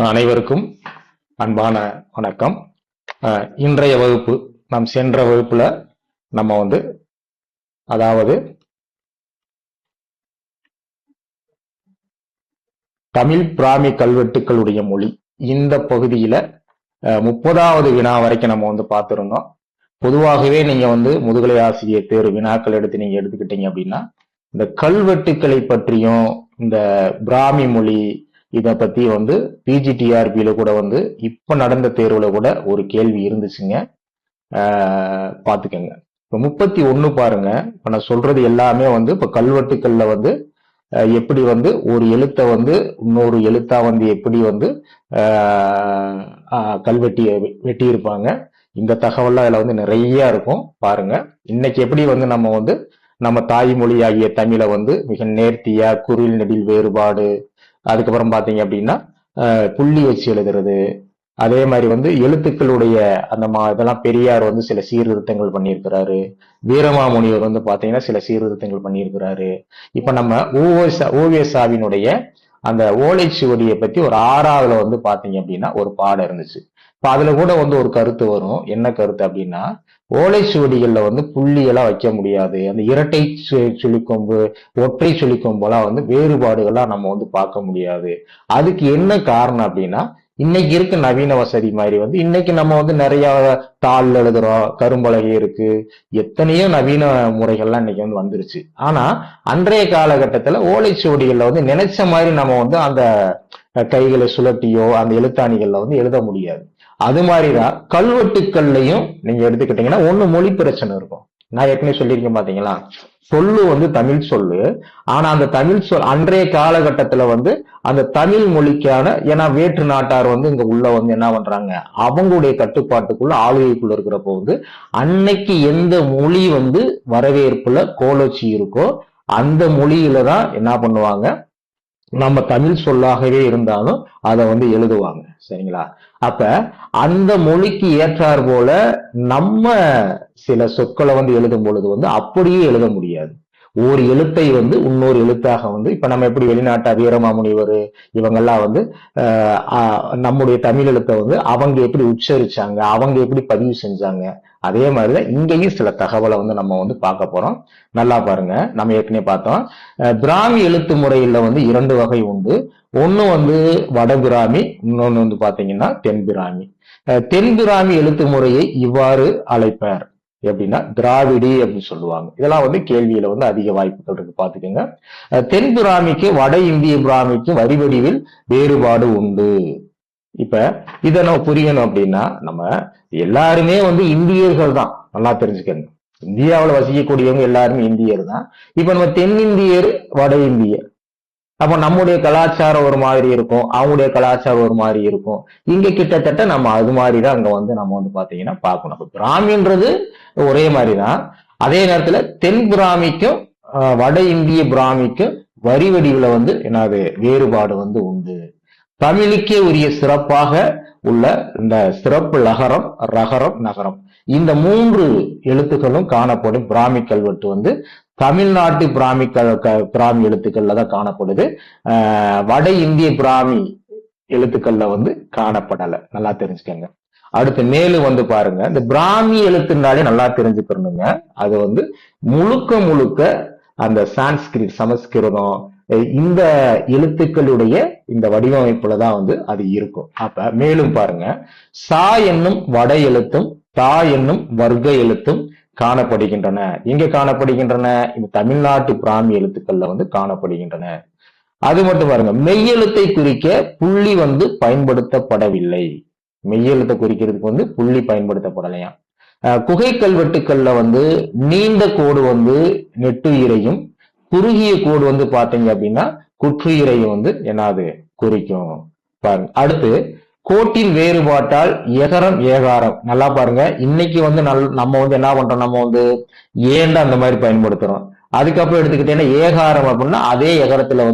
அனைவருக்கும் அன்பான வணக்கம். இன்றைய வகுப்பு நாம் சென்ற வகுப்புல நம்ம அதாவது தமிழ் பிராமி கல்வெட்டுக்களுடைய மொழி இந்த பகுதியில 30வது வினா வரைக்கும் நம்ம பார்த்திருந்தோம். பொதுவாகவே நீங்க முதுகலை ஆசிரியர் தேர்வு வினாக்கள் நீங்க எடுத்துக்கிட்டீங்க அப்படின்னா இந்த கல்வெட்டுக்களை பற்றியும் இந்த பிராமி மொழி இத பத்தி பிஜிடிஆர்பியில கூட இப்ப நடந்த தேர்வுல கூட ஒரு கேள்வி இருந்துச்சுங்க. பாத்துக்கங்க. இப்ப 31 பாருங்க. இப்ப நான் சொல்றது எல்லாமே இப்ப கல்வெட்டுக்கள்ல எப்படி ஒரு எழுத்தை இன்னொரு எழுத்தா எப்படி கல்வெட்டி வெட்டி இருப்பாங்க. இந்த தகவல்லாம் அதுல நிறைய இருக்கும் பாருங்க. இன்னைக்கு எப்படி நம்ம தாய்மொழி ஆகிய தமிழை மிக நேர்த்தியா குரில் நெடில் வேறுபாடு, அதுக்கப்புறம் பாத்தீங்க அப்படின்னா புள்ளி வச்சு எழுதுறது, அதே மாதிரி எழுத்துக்களுடைய அந்த இதெல்லாம் பெரியார் சில சீர்திருத்தங்கள் பண்ணியிருக்கிறாரு. வீரமாமுனிவர் பாத்தீங்கன்னா சில சீர்திருத்தங்கள் பண்ணியிருக்கிறாரு. இப்ப நம்ம ஓவியசாவினுடைய அந்த ஓலைச்சுவடியை பத்தி ஒரு 6வதுல பாத்தீங்க அப்படின்னா ஒரு பாடம் இருந்துச்சு. இப்ப அதுல கூட ஒரு கருத்து வரும். என்ன கருத்து அப்படின்னா, ஓலைச்சுவடிகள்ல புள்ளியெல்லாம் வைக்க முடியாது. அந்த இரட்டை சுழிக்கொம்பு, ஒற்றை சுழிக்கொம்பெல்லாம் வேறுபாடுகள்லாம் நம்ம பார்க்க முடியாது. அதுக்கு என்ன காரணம் அப்படின்னா, இன்னைக்கு இருக்க நவீன வசதி மாதிரி இன்னைக்கு நம்ம நிறைய தாள் எழுதுறோம், கரும்பலகை இருக்கு, எத்தனையோ நவீன முறைகள்லாம் இன்னைக்கு வந்துருச்சு. ஆனா அன்றைய காலகட்டத்துல ஓலைச்சுவடிகள்ல நினைச்ச மாதிரி நம்ம அந்த கைகளை சுழட்டியோ அந்த எழுத்தாணிகள்ல எழுத முடியாது. அது மாதிரிதான் கல்வெட்டுக்கள்லையும் நீங்க எடுத்துக்கிட்டீங்கன்னா ஒண்ணு மொழி பிரச்சனை இருக்கும். நான் ஏற்கனவே சொல்லியிருக்கேன் பாத்தீங்களா, சொல்லு தமிழ் சொல்லு. ஆனா அந்த தமிழ் சொல் அன்றைய காலகட்டத்துல அந்த தமிழ் மொழிக்கான, ஏன்னா வேற்று நாட்டார் இங்க உள்ள என்ன பண்றாங்க, அவங்களுடைய கட்டுப்பாட்டுக்குள்ள ஆளுகைக்குள்ள இருக்கிறப்போ அன்னைக்கு எந்த மொழி வரவேற்புல கோலோச்சி இருக்கோ அந்த மொழியில தான் என்ன பண்ணுவாங்க, நம்ம தமிழ் சொல்லாகவே இருந்தாலும் அதை எழுதுவாங்க. சரிங்களா? அப்ப அந்த மொழிக்கு ஏற்றார் போல நம்ம சில சொற்களை எழுதும் பொழுது அப்படியே எழுத முடியாது. ஒரு எழுத்தை இன்னொரு எழுத்தாக இப்ப நம்ம எப்படி வெளிநாட்டா வீரமாமுனிவர் இவங்கெல்லாம் நம்முடைய தமிழ் எழுத்தை அவங்க எப்படி உச்சரிச்சாங்க, அவங்க எப்படி பதிவு செஞ்சாங்க, அதே மாதிரிதான் இங்கேயும் சில தகவலை நம்ம பார்க்க போறோம். நல்லா பாருங்க. நம்ம ஏற்கனவே பார்த்தோம், பிராமி எழுத்து முறையில 2 வகை உண்டு. ஒண்ணு வடபிராமி, இன்னொன்னு பாத்தீங்கன்னா தென்பிராமி. தென்பிராமி எழுத்து முறையை இவ்வாறு அழைப்பார் எப்படின்னா திராவிடி அப்படின்னு சொல்லுவாங்க. இதெல்லாம் கேள்வியில அதிக வாய்ப்புகள் இருக்கு, பாத்துக்கோங்க. தென்பிராமிக்கு வட இந்திய பிராமிக்கும் வரி வடிவில் வேறுபாடு உண்டு. இப்ப இதை நம்ம புரியணும் அப்படின்னா, நம்ம எல்லாருமே இந்தியர்கள் தான், நல்லா தெரிஞ்சுக்கணும். இந்தியாவில் வசிக்கக்கூடியவங்க எல்லாருமே இந்தியர் தான். இப்ப நம்ம தென்னிந்தியர், வட இந்தியர். அப்ப நம்முடைய கலாச்சாரம் ஒரு மாதிரி இருக்கும், அவங்களுடைய கலாச்சாரம் ஒரு மாதிரி இருக்கும். இங்க கிட்டத்தட்ட நம்ம அது மாதிரிதான் அங்க நம்ம பாத்தீங்கன்னா பார்க்கணும். அப்ப பிராமின்றது ஒரே மாதிரிதான். அதே நேரத்துல தென் பிராமிக்கும் வட இந்திய பிராமிக்கும் வரி வடிவுல என்னது வேறுபாடு உண்டு. தமிழுக்கே உரிய சிறப்பாக உள்ள இந்த சிறப்பு லகரம், ரகரம், நகரம், இந்த 3 எழுத்துக்களும் காணப்படும் பிராமி கல்வெட்டு தமிழ்நாட்டு பிராமி எழுத்துக்கள்ல தான் காணப்படுது. வட இந்திய பிராமி எழுத்துக்கள்ல காணப்படல. நல்லா தெரிஞ்சுக்கங்க. அடுத்து மேலும் பாருங்க, இந்த பிராமி எழுத்துனாலே நல்லா தெரிஞ்சுக்கணுங்க. அது முழுக்க அந்த சான்ஸ்கிரிட், சமஸ்கிருதம், இந்த எழுத்துக்களுடைய இந்த வடிவமைப்புலதான் அது இருக்கும். அப்ப மேலும் பாருங்க, சா என்னும் வட எழுத்தும் தா என்னும் வர்க்க எழுத்தும் காணப்படுகின்றன. எங்க காணப்படுகின்றன? இந்த தமிழ்நாட்டு பிராமி எழுத்துக்கள்ல காணப்படுகின்றன. அது மட்டும் பாருங்க, மெய்யெழுத்தை குறிக்க புள்ளி பயன்படுத்தப்படவில்லை. மெய்யெழுத்தை குறிக்கிறதுக்கு புள்ளி பயன்படுத்தப்படலையா. குகை கல்வெட்டுக்கள்ல நீண்ட கோடு நெட்டுயிரையும், குறுகிய கோடு பாத்தீங்க அப்படின்னா குற்றுயிரையும் என்னது குறிக்கும். பாருங்க. அடுத்து கோட்டின் வேறுபாட்டால் எகரம், ஏகாரம். நல்லா பாருங்க. இன்னைக்கு நம்ம என்ன பண்றோம், நம்ம ஏண்டா அந்த மாதிரி பயன்படுத்துறோம். அதுக்கப்புறம் எடுத்துக்கிட்டேன்னா ஏகாரம் அப்படின்னா அதே எகரத்துல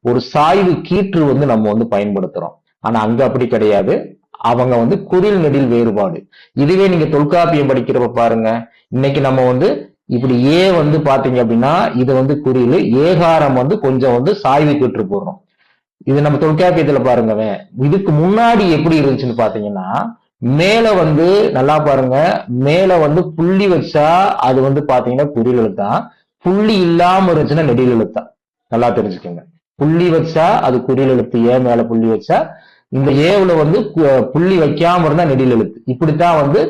ஒரு சாய்வு கீற்று நம்ம பயன்படுத்துறோம். ஆனா அங்க அப்படி கிடையாது. அவங்க குரில் நெடில் வேறுபாடு. இதுவே நீங்க தொல்காப்பியம் படிக்கிறப்ப பாருங்க, இன்னைக்கு நம்ம இப்படி ஏ பாத்தீங்க அப்படின்னா இது குறில், ஏகாரம் கொஞ்சம் சாய்வு கீற்று போடுறோம். இது நம்ம தொல்காப்பியத்துல பாருங்க. இதுக்கு முன்னாடி எப்படி இருந்துச்சுன்னு பாத்தீங்கன்னா, மேல வந்து நல்லா பாருங்க, மேல வந்து புள்ளி வச்சா அது வந்து பாத்தீங்கன்னா குறில் எழுத்தான், புள்ளி இல்லாம இருந்துச்சுன்னா நெடில் எழுத்தான். நல்லா தெரிஞ்சுக்கோங்க. புள்ளி வச்சா அது குறில் எழுத்து, ஏ மேல புள்ளி வச்சா, இந்த ஏவுல வந்து புள்ளி வைக்காம இருந்தா நெடில் எழுத்து. இப்படித்தான் வந்து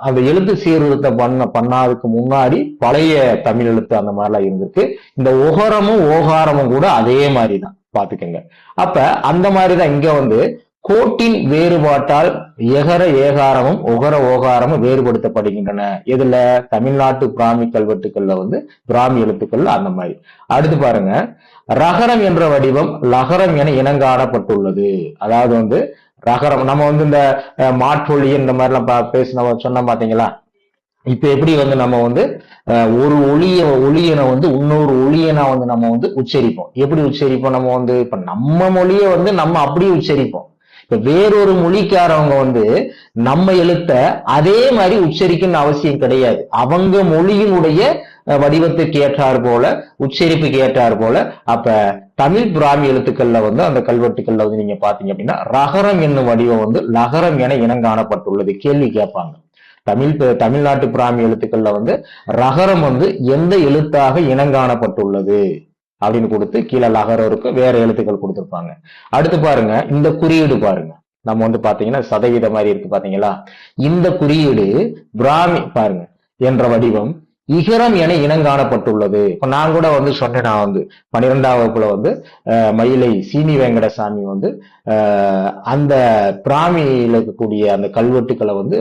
அந்த எழுத்து சீர்திருத்தம் பண்ணாதுக்கு முன்னாடி பழைய தமிழ் எழுத்து அந்த மாதிரிலாம் இருந்திருக்கு. இந்த ஒகரமும் ஓகாரமும் கூட அதே மாதிரிதான் பாத்துக்கோங்க. அப்ப அந்த மாதிரிதான் இங்க வந்து கோட்டின் வேறுபாட்டால் எகர ஏகாரமும் ஒகர ஓகாரமும் வேறுபடுத்தப்படுகின்றன. எதுல? தமிழ்நாட்டு பிராமி கல்வெட்டுக்கள்ல வந்து பிராமி எழுத்துக்கள்ல அந்த மாதிரி. அடுத்து பாருங்க, ரகரம் என்ற வடிவம் லகரம் என இனங்காணப்பட்டுள்ளது. அதாவது வந்து ரகரம் நம்ம வந்து இந்த மாற்றொலி இந்த மாதிரி எல்லாம் பேசின சொன்ன பாத்தீங்களா? இப்ப எப்படி வந்து நம்ம வந்து ஒரு ஒளியனை வந்து இன்னொரு ஒளியனா வந்து நம்ம வந்து உச்சரிப்போம். எப்படி உச்சரிப்போம்? நம்ம வந்து இப்ப நம்ம மொழியை வந்து நம்ம அப்படியே உச்சரிப்போம். இப்ப வேறொரு மொழிக்காரவங்க வந்து நம்ம எழுத்த அதே மாதிரி உச்சரிக்கணும்னு அவசியம் கிடையாது. அவங்க மொழியினுடைய வடிவத்துக்கு ஏற்றாறு போல, உச்சரிப்புக்கு ஏற்றாறு போல. அப்ப தமிழ் பிராமி எழுத்துக்கள்ல வந்து அந்த கல்வெட்டுக்கள்ல வந்து நீங்க பாத்தீங்க அப்படின்னா ரகரம் என்னும் வடிவம் வந்து லகரம் என இனங்காணப்பட்டுள்ளது. கேள்வி கேட்பாங்க. தமிழ்நாட்டு பிராமி எழுத்துக்கள்ல வந்து ரகரம் வந்து எந்த எழுத்தாக இனங்காணப்பட்டுள்ளது அப்படின்னு கொடுத்து கீழே லகரம் இருக்கு, வேற எழுத்துக்கள் கொடுத்திருப்பாங்க. அடுத்து பாருங்க, இந்த குறியீடு பாருங்க. நம்ம வந்து பாத்தீங்கன்னா சதவீத மாதிரி இருக்கு பாத்தீங்களா? இந்த குறியீடு பிராமி பாருங்க என்ற வடிவம் இகரம் என இனங்காணப்பட்டுள்ளது. இப்ப நான் கூட வந்து சொன்னேன், நான் வந்து 12ஆம் வகுப்புல வந்து மயிலை சீனி வெங்கடசாமி வந்து அந்த பிராமியில இருக்கக்கூடிய அந்த கல்வெட்டுக்களை வந்து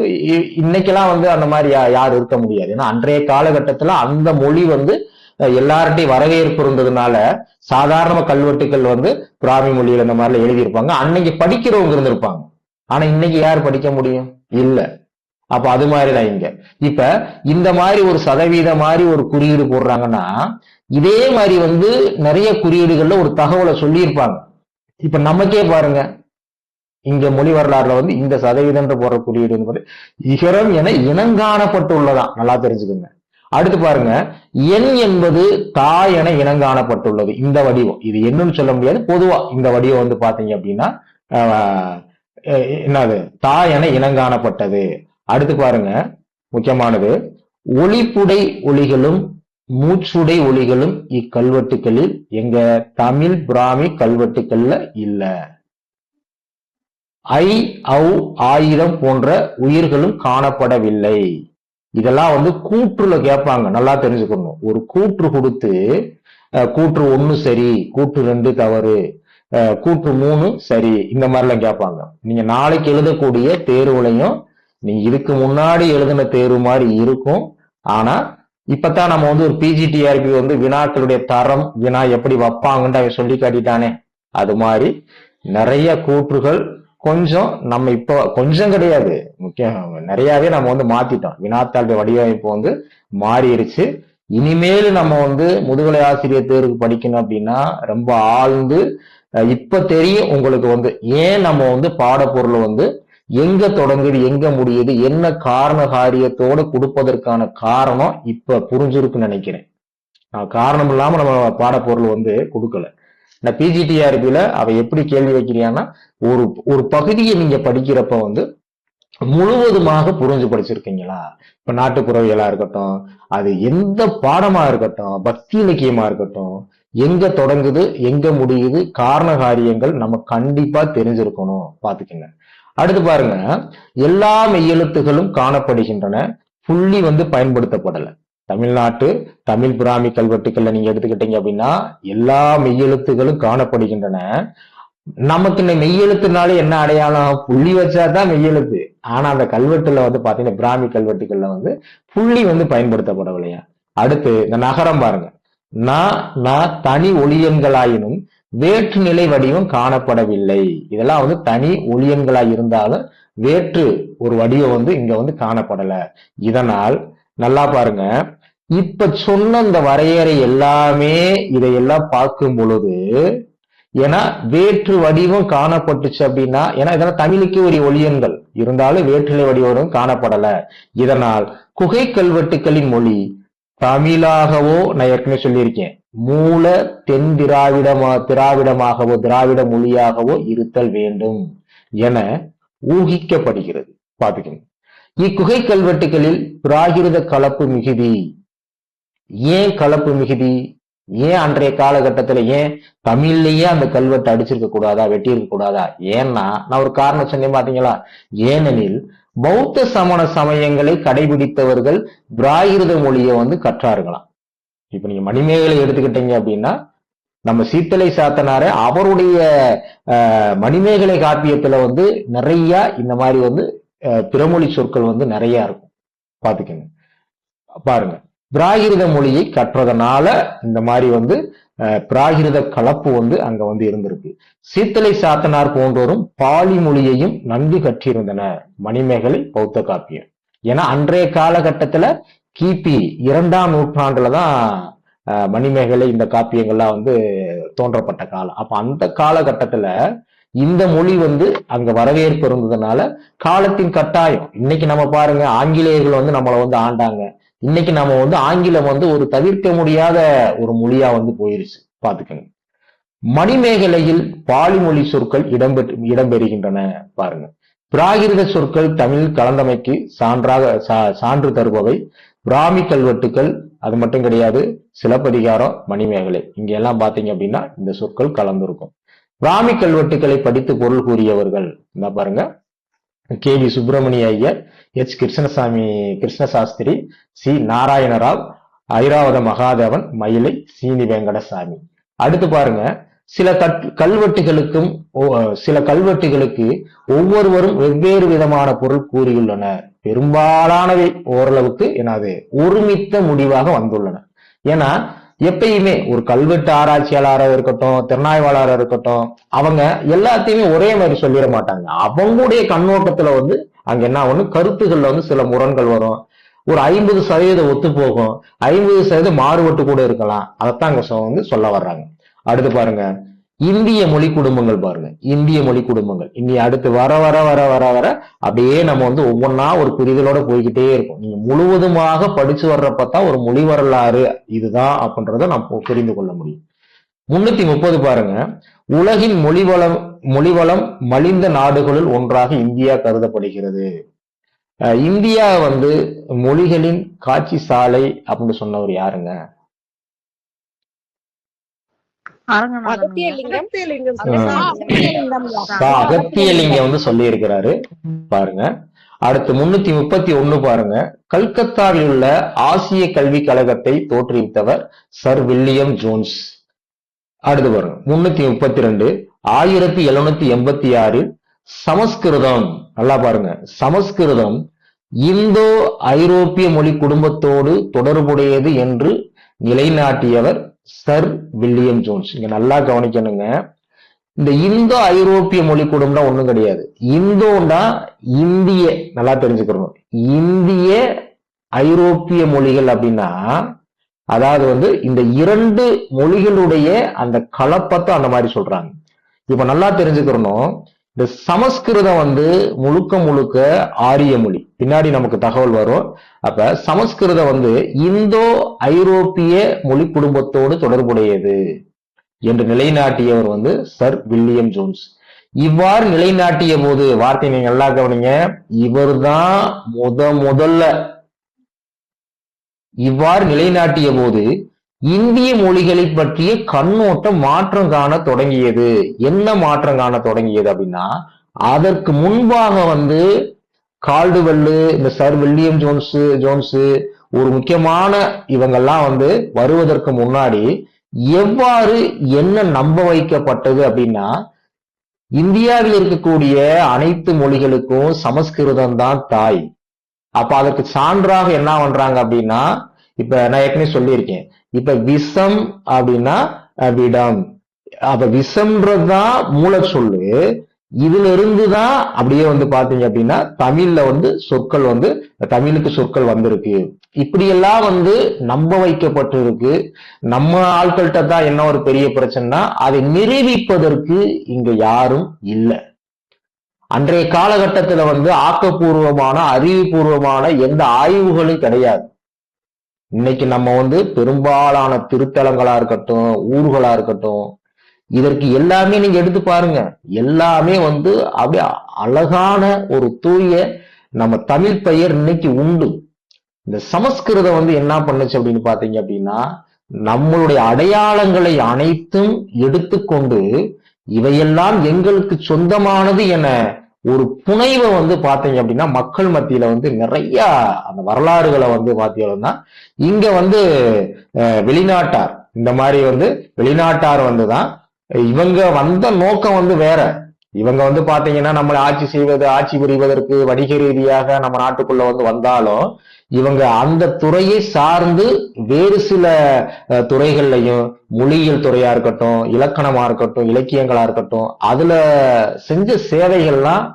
இன்னைக்கெல்லாம் வந்து அந்த மாதிரி யாரும் இருக்க முடியாது. ஏன்னா அன்றைய காலகட்டத்துல அந்த மொழி வந்து எல்லார்ட்டையும் வரவேற்பு இருந்ததுனால சாதாரண கல்வெட்டுக்கள் வந்து பிராமி மொழியில இந்த மாதிரிலாம் எழுதியிருப்பாங்க. அன்னைக்கு படிக்கிறவங்க இருந்திருப்பாங்க. ஆனா இன்னைக்கு யார் படிக்க முடியும்? இல்ல. அப்ப அது மாதிரிதான் இங்க. இப்ப இந்த மாதிரி ஒரு சதவீத மாதிரி ஒரு குறியீடு போடுறாங்கன்னா, இதே மாதிரி வந்து நிறைய குறியீடுகள்ல ஒரு தகவலை சொல்லியிருப்பாங்க. இப்ப நமக்கே பாருங்க, இங்க மொழி வரலாறுல வந்து இந்த சதவீதம் போடுற குறியீடு என்பது இகரம் என இனங்காணப்பட்டுள்ளதான். நல்லா தெரிஞ்சுக்கோங்க. அடுத்து பாருங்க, எண் என்பது தா என இனங்காணப்பட்டுள்ளது. இந்த வடிவம் இது என்னன்னு சொல்ல முடியாது, பொதுவா இந்த வடிவம் வந்து பாத்தீங்க அப்படின்னா என்னது? தா என இனங்காணப்பட்டது. அடுத்து பாருங்க, முக்கியமானது, ஒளிப்புடை ஒளிகளும் மூச்சுடை ஒளிகளும் இக்கல்வெட்டுகளில் எங்க தமிழ் பிராமி கல்வெட்டுக்கள்ல இல்ல. ஐ ஔ ஆயிரம் போன்ற உயிர்களும் காணப்படவில்லை. இதெல்லாம் வந்து கூற்றுல கேட்பாங்க. நல்லா தெரிஞ்சுக்கணும். ஒரு கூற்று கொடுத்து கூற்று 1 சரி, கூற்று 2 தவறு, கூற்று 3 சரி, இந்த மாதிரிலாம் கேட்பாங்க. நீங்க நாளைக்கு எழுதக்கூடிய தேர்வுலையும் நீங்க இதுக்கு முன்னாடி எழுதின தேர்வு மாதிரி இருக்கும். ஆனா இப்பதான் நம்ம வந்து ஒரு பிஜிடிஆர்பி வந்து வினாக்களுடைய தரம், வினா எப்படி வைப்பாங்கன்னு அவன் சொல்லி காட்டிட்டானே. அது மாதிரி நிறைய கூற்றுகள் கொஞ்சம் நம்ம இப்போ கொஞ்சம் கிடையாது, முக்கியம் நிறையவே நம்ம வந்து மாத்திட்டோம். வினாத்தாளுடைய வடிவமைப்பு வந்து மாறிடுச்சு. இனிமேல் நம்ம வந்து முதுகலை ஆசிரியர் தேர்வுக்கு படிக்கணும் அப்படின்னா ரொம்ப ஆழ்ந்து இப்ப தெரியும் உங்களுக்கு வந்து ஏன் நம்ம வந்து பாடப்பொருள் வந்து எங்க தொடங்குது எங்க முடியுது, என்ன காரண காரியத்தோட கொடுப்பதற்கான காரணம் இப்ப புரிஞ்சிருக்குன்னு நினைக்கிறேன். காரணம் இல்லாம நம்ம பாடப்பொருள் வந்து கொடுக்கல. இந்த பிஜிடிஆர்பியில அவ எப்படி கேள்வி வைக்கிறியான்னா, ஒரு பகுதியை நீங்க படிக்கிறப்ப வந்து முழுவதுமாக புரிஞ்சு படிச்சிருக்கீங்களா? இப்ப நாட்டுப்புறவியலா இருக்கட்டும், அது எந்த பாடமா இருக்கட்டும், பக்தி இலக்கியமா இருக்கட்டும், எங்க தொடங்குது எங்க முடியுது, காரண காரியங்கள் நம்ம கண்டிப்பா தெரிஞ்சிருக்கணும். பாத்துக்கங்க. அடுத்து பாருங்க, எல்லா மெய்யெழுத்துகளும் காணப்படுகின்றன, புள்ளி வந்து பயன்படுத்தப்படல. தமிழ்நாட்டு தமிழ் பிராமி கல்வெட்டுக்கள்ல நீங்க எடுத்துக்கிட்டீங்க அப்படின்னா எல்லா மெய்யெழுத்துகளும் காணப்படுகின்றன. நமக்கு இந்த மெய்யெழுத்துனாலே என்ன அடையாளம்? புள்ளி வச்சாதான் மெய்யெழுத்து. ஆனா அந்த கல்வெட்டுல வந்து பாத்தீங்கன்னா பிராமி கல்வெட்டுகள்ல வந்து புள்ளி வந்து பயன்படுத்தப்படவில்லையா. அடுத்து இந்த நகரம் பாருங்க, தனி ஒளியன்களாயினும் வேற்றுநிலை வடிவம் காணப்படவில்லை. இதெல்லாம் வந்து தனி ஒளியன்களாய் இருந்தாலும் வேற்று ஒரு வடிவம் வந்து இங்க வந்து காணப்படல. இதனால் நல்லா பாருங்க, இப்ப சொன்ன இந்த வரையறை எல்லாமே இதையெல்லாம் பார்க்கும் பொழுது, ஏன்னா வேற்று வடிவம் காணப்பட்டுச்சு அப்படின்னா, ஏன்னா இதெல்லாம் தமிழுக்கு ஒரு ஒளியன்கள் இருந்தாலும் வேற்றுநிலை வடிவம் காணப்படல. இதனால் குகை கல்வெட்டுக்களின் மொழி தமிழாகவோ நான் ஏற்கனவே சொல்லியிருக்கேன், மூல தென் திராவிடமாகவோ திராவிட மொழியாகவோ இருத்தல் வேண்டும் என ஊகிக்கப்படுகிறது. பாத்துக்கணும். இக்குகை கல்வெட்டுகளில் பிராகிருத கலப்பு மிகுதி. ஏன் கலப்பு மிகுதி? ஏன் அன்றைய காலகட்டத்துல ஏன் தமிழ்லயே அந்த கல்வெட்டு அடிச்சிருக்க கூடாதா, வெட்டியிருக்க கூடாதா? ஏன்னா நான் ஒரு காரணம் சொன்னேன் பாத்தீங்களா? ஏனெனில் பௌத்த சமண சமயங்களை கடைபிடித்தவர்கள் பிராகிருத மொழியை கற்றார்களாம். இப்ப நீங்க மணிமேகலை எடுத்துக்கிட்டீங்க அப்படின்னா, நம்ம சீத்தலை சாத்தனார அவருடைய மணிமேகலை காப்பியத்துல நிறைய இந்த மாதிரி பிறமொழி சொற்கள் நிறைய இருக்கும். பாத்துக்கங்க, பாருங்க. பிராகிருத மொழியை கற்றதனால இந்த மாதிரி பிராகிருத கலப்பு அங்க இருந்திருக்கு. சீத்தலை சாத்தனார் போன்றோரும் பாலி மொழியையும் நன்கு கற்றிருந்தனர். மணிமேகலை பௌத்த காப்பியம். ஏன்னா அன்றைய காலகட்டத்துல கிபி 2ஆம் நூற்றாண்டுலதான் மணிமேகலை இந்த காப்பியங்கள்லாம் தோன்றப்பட்ட காலம். அப்ப அந்த காலகட்டத்துல இந்த மொழி அங்க வரவேற்பு இருந்ததுனால காலத்தின் கட்டாயம். இன்னைக்கு நம்ம பாருங்க, ஆங்கிலேயர்கள் நம்மளை ஆண்டாங்க. இன்னைக்கு நம்ம ஆங்கிலம் ஒரு தவிர்க்க முடியாத ஒரு மொழியா போயிருச்சு. பாத்துக்கங்க. மணிமேகலையில் பாலி மொழி சொற்கள் இடம்பெறுகின்றன. பாருங்க, பிராகிருத சொற்கள் தமிழ் கலந்தமைக்கு சான்று தருபவை பிராமி கல்வெட்டுக்கள். அது மட்டும் கிடையாது, சிலப்பதிகாரம், மணிமேகலை இங்க எல்லாம் பாத்தீங்க அப்படின்னா இந்த சொற்கள் கலந்திருக்கும். பிராமி கல்வெட்டுக்களை படித்து பொருள் கூறியவர்கள் என்ன பாருங்க, K V. Subramania Iyer, H. Krishnasastri, C. Narayanarao, Iravatham Mahadevan, Mylai Seeni Venkatasamy. அடுத்து பாருங்க, சில கல்வெட்டுகளுக்கு ஒவ்வொருவரும் வெவ்வேறு விதமான பொருள் கூறியுள்ளனர். பெரும்பாலானவை ஓரளவுக்கு ஒருமித்த முடிவாக வந்துள்ளன. ஏன்னா எப்பயுமே ஒரு கல்வெட்டு ஆராய்ச்சியாளராக இருக்கட்டும், திறனாய்வாளராக இருக்கட்டும், அவங்க எல்லாத்தையுமே ஒரே மாதிரி சொல்லிட மாட்டாங்க. அவங்களுடைய கண்ணோட்டத்துல அங்க என்ன கருத்துக்கள்ல சில முரண்கள் வரும். ஒரு 50% ஒத்து போகும், 50% மாறுபட்டு கூட இருக்கலாம். அதைத்தான் அங்க சொல்ல வர்றாங்க. அடுத்து பாருங்க, இந்திய மொழி குடும்பங்கள். பாருங்க, இந்திய மொழி குடும்பங்கள் இனி அடுத்து வர வர வர வர வர அப்படியே நம்ம ஒவ்வொன்னா ஒரு புரிதலோட போய்கிட்டே இருக்கும். நீங்க முழுவதுமாக படிச்சு வர்றப்பதான் ஒரு மொழி வரலாறு இதுதான் அப்படின்றத நம்ம புரிந்து கொள்ள முடியும். 330 பாருங்க, உலகின் மொழிவளம் மலிந்த நாடுகளுள் ஒன்றாக இந்தியா கருதப்படுகிறது. இந்தியா மொழிகளின் காட்சி சாலை அப்படின்னு சொன்னவர் யாருங்க? அகத்தியலிங்கம் சொல்லி இருக்கிறாரு. பாருங்க, அடுத்து 331 பாருங்க, கல்கத்தாவில் உள்ள ஆசிய கல்விக் கழகத்தை தோற்றுவித்தவர் சர் வில்லியம் ஜோன்ஸ். அடுத்து பாருங்க, 332 1786 சமஸ்கிருதம். நல்லா பாருங்க, சமஸ்கிருதம் இந்தோ ஐரோப்பிய மொழி குடும்பத்தோடு தொடர்புடையது என்று நிலைநாட்டியவர் சர் வில்லியம் ஜோன்ஸ். இங்க நல்லா கவனிக்கணுங்க, இந்த இந்தோ ஐரோப்பிய மொழி குடும்பம் ஒண்ணும் கிடையாது. இந்தோண்டா இந்திய, நல்லா தெரிஞ்சுக்கணும், இந்திய ஐரோப்பிய மொழிகள் அப்படின்னா அதாவது இந்த 2 மொழிகளுடைய அந்த கலப்பத்தை அந்த மாதிரி சொல்றாங்க. இப்ப நல்லா தெரிஞ்சுக்கணும், இந்த சமஸ்கிருதம் முழுக்க முழுக்க ஆரிய மொழி. பின்னாடி நமக்கு தகவல் வரும். அப்ப சமஸ்கிருதம் இந்தோ ஐரோப்பிய மொழி குடும்பத்தோடு தொடர்புடையது என்று நிலைநாட்டியவர் சர் வில்லியம் ஜோன்ஸ். இவ்வாறு நிலைநாட்டிய போது, வார்த்தை நீங்க நல்லா கவனிங்க, இவர்தான் முதல்ல இவ்வாறு நிலைநாட்டிய போது இந்திய மொழிகளை பற்றிய கண்ணோட்டம் மாற்றம் காண தொடங்கியது. என்ன மாற்றம் காண தொடங்கியது அப்படின்னா, அதற்கு முன்பாக கால்டுவெல்லு, இந்த சர் வில்லியம் ஜோன்ஸ் ஒரு முக்கியமான இவங்கெல்லாம் வருவதற்கு முன்னாடி எவ்வாறு என்ன நம்ப வைக்கப்பட்டது அப்படின்னா, இந்தியாவில் இருக்கக்கூடிய அனைத்து மொழிகளுக்கும் சமஸ்கிருதம் தான் தாய். அப்ப அதற்கு சான்றாக என்ன பண்றாங்க அப்படின்னா, இப்ப நான் ஏற்கனவே சொல்லியிருக்கேன், இப்ப விஷம் அப்படின்னா விடம். அப்ப விஷம்ன்றதுதான் மூல சொல்லு. இதுல இருந்துதான் அப்படியே பாத்தீங்க அப்படின்னா தமிழ்ல சொற்கள் தமிழுக்கு சொற்கள் வந்திருக்கு. இப்படியெல்லாம் நம்ப வைக்கப்பட்டு இருக்கு. நம்ம ஆட்கள்கிட்ட தான் என்ன ஒரு பெரிய பிரச்சனைனா, அதை நிரூபிப்பதற்கு இங்க யாரும் இல்லை. அன்றைய காலகட்டத்துல ஆக்கப்பூர்வமான அறிவுபூர்வமான எந்த ஆய்வுகளும் கிடையாது. இன்னைக்கு நம்ம வந்து பெரும்பாலான திருத்தலங்களா இருக்கட்டும், ஊர்களா இருக்கட்டும், இதற்கு எல்லாமே நீங்க எடுத்து பாருங்க. எல்லாமே வந்து அப்படியே அழகான ஒரு தூய நம்ம தமிழ் பெயர் இன்னைக்கு உண்டு. இந்த சமஸ்கிருதம் வந்து என்ன பண்ணுச்சு அப்படின்னு பாத்தீங்க அப்படின்னா, நம்மளுடைய அடையாளங்களை அனைத்தும் எடுத்துக்கொண்டு இவையெல்லாம் எங்களுக்கு சொந்தமானது என ஒரு புனைவை வந்து பாத்தீங்க அப்படின்னா மக்கள் மத்தியில வந்து நிறைய அந்த வரலாறுகளை வந்து பாத்தீங்கன்னா இங்க வந்து வெளிநாட்டார் இந்த மாதிரி வந்து வெளிநாட்டார் வந்துதான் இவங்க வந்த நோக்கம் வந்து வேற. இவங்க வந்து பாத்தீங்கன்னா நம்மளை ஆட்சி புரிவதற்கு வணிக ரீதியாக நம்ம நாட்டுக்குள்ள வந்து வந்தாலும் இவங்க அந்த துறையை சார்ந்து வேறு சில துறைகள்லையும் மொழியியல் துறையா இருக்கட்டும், இலக்கணமா இருக்கட்டும், இலக்கியங்களா இருக்கட்டும், அதுல செஞ்ச சேவைகள்லாம்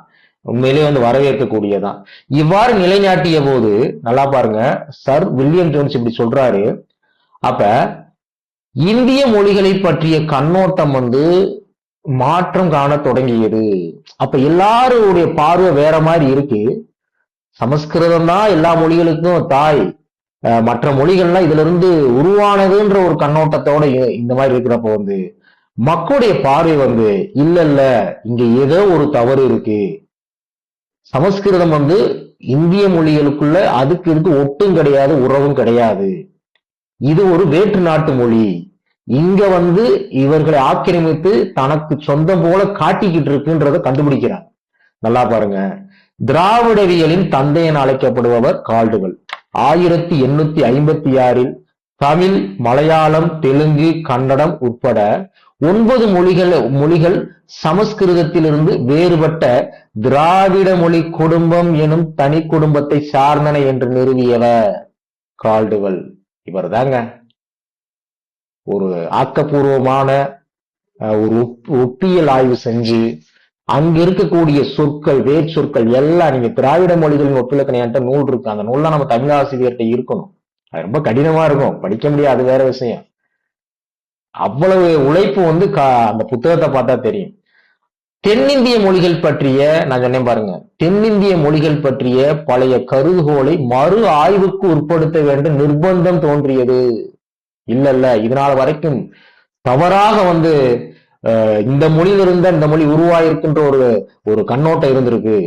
உண்மையிலேயே வந்து வரவேற்கக்கூடியதான். இவ்வாறு நிலைநாட்டிய போது நல்லா பாருங்க, சர் வில்லியம் ஜோன்ஸ் இப்படி சொல்றாரு. அப்ப இந்திய மொழிகளை பற்றிய கண்ணோட்டம் வந்து மாற்றம் காண தொடங்கியது. அப்ப எல்லாருடைய பார்வை வேற மாதிரி இருக்கு. சமஸ்கிருதம் தான் எல்லா மொழிகளுக்கும் தாய், மற்ற மொழிகள்லாம் இதுல இருந்து உருவானதுன்ற ஒரு கண்ணோட்டத்தோட இந்த மாதிரி இருக்கிறப்ப வந்து மக்களுடைய பார்வை வந்து இல்ல இங்க ஏதோ ஒரு தவறு இருக்கு. சமஸ்கிருதம் வந்து இந்திய மொழிகளுக்குள்ள அதுக்கு இருக்கு ஒட்டும் கிடையாது, உறவும் கிடையாது. இது ஒரு வேற்று நாட்டு மொழி. இங்க வந்து இவர்களை ஆக்கிரமித்து தனக்கு சொந்தம் போல காட்டிக்கிட்டு இருக்குன்றத கண்டுபிடிக்கிறார். நல்லா பாருங்க, திராவிடவியலின் தந்தை என அழைக்கப்படுபவர் கால்டுவெல். 1856 தமிழ், மலையாளம், தெலுங்கு, கன்னடம் உட்பட 9 மொழிகள் சமஸ்கிருதத்திலிருந்து வேறுபட்ட திராவிட மொழி குடும்பம் எனும் தனி குடும்பத்தை சார்ந்தன என்று நிறுவியவர் கால்டுவெல். இவர் தாங்க ஒரு ஆக்கப்பூர்வமான ஒரு ஒப்பியல் ஆய்வு செஞ்சு அங்க இருக்கக்கூடிய சொற்கள், வேர்ச்சொற்கள் எல்லாம் நீங்க திராவிட மொழிகளின் ஒப்பிலக்கணம் என்கிட்ட நூல் இருக்கு. அந்த நூல்லாம் நம்ம தமிழ் ஆசிரியர்கிட்ட இருக்கணும். அது ரொம்ப கடினமா இருக்கும், படிக்க முடியாது, அது வேற விஷயம். அவ்வளவு உழைப்பு வந்து அந்த புத்தகத்தை பார்த்தா தெரியும். தென்னிந்திய மொழிகள் பற்றிய நான் சொன்னேன் பாருங்க, தென்னிந்திய மொழிகள் பற்றிய பழைய கருதுகோளை மறு ஆய்வுக்கு உட்படுத்த வேண்டும் நிர்பந்தம் தோன்றியது. இல்ல இதனால வரைக்கும் தவறாக வந்து இந்த மொழியிலிருந்த இந்த மொழி உருவாயிருக்குன்ற ஒரு கண்ணோட்டம் இருந்திருக்கு.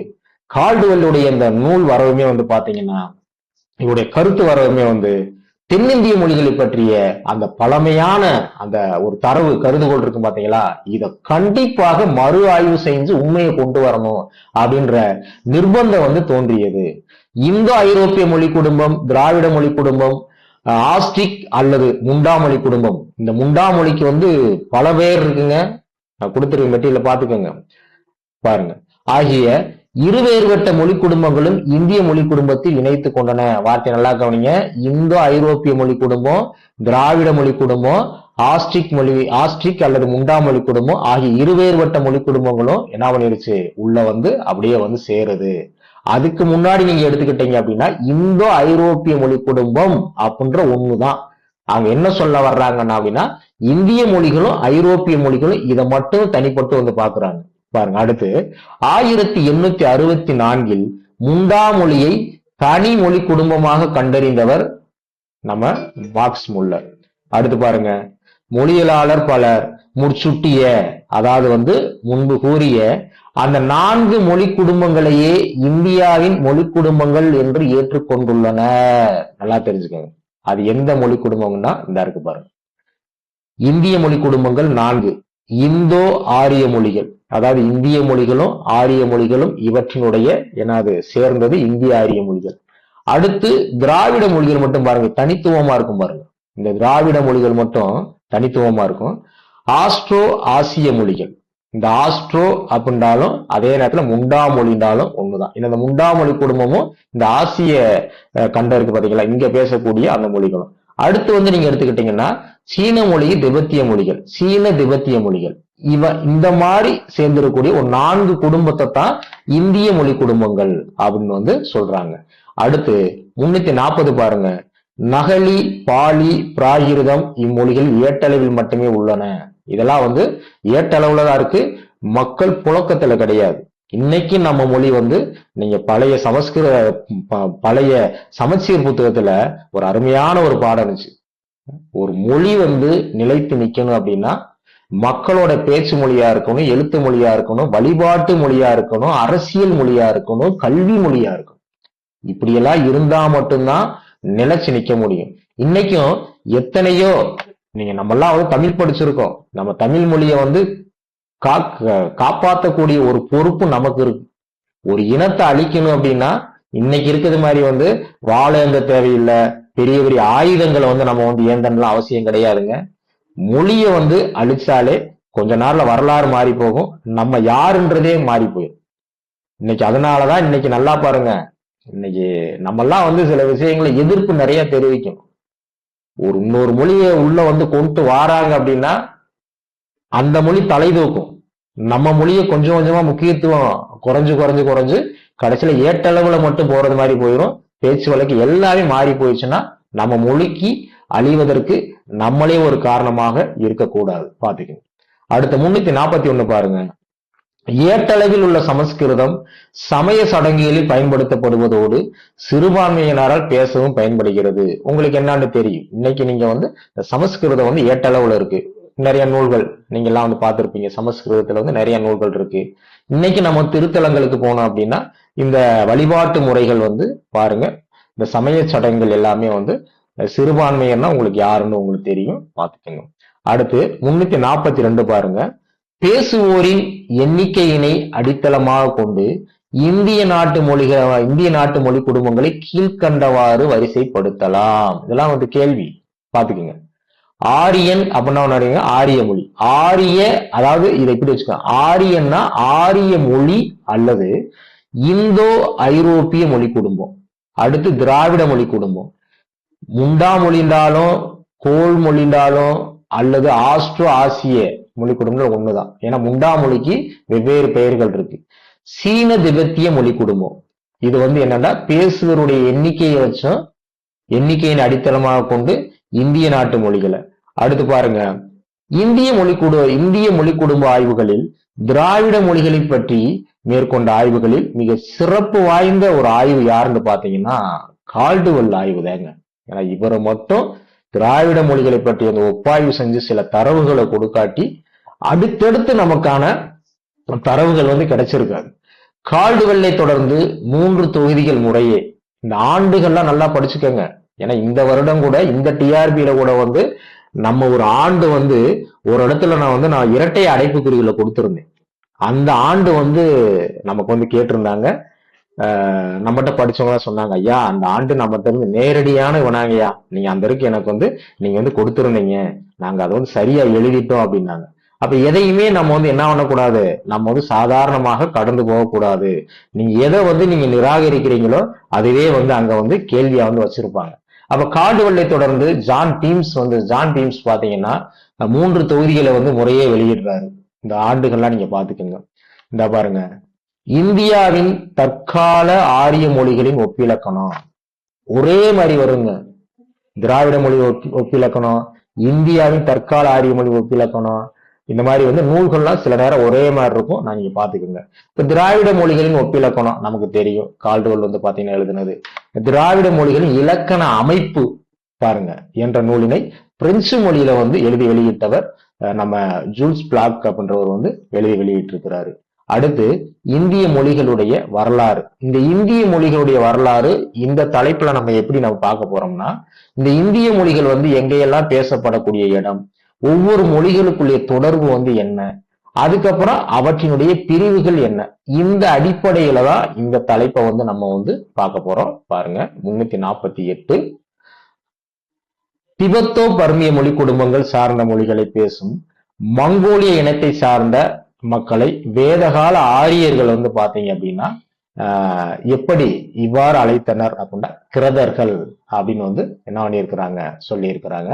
கால்டுவெல்லுடைய இந்த நூல் வரவுமே வந்து பாத்தீங்கன்னா இவருடைய கருத்து வரவுமே வந்து தென்னிந்திய மொழிகளை பற்றிய அந்த பழமையான அந்த ஒரு தரவு கருதுகோள் இருக்கும் பாத்தீங்களா, இத கண்டிப்பாக மறு ஆய்வு செஞ்சு உண்மையை கொண்டு வரணும் அப்படின்ற நிர்பந்தம் வந்து தோன்றியது. இந்தோ ஐரோப்பிய மொழி குடும்பம், திராவிட மொழி குடும்பம், ஆஸ்டிக் அல்லது முண்டாமொழி குடும்பம். இந்த முண்டாமொழிக்கு வந்து பல பேர் இருக்குங்க, நான் கொடுத்துருக்க மெட்டீரியல் பாத்துக்கோங்க பாருங்க. ஆகிய இருவேறுபட்ட மொழி குடும்பங்களும் இந்திய மொழி குடும்பத்தில் இணைத்து கொண்டன. வார்த்தை நல்லா கவனிங்க. இந்தோ ஐரோப்பிய மொழி குடும்பம், திராவிட மொழி குடும்பம், ஆஸ்ட்ரிக் அல்லது முண்டாமொழி குடும்பம் ஆகிய இருவேறுபட்ட மொழி குடும்பங்களும் என்ன பண்ணிருச்சு, உள்ள வந்து அப்படியே வந்து சேருது. அதுக்கு முன்னாடி நீங்க எடுத்துக்கிட்டீங்க அப்படின்னா இந்தோ ஐரோப்பிய மொழி குடும்பம் அப்படின்ற ஒண்ணுதான். அவங்க என்ன சொல்ல வர்றாங்கன்னா அப்படின்னா இந்திய மொழிகளும் ஐரோப்பிய மொழிகளும் இதை மட்டும் தனிப்பட்டு வந்து பாக்குறாங்க. பாருங்க, அடுத்து 1864 முண்டா மொழியை தனி மொழி குடும்பமாக கண்டறிந்தவர் நம்ம மார்க்ஸ் முல்லர். அடுத்து பாருங்க, மொழியலாளர் பலர் முற்சுட்டிய, அதாவது வந்து முன்பு கூறிய அந்த 4 மொழி குடும்பங்களையே இந்தியாவின் மொழி குடும்பங்கள் என்று ஏற்றுக்கொண்டுள்ளனர். நல்லா தெரிஞ்சுக்கோங்க, அது எந்த மொழி குடும்பம்னா இந்த இருக்கு பாருங்க. இந்திய மொழி குடும்பங்கள் 4, இந்தோ ஆரிய மொழிகள், அதாவது இந்திய மொழிகளும் ஆரிய மொழிகளும் இவற்றினுடைய என்னது சேர்ந்தது இந்திய ஆரிய மொழிகள். அடுத்து திராவிட மொழிகள் மட்டும் பாருங்க தனித்துவமா இருக்கும் பாருங்க. இந்த திராவிட மொழிகள் மட்டும் தனித்துவமா இருக்கும். ஆஸ்ட்ரோ ஆசிய மொழிகள், இந்த ஆஸ்ட்ரோ அப்படின்றாலும் அதே நேரத்துல முண்டா மொழின்றாலும் ஒண்ணுதான். இந்த முண்டா மொழி குடும்பமும் இந்த ஆசிய கண்டம் இருக்கு பாத்தீங்களா, இங்க பேசக்கூடிய அந்த மொழிகளும். அடுத்து வந்து நீங்க எடுத்துக்கிட்டீங்கன்னா சீன மொழி, திபெத்திய மொழிகள், சீன திபெத்திய மொழிகள், இந்த மாதிரி சேர்ந்திருக்கக்கூடிய ஒரு 4 குடும்பத்தை தான் இந்திய மொழி குடும்பங்கள் அப்படின்னு வந்து சொல்றாங்க. அடுத்து 340 பாருங்க, நகலி, பாலி, பிராகிருதம் இம்மொழிகள் ஏட்டளவில் மட்டுமே உள்ளன. இதெல்லாம் வந்து ஏட்டளவுல தான் இருக்கு, மக்கள் புழக்கத்துல கிடையாது. இன்னைக்கு நம்ம மொழி வந்து நீங்க பழைய சமச்சீர் புத்தகத்துல ஒரு அருமையான ஒரு பாடம் இருந்துச்சு. ஒரு மொழி வந்து நிலைத்து நிக்கணும் அப்படின்னா மக்களோட பேச்சு மொழியா இருக்கணும், எழுத்து மொழியா இருக்கணும், வழிபாட்டு மொழியா இருக்கணும், அரசியல் மொழியா இருக்கணும், கல்வி மொழியா இருக்கணும். இப்படியெல்லாம் இருந்தா மட்டும்தான் நிலைச்சு நிக்க முடியும். இன்னைக்கும் எத்தனையோ நம்ம எல்லாம் வந்து தமிழ் படிச்சிருக்கோம். நம்ம தமிழ் மொழியை வந்து காப்பாற்றக்கூடிய ஒரு பொறுப்பு நமக்கு இருக்கு. ஒரு இனத்தை அழிக்கணும் அப்படின்னா இன்னைக்கு இருக்கிறது மாதிரி வந்து வாழ எந்த தேவையில்லை, பெரிய பெரிய ஆயுதங்களை வந்து நம்ம வந்து ஏந்தன்லாம் அவசியம் கிடையாதுங்க. மொழியை வந்து அழிச்சாலே கொஞ்ச நாள்ல வரலாறு மாறி போகும், நம்ம யாருன்றதே மாறி போயிடும். இன்னைக்கு அதனாலதான் இன்னைக்கு நல்லா பாருங்க, இன்னைக்கு நம்ம எல்லாம் வந்து சில விஷயங்களை எதிர்ப்பு நிறைய தெரிவிக்கும். ஒரு இன்னொரு மொழியை உள்ள வந்து கொண்டு வாராங்க அப்படின்னா அந்த மொழி தலை தூக்கும். நம்ம மொழியை கொஞ்சம் கொஞ்சமா முக்கியத்துவம் குறைஞ்சு கடைசியில ஏட்டளவுல மட்டும் போறது மாதிரி போயிடும். பேச்சு வழக்கு எல்லாமே மாறி போயிடுச்சுன்னா நம்ம மொழிக்கு அழிவதற்கு நம்மளே ஒரு காரணமாக இருக்கக்கூடாது. பாத்துக்கணும். அடுத்த 341 பாருங்க. ஏட்டளவில் உள்ள சமஸ்கிருதம் சமய சடங்குகளில் பயன்படுத்தப்படுவதோடு சிறுபான்மையினரால் பேசவும் பயன்படுகிறது. உங்களுக்கு என்னன்னு தெரியும், இன்னைக்கு நீங்க வந்து சமஸ்கிருதம் வந்து ஏட்டளவுல இருக்கு. நிறைய நூல்கள் நீங்க எல்லாம் வந்து பார்த்திருப்பீங்க. சமஸ்கிருதத்துல வந்து நிறைய நூல்கள் இருக்கு. இன்னைக்கு நம்ம திருத்தலங்களுக்கு போனோம் அப்படின்னா இந்த வழிபாட்டு முறைகள் வந்து பாருங்க, இந்த சமய சடங்குகள் எல்லாமே வந்து சிறுபான்மையர்னா உங்களுக்கு யாருன்னு உங்களுக்கு தெரியும், பார்த்துக்கோங்க. அடுத்து 342 பாருங்க. பேசுவோரின் எண்ணிக்கையினை அடித்தளமாக கொண்டு இந்திய நாட்டு மொழி குடும்பங்களை கீழ்கண்டவாறு வரிசைப்படுத்தலாம். இதெல்லாம் வந்து கேள்வி, பாத்துக்கோங்க. ஆரியன் அப்படின்னா ஆரிய மொழி. அதாவது இதை எப்படி வச்சுக்கோங்க, ஆரியன்னா ஆரிய மொழி அல்லது இந்தோ ஐரோப்பிய மொழி குடும்பம். அடுத்து திராவிட மொழி குடும்பம். முண்டா மொழிந்தாலும் கோல் மொழிந்தாலும் அல்லது ஆஸ்ட்ரோ ஆசிய மொழி குடும்பம் ஒண்ணுதான். ஏன்னா முண்டா மொழிக்கு வெவ்வேறு பெயர்கள் இருக்கு. சீன திபெத்திய மொழி குடும்பம். இது வந்து என்னன்னா பேசுவருடைய எண்ணிக்கையை வச்சும் எண்ணிக்கையின் அடித்தளமாக கொண்டு இந்திய நாட்டு மொழிகளை. அடுத்து பாருங்க, இந்திய மொழி குடும்ப ஆய்வுகளில் திராவிட மொழிகளை பற்றி மேற்கொண்ட ஆய்வுகளில் மிக சிறப்பு வாய்ந்த ஒரு ஆய்வு யாருன்னு பாத்தீங்கன்னா கால்டுவெல் ஆய்வு தாங்க. ஏன்னா இவரை மட்டும் திராவிட மொழிகளை பற்றி அந்த ஒப்பாய்வு செஞ்சு சில தரவுகளை கொடுக்காட்டி அடுத்தடுத்து நமக்கான தரவுகள் வந்து கிடைச்சிருக்காது. கால்டுவெல்லை தொடர்ந்து 3 தொகுதிகள் முறையே. இந்த ஆண்டுகள்லாம் நல்லா படிச்சுக்கோங்க. ஏன்னா இந்த வருடம் கூட இந்த டிஆர்பியில கூட வந்து நம்ம ஒரு ஆண்டு வந்து ஒரு இடத்துல நான் இரட்டை அடைப்புக்குறிகளை கொடுத்திருந்தேன். அந்த ஆண்டு வந்து நமக்கு வந்து கேட்டிருந்தாங்க. நம்மகிட்ட படிச்சவங்க சொன்னாங்க, ஐயா அந்த ஆண்டு நம்மகிட்ட இருந்து நேரடியான வினாங்கய்யா, நீங்க அந்த இருக்கு எனக்கு வந்து நீங்க வந்து கொடுத்துருந்தீங்க, நாங்க அதை வந்து சரியா எழுதிட்டோம் அப்படின்னாங்க. அப்ப எதையுமே நம்ம வந்து என்ன பண்ணக்கூடாது, நம்ம வந்து சாதாரணமாக கடந்து போகக்கூடாது. நீங்க எதை வந்து நீங்க நிராகரிக்கிறீங்களோ அதுவே வந்து அங்க வந்து கேள்வியா வந்து வச்சிருப்பாங்க. அப்ப கால்டுவெல்லை தொடர்ந்து ஜான் டீம்ஸ் பாத்தீங்கன்னா 3 தொகுதிகளை வந்து முறையே வெளியிடுறாரு. இந்த ஆண்டுகள்லாம் நீங்க பாத்துக்கோங்க. இந்த பாருங்க, இந்தியாவின் தற்கால ஆரிய மொழிகளின் ஒப்பிலக்கணம் ஒரே மாதிரி வருங்க. திராவிட மொழி ஒப்பிலக்கணம், இந்தியாவின் தற்கால ஆரிய மொழி ஒப்பிலக்கணம், இந்த மாதிரி வந்து நூல்கள்லாம் சில நேரம் ஒரே மாதிரி இருக்கும். நான் நீங்க பாத்துக்கோங்க. இப்ப திராவிட மொழிகளின் ஒப்பிலக்கணம் நமக்கு தெரியும், கால்டுவெல் வந்து பாத்தீங்கன்னா எழுதுனது. திராவிட மொழிகளின் இலக்கண அமைப்பு பாருங்க என்ற நூலினை பிரெஞ்சு மொழியில வந்து எழுதி வெளியிட்டவர் நம்ம ஜூல்ஸ் பிளாக் அப்படின்றவர் வந்து எழுதி வெளியிட்டு இருக்கிறாரு. அடுத்து இந்திய மொழிகளுடைய வரலாறு. இந்த இந்திய மொழிகளுடைய வரலாறு இந்த தலைப்புல நம்ம எப்படி பார்க்க போறோம்னா, இந்த இந்திய மொழிகள் வந்து எங்கெல்லாம் பேசப்படக்கூடிய இடம், ஒவ்வொரு மொழிகளுக்குரிய தொடர்பு வந்து என்ன, அதுக்கப்புறம் அவற்றினுடைய பிரிவுகள் என்ன, இந்த அடிப்படையில தான் இந்த தலைப்பை வந்து நம்ம வந்து பார்க்க போறோம். பாருங்க 348. திபெத்தோ பர்மிய மொழி குடும்பங்கள் சார்ந்த மொழிகளை பேசும் மங்கோலிய இனத்தை சார்ந்த மக்களை வேதகால ஆரியர்கள் வந்து பாத்தீங்க அப்படின்னா எப்படி இவ்வாறு அழைத்தனர் அப்படின்னா கிரதர்கள் அப்படின்னு வந்து என்ன பண்ணியிருக்கிறாங்க சொல்லி இருக்கிறாங்க.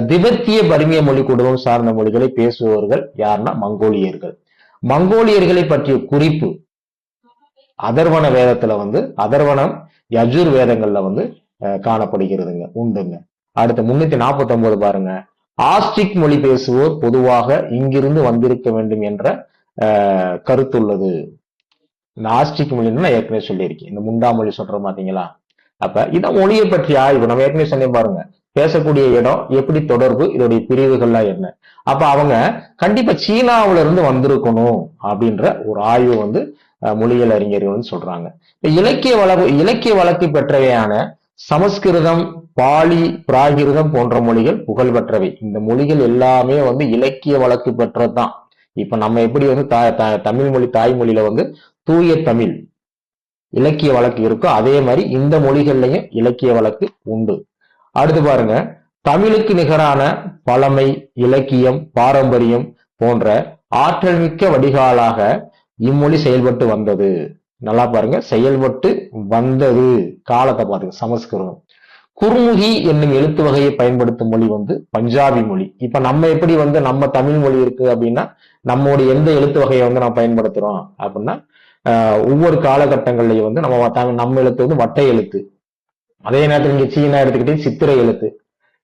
திபெத்திய பர்மிய மொழி குடும்பம் சார்ந்த மொழிகளை பேசுபவர்கள் யாருன்னா மங்கோலியர்கள். மங்கோலியர்களை பற்றிய குறிப்பு அதர்வன வேதத்துல வந்து அதர்வனம் யஜுர் வேதங்கள்ல வந்து காணப்படுகிறதுங்க, உண்டுங்க. அடுத்த 349 பாருங்க. ஆஸ்டிக் மொழி பேசுவோர் பொதுவாக இங்கிருந்து வந்திருக்க வேண்டும் என்ற கருத்துள்ளது. இந்த ஆஸ்ட்ரிக் மொழின்னு நான் ஏற்கனவே சொல்லியிருக்கேன். இந்த முண்டா மொழி சொல்றோம் பாத்தீங்களா? அப்ப இதான் மொழியை பற்றி ஆய்வு. நம்ம ஏற்கனவே சொன்னே பாருங்க, பேசக்கூடிய இடம் எப்படி தொடர்பு, இதோடைய பிரிவுகள்லாம் என்ன. அப்ப அவங்க கண்டிப்பா சீனாவுல இருந்து வந்திருக்கணும் அப்படின்ற ஒரு ஆய்வு வந்து மொழியியல் அறிஞர்கள் வந்து சொல்றாங்க. இலக்கிய வழக்கு பெற்றவையான சமஸ்கிருதம், பாலி, பிராகிருதம் போன்ற மொழிகள் புகழ்பெற்றவை. இந்த மொழிகள் எல்லாமே வந்து இலக்கிய வழக்கு பெற்றதுதான். இப்ப நம்ம எப்படி வந்து தமிழ் மொழி தாய்மொழியில வந்து தூய தமிழ் இலக்கிய வழக்கு இருக்கோ அதே மாதிரி இந்த மொழிகள்லயும் இலக்கிய வழக்கு உண்டு. அடுத்து பாருங்க, தமிழுக்கு நிகரான பழமை, இலக்கியம், பாரம்பரியம் போன்ற ஆற்றல் மிக்க வடிகாலாக இம்மொழி செயல்பட்டு வந்தது. நல்லா பாருங்க, செயல்பட்டு வந்தது காலத்தை பாருங்க. சமஸ்கிருதம். குர்முகி என்னும் எழுத்து வகையை பயன்படுத்தும் மொழி வந்து பஞ்சாபி மொழி. இப்ப நம்ம எப்படி வந்து நம்ம தமிழ் மொழி இருக்கு அப்படின்னா நம்மளுடைய எந்த எழுத்து வகையை வந்து நம்ம பயன்படுத்துறோம் அப்படின்னா ஒவ்வொரு காலகட்டங்கள்லயும் வந்து நம்ம எழுத்து வந்து வட்டை எழுத்து. அதே நேரத்தில் நீங்க சீனா எடுத்துக்கிட்டே சித்திரை எழுத்து,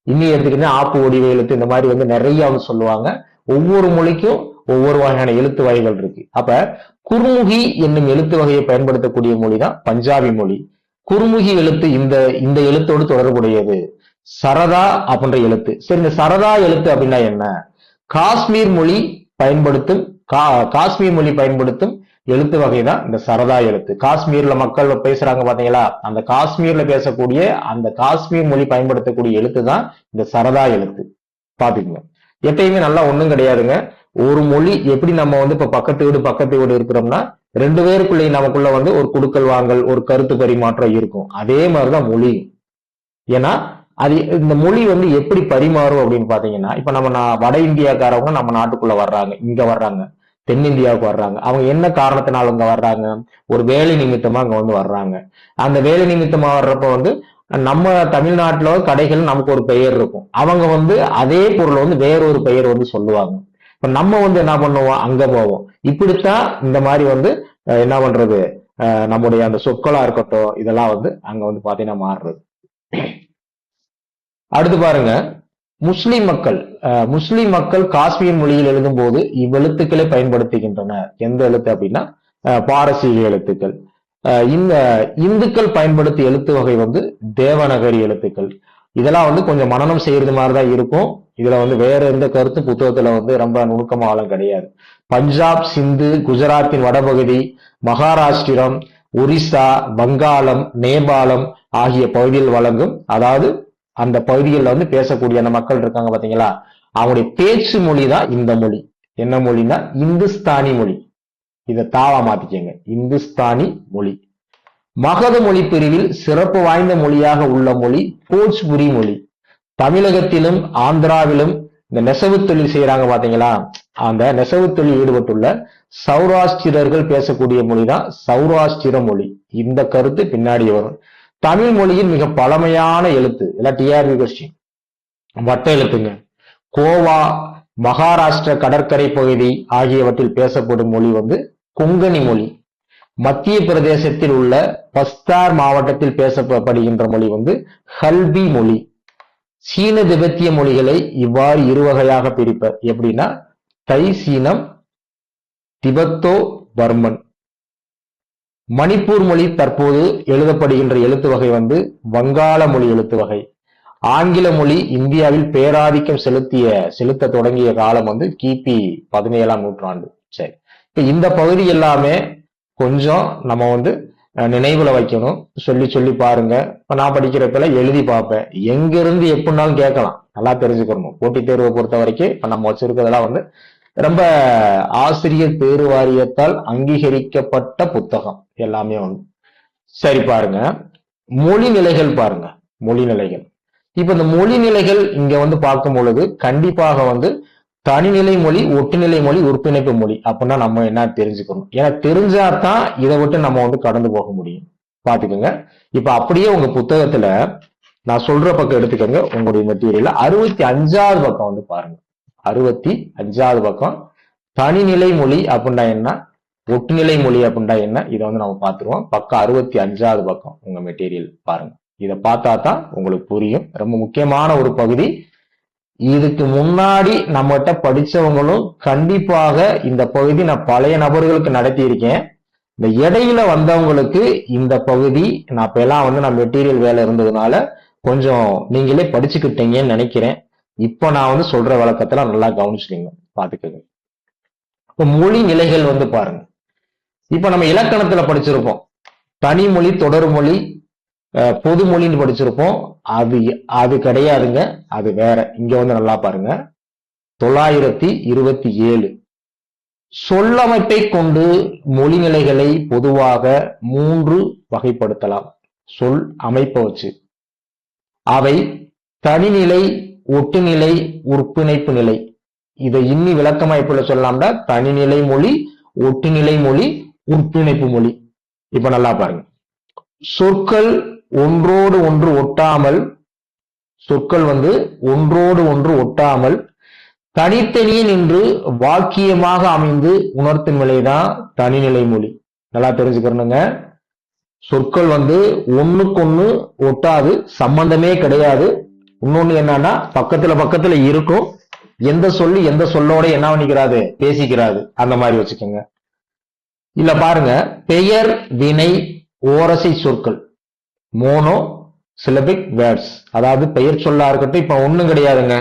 இன்னி எடுத்துக்கிட்டே ஆப்பு ஒடிவு எழுத்து, இந்த மாதிரி வந்து நிறைய வந்து சொல்லுவாங்க. ஒவ்வொரு மொழிக்கும் ஒவ்வொரு வகையான எழுத்து வகைகள் இருக்கு. அப்ப குர்முகி என்னும் எழுத்து வகையை பயன்படுத்தக்கூடிய மொழி தான் பஞ்சாபி மொழி. குர்முகி எழுத்து இந்த எழுத்தோடு தொடர்புடையது. சரதா அப்படின்ற எழுத்து. சரி, இந்த சரதா எழுத்து அப்படின்னா என்ன? காஷ்மீர் மொழி பயன்படுத்தும் எழுத்து வகைதான் இந்த சரதா எழுத்து. காஷ்மீர்ல மக்கள் பேசுறாங்க பாத்தீங்களா, அந்த காஷ்மீர்ல பேசக்கூடிய அந்த காஷ்மீர் மொழி பயன்படுத்தக்கூடிய எழுத்து தான் இந்த சரதா எழுத்து. பாத்துக்கோங்க. எப்பயுமே நல்லா ஒண்ணும் கிடையாதுங்க. ஒரு மொழி எப்படி நம்ம வந்து இப்ப பக்கத்து வீடு இருக்கிறோம்னா 2 பேருக்குள்ளே நமக்குள்ள வந்து ஒரு குடுக்கல் வாங்கல், ஒரு கருத்து பரிமாற்றம் இருக்கும். அதே மாதிரிதான் மொழி. ஏன்னா அது இந்த மொழி வந்து எப்படி பரிமாறும் அப்படின்னு பாத்தீங்கன்னா, இப்ப நம்ம வட இந்தியாக்காரவங்க நம்ம நாட்டுக்குள்ள வர்றாங்க, இங்க வர்றாங்க, தென்னிந்தியாவுக்கு வர்றாங்க. அவங்க என்ன காரணத்தினால இங்க வர்றாங்க? ஒரு வேலை நிமித்தமா அங்க வந்து வர்றாங்க. அந்த வேலை நிமித்தமா வர்றப்ப வந்து நம்ம தமிழ்நாட்டுல கடைகள் நமக்கு ஒரு பெயர் இருக்கும். அவங்க வந்து அதே பொருளை வந்து வேறொரு பெயர் வந்து சொல்லுவாங்க. இப்ப நம்ம வந்து என்ன பண்ணுவோம், அங்க போவோம். இப்படித்தான் இந்த மாதிரி வந்து என்ன பண்றது, நம்முடைய அந்த சொற்களா இருக்கட்டும், இதெல்லாம் வந்து அங்க வந்து பாத்தீங்கன்னா மாறுறது. அடுத்து பாருங்க, முஸ்லிம் மக்கள் காஷ்மீர் மொழியில் எழுதும் போது இவ்வெழுத்துக்களை பயன்படுத்துகின்றனர். எந்த எழுத்து அப்படின்னா பாரசீக எழுத்துக்கள். இந்த இந்துக்கள் பயன்படுத்திய எழுத்து வகை வந்து தேவநகரி எழுத்துக்கள். இதெல்லாம் வந்து கொஞ்சம் மனனம் செய்யறது மாதிரிதான் இருக்கும். இதுல வந்து வேற எந்த கருத்து புத்தகத்துல வந்து ரொம்ப நுணுக்கமாலாம் கிடையாது. பஞ்சாப், சிந்து, குஜராத்தின் வடபகுதி, மகாராஷ்டிரம், ஒரிசா, வங்காளம், நேபாளம் ஆகிய பகுதியில் வழங்கும், அதாவது அந்த பகுதிகளில் வந்து பேசக்கூடிய அந்த மக்கள் இருக்காங்க பாத்தீங்களா, அவங்களுடைய பேச்சு மொழி தான் இந்த மொழி. என்ன மொழின்னா இந்துஸ்தானி மொழி. இதை தாவா மாத்திக்கங்க, இந்துஸ்தானி மொழி. மகத மொழி பிரிவில் சிறப்பு வாய்ந்த மொழியாக உள்ள மொழி போஜ்புரி மொழி. தமிழகத்திலும் ஆந்திராவிலும் இந்த நெசவு தொழில் செய்யறாங்க பாத்தீங்களா, அந்த நெசவு தொழில் ஈடுபட்டுள்ள சௌராஷ்டிரர்கள் பேசக்கூடிய மொழிதான் சௌராஷ்டிர மொழி. இந்த கருத்து பின்னாடி வரும். தமிழ் மொழியின் மிக பழமையான எழுத்து, எல்லாம் டிஆர்பி கொஸ்டின், வட்ட எழுத்துங்க. கோவா, மகாராஷ்டிர கடற்கரை பகுதி ஆகியவற்றில் பேசப்படும் மொழி வந்து கொங்கணி மொழி. மத்திய பிரதேசத்தில் உள்ள பஸ்தார் மாவட்டத்தில் பேசப்படுகின்ற மொழி வந்து ஹல்பி மொழி. சீன திபெத்திய மொழிகளை இவ்வாறு இருவகையாக பிரிப்பர். எப்படின்னா தை சீனம், திபெத்தோ பர்மன். மணிப்பூர் மொழி தற்போது எழுதப்படுகின்ற எழுத்து வகை வந்து வங்காள மொழி எழுத்து வகை. ஆங்கில மொழி இந்தியாவில் பேராதிக்கம் செலுத்த தொடங்கிய காலம் வந்து கிபி 17ஆம் நூற்றாண்டு. சரி, இப்ப இந்த பகுதி எல்லாமே கொஞ்சம் நம்ம வந்து நினைவுல வைக்கணும். சொல்லி பாருங்க. இப்ப நான் படிக்கிறப்ப எழுதி பார்ப்பேன். எங்க இருந்து எப்படினாலும் கேட்கலாம், நல்லா தெரிஞ்சுக்கணும். போட்டித் தேர்வை பொறுத்த வரைக்கும் இப்ப நம்ம வச்சிருக்கிறதெல்லாம் வந்து ரொம்ப ஆசிரியர் தேர்வு வாரியத்தால் அங்கீகரிக்கப்பட்ட புத்தகம் எல்லாமே வந்து. சரி பாருங்க, மொழி நிலைகள் பாருங்க. மொழி நிலைகள், இப்ப இந்த மொழி நிலைகள் இங்க வந்து பார்க்கும் பொழுது கண்டிப்பாக வந்து தனிநிலை மொழி, ஒட்டுநிலை மொழி, உறுப்பிணைப்பு மொழி அப்படின்னா நம்ம என்ன தெரிஞ்சுக்கணும். ஏன்னா தெரிஞ்சாதான் இதை விட்டு நம்ம வந்து கடந்து போக முடியும். பாத்துக்கோங்க. இப்ப அப்படியே உங்க புத்தகத்துல நான் சொல்ற பக்கம் எடுத்துக்கோங்க. உங்களுடைய மெட்டீரியல்ல 65வது பக்கம் வந்து பாருங்க. 65வது பக்கம் தனிநிலை மொழி அப்படின்னா என்ன, ஒட்டுநிலை மொழி அப்படின்னா என்ன, இதை வந்து நம்ம பார்த்துருவோம். பக்கம் 65வது பக்கம் உங்க மெட்டீரியல் பாருங்க. இதை பார்த்தா தான் உங்களுக்கு புரியும். ரொம்ப முக்கியமான ஒரு பகுதி. இதுக்கு முன்னாடி நம்மகிட்ட படிச்சவங்களும் கண்டிப்பாக இந்த பகுதி நான் பழைய நபர்களுக்கு நடத்தி இருக்கேன். இந்த இடையில வந்தவங்களுக்கு இந்த பகுதி நான் இப்ப எல்லாம் வந்து நான் மெட்டீரியல் வேலை இருந்ததுனால கொஞ்சம் நீங்களே படிச்சுக்கிட்டீங்கன்னு நினைக்கிறேன். இப்ப நான் வந்து சொல்ற விளக்கத்துல நல்லா கவனிச்சுக்கீங்க, பாத்துக்கோங்க. இப்ப மொழி நிலைகள் வந்து பாருங்க. இப்ப நம்ம இலக்கணத்துல படிச்சிருப்போம், தனிமொழி, தொடர்மொழி, பொதுமொழின்னு படிச்சிருப்போம். அது அது கிடையாதுங்க, அது வேற. இங்க வந்து நல்லா பாருங்க, 927 சொல்லமைப்பை கொண்டு மொழிநிலைகளை பொதுவாக 3 வகைப்படுத்தலாம். சொல் அமைப்பை வச்சு அவை தனிநிலை, ஒட்டுநிலை, உறுப்பிணைப்பு நிலை. இதை இன்னி விளக்கமா எப்படி சொல்லலாம்னா தனிநிலை மொழி, ஒட்டுநிலை மொழி, உறுப்பிணைப்பு மொழி. இப்ப நல்லா பாருங்க, சொற்கள் ஒன்றோடு ஒன்று ஒட்டாமல், சொற்கள் வந்து ஒன்றோடு ஒன்று ஒட்டாமல் தனித்தனியே நின்று வாக்கியமாக அமைந்து உணர்த்தும் நிலைதான் தனிநிலை மொழி. நல்லா தெரிஞ்சுக்கணுங்க. சொற்கள் வந்து ஒண்ணுக்கு ஒட்டாது, சம்பந்தமே கிடையாது. இன்னொன்னு என்னன்னா பக்கத்துல இருக்கும், எந்த சொல்லு எந்த சொல்லோட என்ன பண்ணிக்கிறாது, பேசிக்கிறாது. அந்த மாதிரி வச்சுக்கோங்க. இல்ல பாருங்க, பெயர் வினை ஓரசை சொற்கள், மோனோ சிலபிக் வேர்ட்ஸ். அதாவது பெயர் சொல்லா இருக்கட்டும், இப்ப ஒண்ணும் கிடையாதுங்க.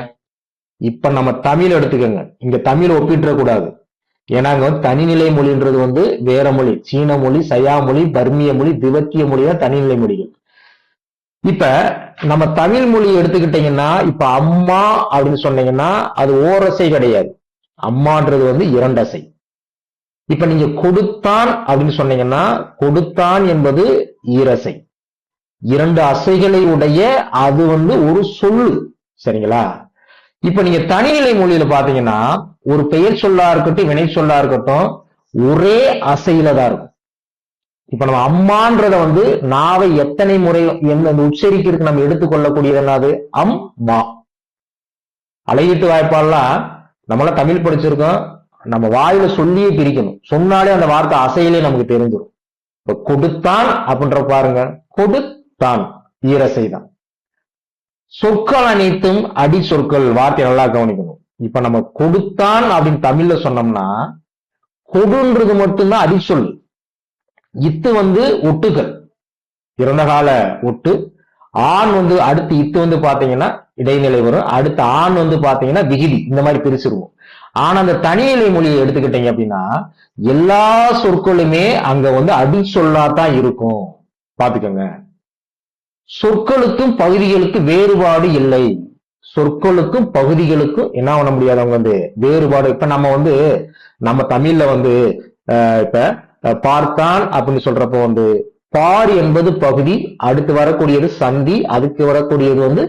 இப்ப நம்ம தமிழ் எடுத்துக்கோங்க, இங்க தமிழ் ஒப்பிட்டுற கூடாது. ஏன்னா இங்க வந்து தனிநிலை மொழின்றது வந்து வேற மொழி. சீன மொழி, சயா மொழி, பர்மிய மொழி, திபெத்திய மொழி தான் தனிநிலை மொழிகள். இப்ப நம்ம தமிழ் மொழி எடுத்துக்கிட்டீங்கன்னா, இப்ப அம்மா அப்படின்னு சொன்னீங்கன்னா அது ஓரசை கிடையாது, அம்மான்றது வந்து இரண்டசை. இப்ப நீங்க கொடுத்தான் அப்படின்னு சொன்னீங்கன்னா கொடுத்தான் என்பது ஈரசை, இரண்டு அசைகளை உடைய அது வந்து ஒரு சொல்லு. சரிங்களா? இப்ப நீங்க தனிநிலை மொழியில பாத்தீங்கன்னா ஒரு பெயர் சொல்லா இருக்கட்டும், வினை சொல்லா இருக்கட்டும், ஒரே அசையில தான் இருக்கும். இப்ப நம்ம அம்மான்றத வந்து நாவை எத்தனை முறை எந்த உச்சரிக்கிறதுக்கு நம்ம எடுத்துக்கொள்ளக்கூடியது என்னது, அம் மா. அலையீட்டு வாய்ப்பாலாம் நம்மளாம் தமிழ் படிச்சிருக்கோம், நம்ம வாயில சொல்லியே பிரிக்கணும், சொன்னாலே அந்த வார்த்தை அசையிலே நமக்கு தெரிஞ்சிடும். இப்ப கொடுத்தான் அப்படின்ற பாருங்க, கொடுத்தான் ஈரசை தான். சொற்கள் அனைத்தும் அடி சொற்கள். வார்த்தை நல்லா கவனிக்கணும். இப்ப நம்ம கொடுத்தான் அப்படின்னு தமிழ்ல சொன்னோம்னா கொடுன்றது மட்டும்தான் அடி சொல். இத்து வந்து ஒட்டுகள், இறந்த கால ஒட்டு. ஆண் வந்து அடுத்து இத்து வந்து பாத்தீங்கன்னா இடைநிலை வரும், அடுத்து ஆண் வந்து பாத்தீங்கன்னா விகுதி. இந்த மாதிரி பிரிச்சிருவோம். ஆனா அந்த தனிநிலை மொழியை எடுத்துக்கிட்டீங்க அப்படின்னா எல்லா சொற்களுமே அங்க வந்து அடி சொல்லாதான் இருக்கும். பாத்துக்கோங்க. சொற்களுக்கும் பகுதிகளுக்கு வேறுபாடு இல்லை. சொற்களுக்கும் பகுதிகளுக்கும் என்ன பண்ண முடியாது, அவங்க வந்து வேறுபாடு. இப்ப நம்ம வந்து நம்ம தமிழ்ல வந்து இப்ப பார்த்தான் அப்படின்னு சொல்றப்போ வந்து பார் என்பது பகுதி, அடுத்து வரக்கூடியது சந்தி, அதுக்கு வரக்கூடியது வந்து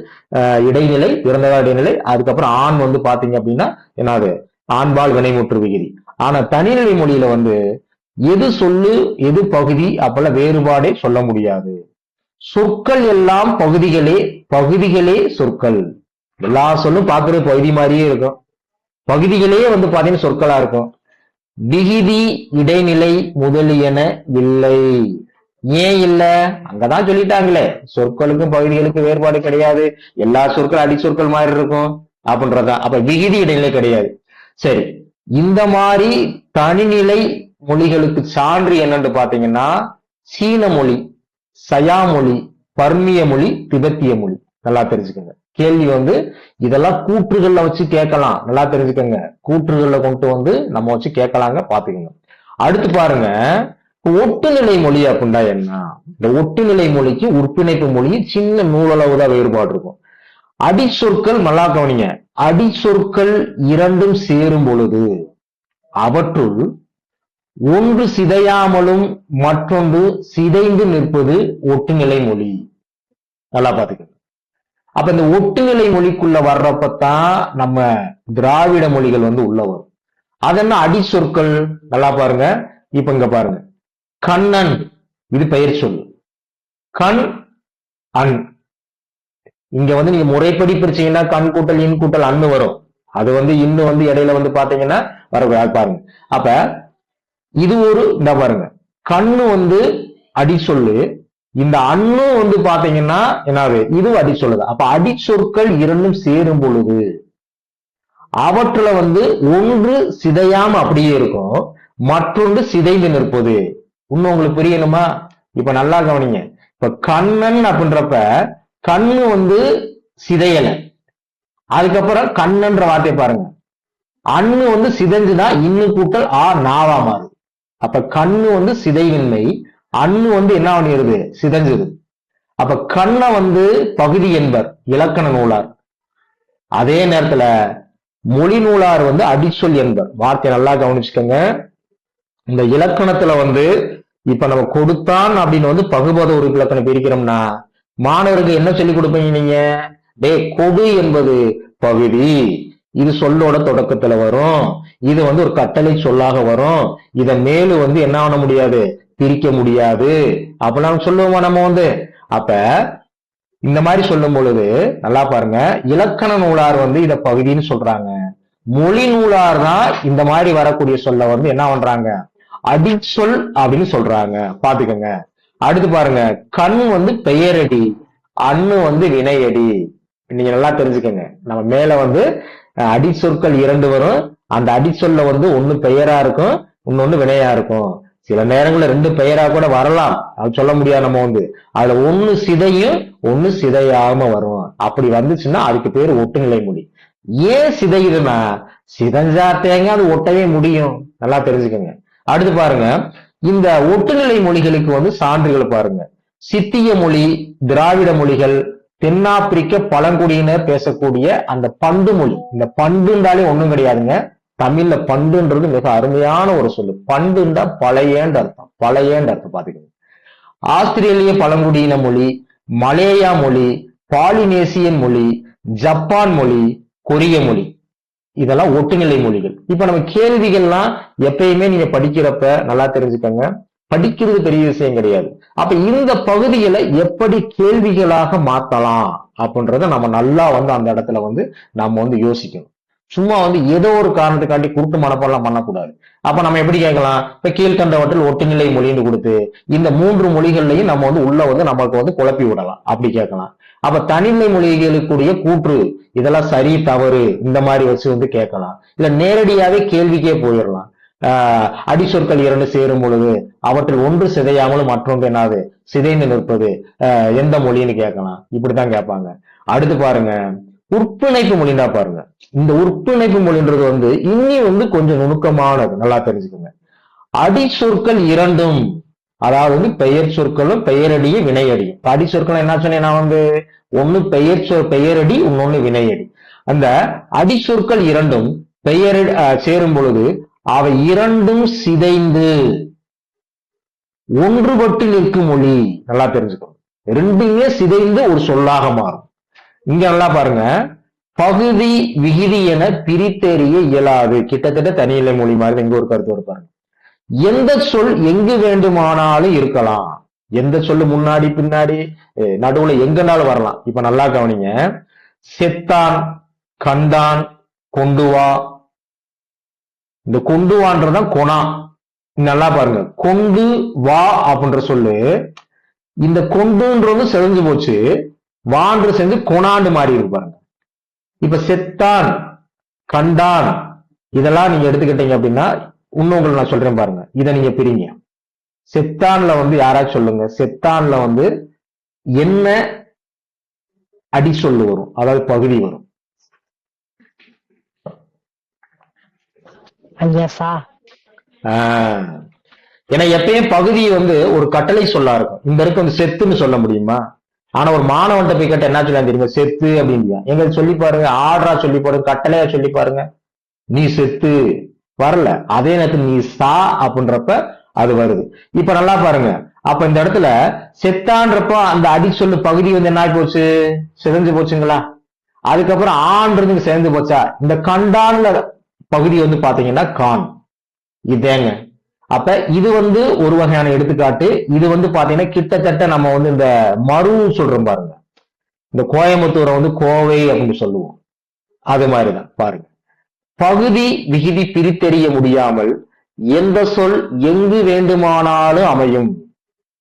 இடைநிலை, இறந்தகால இடைநிலை, அதுக்கப்புறம் ஆண் வந்து பாத்தீங்க அப்படின்னா என்னது, ஆண்பால் வினைமுற்று விகுதி. ஆனா தனிநிலை மொழியில வந்து எது சொல்லு எது பகுதி அப்பெல்லாம் வேறுபாடே சொல்ல முடியாது. சொற்கள் எல்லாம் பகுதிகளே, பகுதிகளே சொற்கள். எல்லா சொல்லும் பாக்குறது பகுதி மாதிரியே இருக்கும், பகுதிகளே வந்து பாத்தீங்கன்னா சொற்களா இருக்கும். விகுதி இடைநிலை முதலியன இல்லை. ஏன் இல்ல, அங்கதான் சொல்லிட்டாங்களே சொற்களுக்கும் பகுதிகளுக்கும் வேறுபாடு கிடையாது, எல்லா சொற்கள் அடி சொற்கள் மாதிரி இருக்கும் அப்படின்றதா. அப்ப விகுதி இடைநிலை கிடையாது. சரி, இந்த மாதிரி தனிநிலை மொழிகளுக்கு சான்று என்னன்னு பாத்தீங்கன்னா சீன மொழி, சயா மொழி, பர்மிய மொழி, திபெத்திய மொழி. நல்லா தெரிஞ்சுக்கோங்க. கேள்வி வந்து இதெல்லாம் கூற்றுகள்ல வச்சு கேட்கலாம், நல்லா தெரிஞ்சுக்கோங்க. கூற்றுகள்ல கொண்டு வந்து நம்ம வச்சு கேட்கலாங்க, பாத்துக்கோங்க. அடுத்து பாருங்க, ஒட்டுநிலை மொழி அப்படின்னா என்ன. இந்த ஒட்டுநிலை மொழிக்கு உறுப்பிணைப்பு மொழி சின்ன நூலளவுதான் வேறுபாடு இருக்கும். அடி சொற்கள் நல்லா கவனிங்க, அடி சொற்கள் இரண்டும் சேரும் பொழுது அவற்றுள் ஒன்று சிதையாமலும் மற்றொன்று சிதைந்து நிற்பது ஒட்டுநிலை மொழி. நல்லா பாத்துக்க. அப்ப இந்த ஒட்டுநிலை மொழிக்குள்ள வர்றப்பதான் நம்ம திராவிட மொழிகள் வந்து உள்ள வரும். அதென்ன அடி சொற்கள், நல்லா பாருங்க. இப்ப இங்க பாருங்க, கண்ணன் இது பெயர் சொல், கண் அன். இங்க வந்து நீங்க முறைப்படி பிரிச்சீங்கன்னா கண் கூட்டல் இன் கூட்டல் அன்னு வரும். அது வந்து இன்னும் வந்து இடையில வந்து பாத்தீங்கன்னா வரக்கூடாது பாருங்க. அப்ப இது ஒரு இந்த பாருங்க, கண்ணு வந்து அடி சொல்லு, இந்த அண்ணு வந்து பாத்தீங்கன்னா என்னது, இது அடி சொல்லுது. அப்ப அடி சொற்கள் இரண்டும் சேரும் பொழுது அவற்றுல வந்து ஒன்று சிதையாம அப்படியே இருக்கும், மற்றொன்று சிதைந்து நிற்பது இன்னும் உங்களுக்கு புரியணுமா? இப்ப நல்லா கவனிங்க. இப்ப கண்ணன் அப்படின்றப்ப கண்ணு வந்து சிதையல, அதுக்கப்புறம் கண்ணன்ற வார்த்தையை பாருங்க, அண்ணு வந்து சிதைஞ்சுதான் இன்னு கூட்டல் ஆ நாவா மாறுது. அப்ப கண்ணு வந்து சிதைவின்மை, அண்ணு வந்து என்ன பண்ணிடுது, சிதைஞ்சிருது. அப்ப கண்ணை வந்து பகுதி என்பர் இலக்கண நூலார், அதே நேரத்துல மொழி நூலார் வந்து அடிச்சொல் என்பர். வார்த்தை நல்லா கவனிச்சுக்கோங்க. இந்த இலக்கணத்துல வந்து இப்ப நம்ம கொடுத்தான் அப்படின்னு வந்து பகுபத உறுப்பு இலக்கணம் பிரிக்கிறோம்னா மாணவருக்கு என்ன சொல்லி கொடுப்பீங்க நீங்க? டே கொடு என்பது பகுதி, இது சொல்லோட தொடக்கத்துல வரும், இது வந்து ஒரு கட்டளை சொல்லாக வரும், இத மேலு வந்து என்ன பண்ண முடியாது, பிரிக்க முடியாது அப்படிலாம் சொல்லுவோமா நம்ம வந்து. அப்ப இந்த மாதிரி சொல்லும் பொழுது நல்லா பாருங்க, இலக்கண நூலார் வந்து இத பகுதின்னு சொல்றாங்க, மொழி நூலார் தான் இந்த மாதிரி வரக்கூடிய சொல்ல வந்து என்ன பண்றாங்க, அடிச்சொல் அப்படின்னு சொல்றாங்க. பாத்துக்கோங்க. அடுத்து பாருங்க, கண் வந்து பெயரடி, அண்ணு வந்து வினையடி. நீங்க நல்லா தெரிஞ்சுக்கங்க. நம்ம மேல வந்து அடிச்சொற்கள் 2 வரும். அந்த அடிச்சொல்ல வந்து ஒண்ணு பெயரா இருக்கும், இன்னொன்னு வினையா இருக்கும். சில நேரங்கள்ல 2 பெயரா கூட வரலாம், அது சொல்ல முடியாது நம்ம வந்து. அதுல ஒண்ணு சிதையும் ஒண்ணு சிதையாம வரும். அப்படி வந்துச்சுன்னா அதுக்கு பேர் ஒட்டுநிலை மொழி. ஏன் சிதையுதுன்னா சிதைஞ்சா தேங்க அது ஒட்டவே முடியும். நல்லா தெரிஞ்சுக்கங்க. அடுத்து பாருங்க, இந்த ஒட்டுநிலை மொழிகளுக்கு வந்து சான்றுகள் பாருங்க. சித்திய மொழி, திராவிட மொழிகள், தென்னாப்பிரிக்க பழங்குடியினர் பேசக்கூடிய அந்த பண்டு மொழி. இந்த பண்டுன்றாலே ஒண்ணும் கிடையாதுங்க, தமிழ்ல பண்டுன்றது மிக அருமையான ஒரு சொல்லு. பண்டுண்டா பழையன்ற அர்த்தம், பழையன்ற அர்த்தம். பாத்துக்கோங்க. ஆஸ்திரேலிய பழங்குடியின மொழி, மலேயா மொழி, பாலினேசியன் மொழி, ஜப்பான் மொழி, கொரிய மொழி, இதெல்லாம் ஒட்டுநிலை மொழிகள். இப்ப நம்ம கேள்விகள்லாம் எப்பயுமே நீங்க படிக்கிறப்ப நல்லா தெரிஞ்சுக்கோங்க, படிக்கிறது பெரிய விஷயம் கிடையாது. அப்ப இந்த பகுதிகளை எப்படி கேள்விகளாக மாத்தலாம் அப்படின்றத நம்ம நல்லா வந்து அந்த இடத்துல வந்து நம்ம வந்து யோசிக்கணும். சும்மா வந்து ஏதோ ஒரு காரணத்துக்காண்டி குருட்டு மனப்பாடம் பண்ணக்கூடாது. அப்ப நம்ம எப்படி கேட்கலாம், இப்ப கீழ்கண்டவற்றில் ஒட்டுநிலை மொழின்னு கொடுத்து இந்த 3 மொழிகள்லையும் நம்ம வந்து உள்ள வந்து நமக்கு வந்து குழப்பி விடலாம், அப்படி கேட்கலாம். அப்ப தனிமை மொழிகளுக்குரிய கூற்று இதெல்லாம் சரி தவறு இந்த மாதிரி வச்சு வந்து கேட்கலாம். இல்ல நேரடியாவே கேள்விக்கே போயிடலாம். அடிச்சொற்கள் 2 சேரும் பொழுது அவற்றில் ஒன்று சிதையாமலும் மற்றொன்று என்னாது சிதைந்து நிற்பது எந்த மொழின்னு கேட்கலாம். இப்படித்தான் கேட்பாங்க. அடுத்து பாருங்க, உட்பிணைப்பு மொழின்னா பாருங்க. இந்த உட்பிணைப்பு மொழின்றது வந்து இன்னி வந்து கொஞ்சம் நுணுக்கமானது, நல்லா தெரிஞ்சுக்கோங்க. அடிச்சொற்கள் 2ம், அதாவது வந்து பெயர் சொற்களும் பெயரடியும் வினையடியும். அடிச்சொற்கள் என்ன சொன்னேன் நான் வந்து, ஒண்ணு பெயரடி, இன்னொன்னு வினையடி. அந்த அடிச்சொற்கள் 2ம் பெயர் சேரும் பொழுது அவை 2ம் சிதைந்து ஒன்றுபட்டு நிற்கும் மொழி. நல்லா தெரிஞ்சுக்கணும். 2மே சிதைந்து ஒரு சொல்லாக மாறும். இங்க நல்லா பாருங்க, பகுதி விகுதி என பிரித்தெறிய இயலாது. கிட்டத்தட்ட தனிநிலை மொழி மாதிரி இங்க ஒரு கருத்து இருப்பாங்க. எந்த சொல் எங்கு வேண்டுமானாலும் இருக்கலாம், எந்த சொல்லு முன்னாடி பின்னாடி நடுவுல எங்கனாலும் வரலாம். இப்ப நல்லா கவனிங்க, செத்தான், கண்டான், கொண்டு வா. இந்த கொண்டு வான்றதான் கொணா. நல்லா பாருங்க, கொண்டு வா அப்படின்ற சொல்லு இந்த கொண்டுன்றது செஞ்சு போச்சு, வான்று செஞ்சு கொணாண்டு மாறி இருக்கு பாருங்க. இப்ப செத்தான், கண்டான் இதெல்லாம் நீங்க எடுத்துக்கிட்டீங்க அப்படின்னா இன்னும் உங்களுக்கு நான் சொல்றேன் பாருங்க, இதை நீங்க பிரிங்க. செத்தான்ல வந்து யாராச்சும் சொல்லுங்க, செத்தான்ல வந்து என்ன அடி சொல்லு வரும், அதாவது பகுதி வரும். ஏன்னா எப்பயும் பகுதி வந்து ஒரு கட்டளை சொல்லா இருக்கும். இந்த இருக்கு வந்து செத்துன்னு சொல்ல முடியுமா? ஆனா ஒரு மாணவன்ட்ட போய் கேட்ட என்ன சொல்லலாம் தெரியுமா, செத்து அப்படின்னு. எங்க சொல்லி பாருங்க, ஆர்டரா சொல்லி பாருங்க, கட்டளையா சொல்லி பாருங்க, நீ செத்து வரல. அதே நேரத்தில் நீ சா அப்படின்றப்ப அது வருது. இப்ப நல்லா பாருங்க, அப்ப இந்த இடத்துல செத்தான்றப்ப அந்த அடி சொல்லு பகுதி வந்து என்ன போச்சு, சிதைஞ்சு போச்சுங்களா. அதுக்கப்புறம் ஆன்றது சேர்ந்து போச்சா. இந்த கண்டான்ல பகுதி வந்து பாத்தீங்கன்னா கான், இதேங்க. அப்ப இது வந்து ஒரு வகையான எடுத்துக்காட்டு. இது வந்து பாத்தீங்கன்னா கிட்டத்தட்ட நம்ம வந்து இந்த மறு சொல்றோம் பாருங்க, இந்த கோயம்புத்தூரை வந்து கோவை அப்படின்னு சொல்லுவோம், அது மாதிரிதான் பாருங்க. பகுதி விகுதி பிரித்தெறிய முடியாமல் எந்த சொல் எங்கு வேண்டுமானாலும் அமையும்.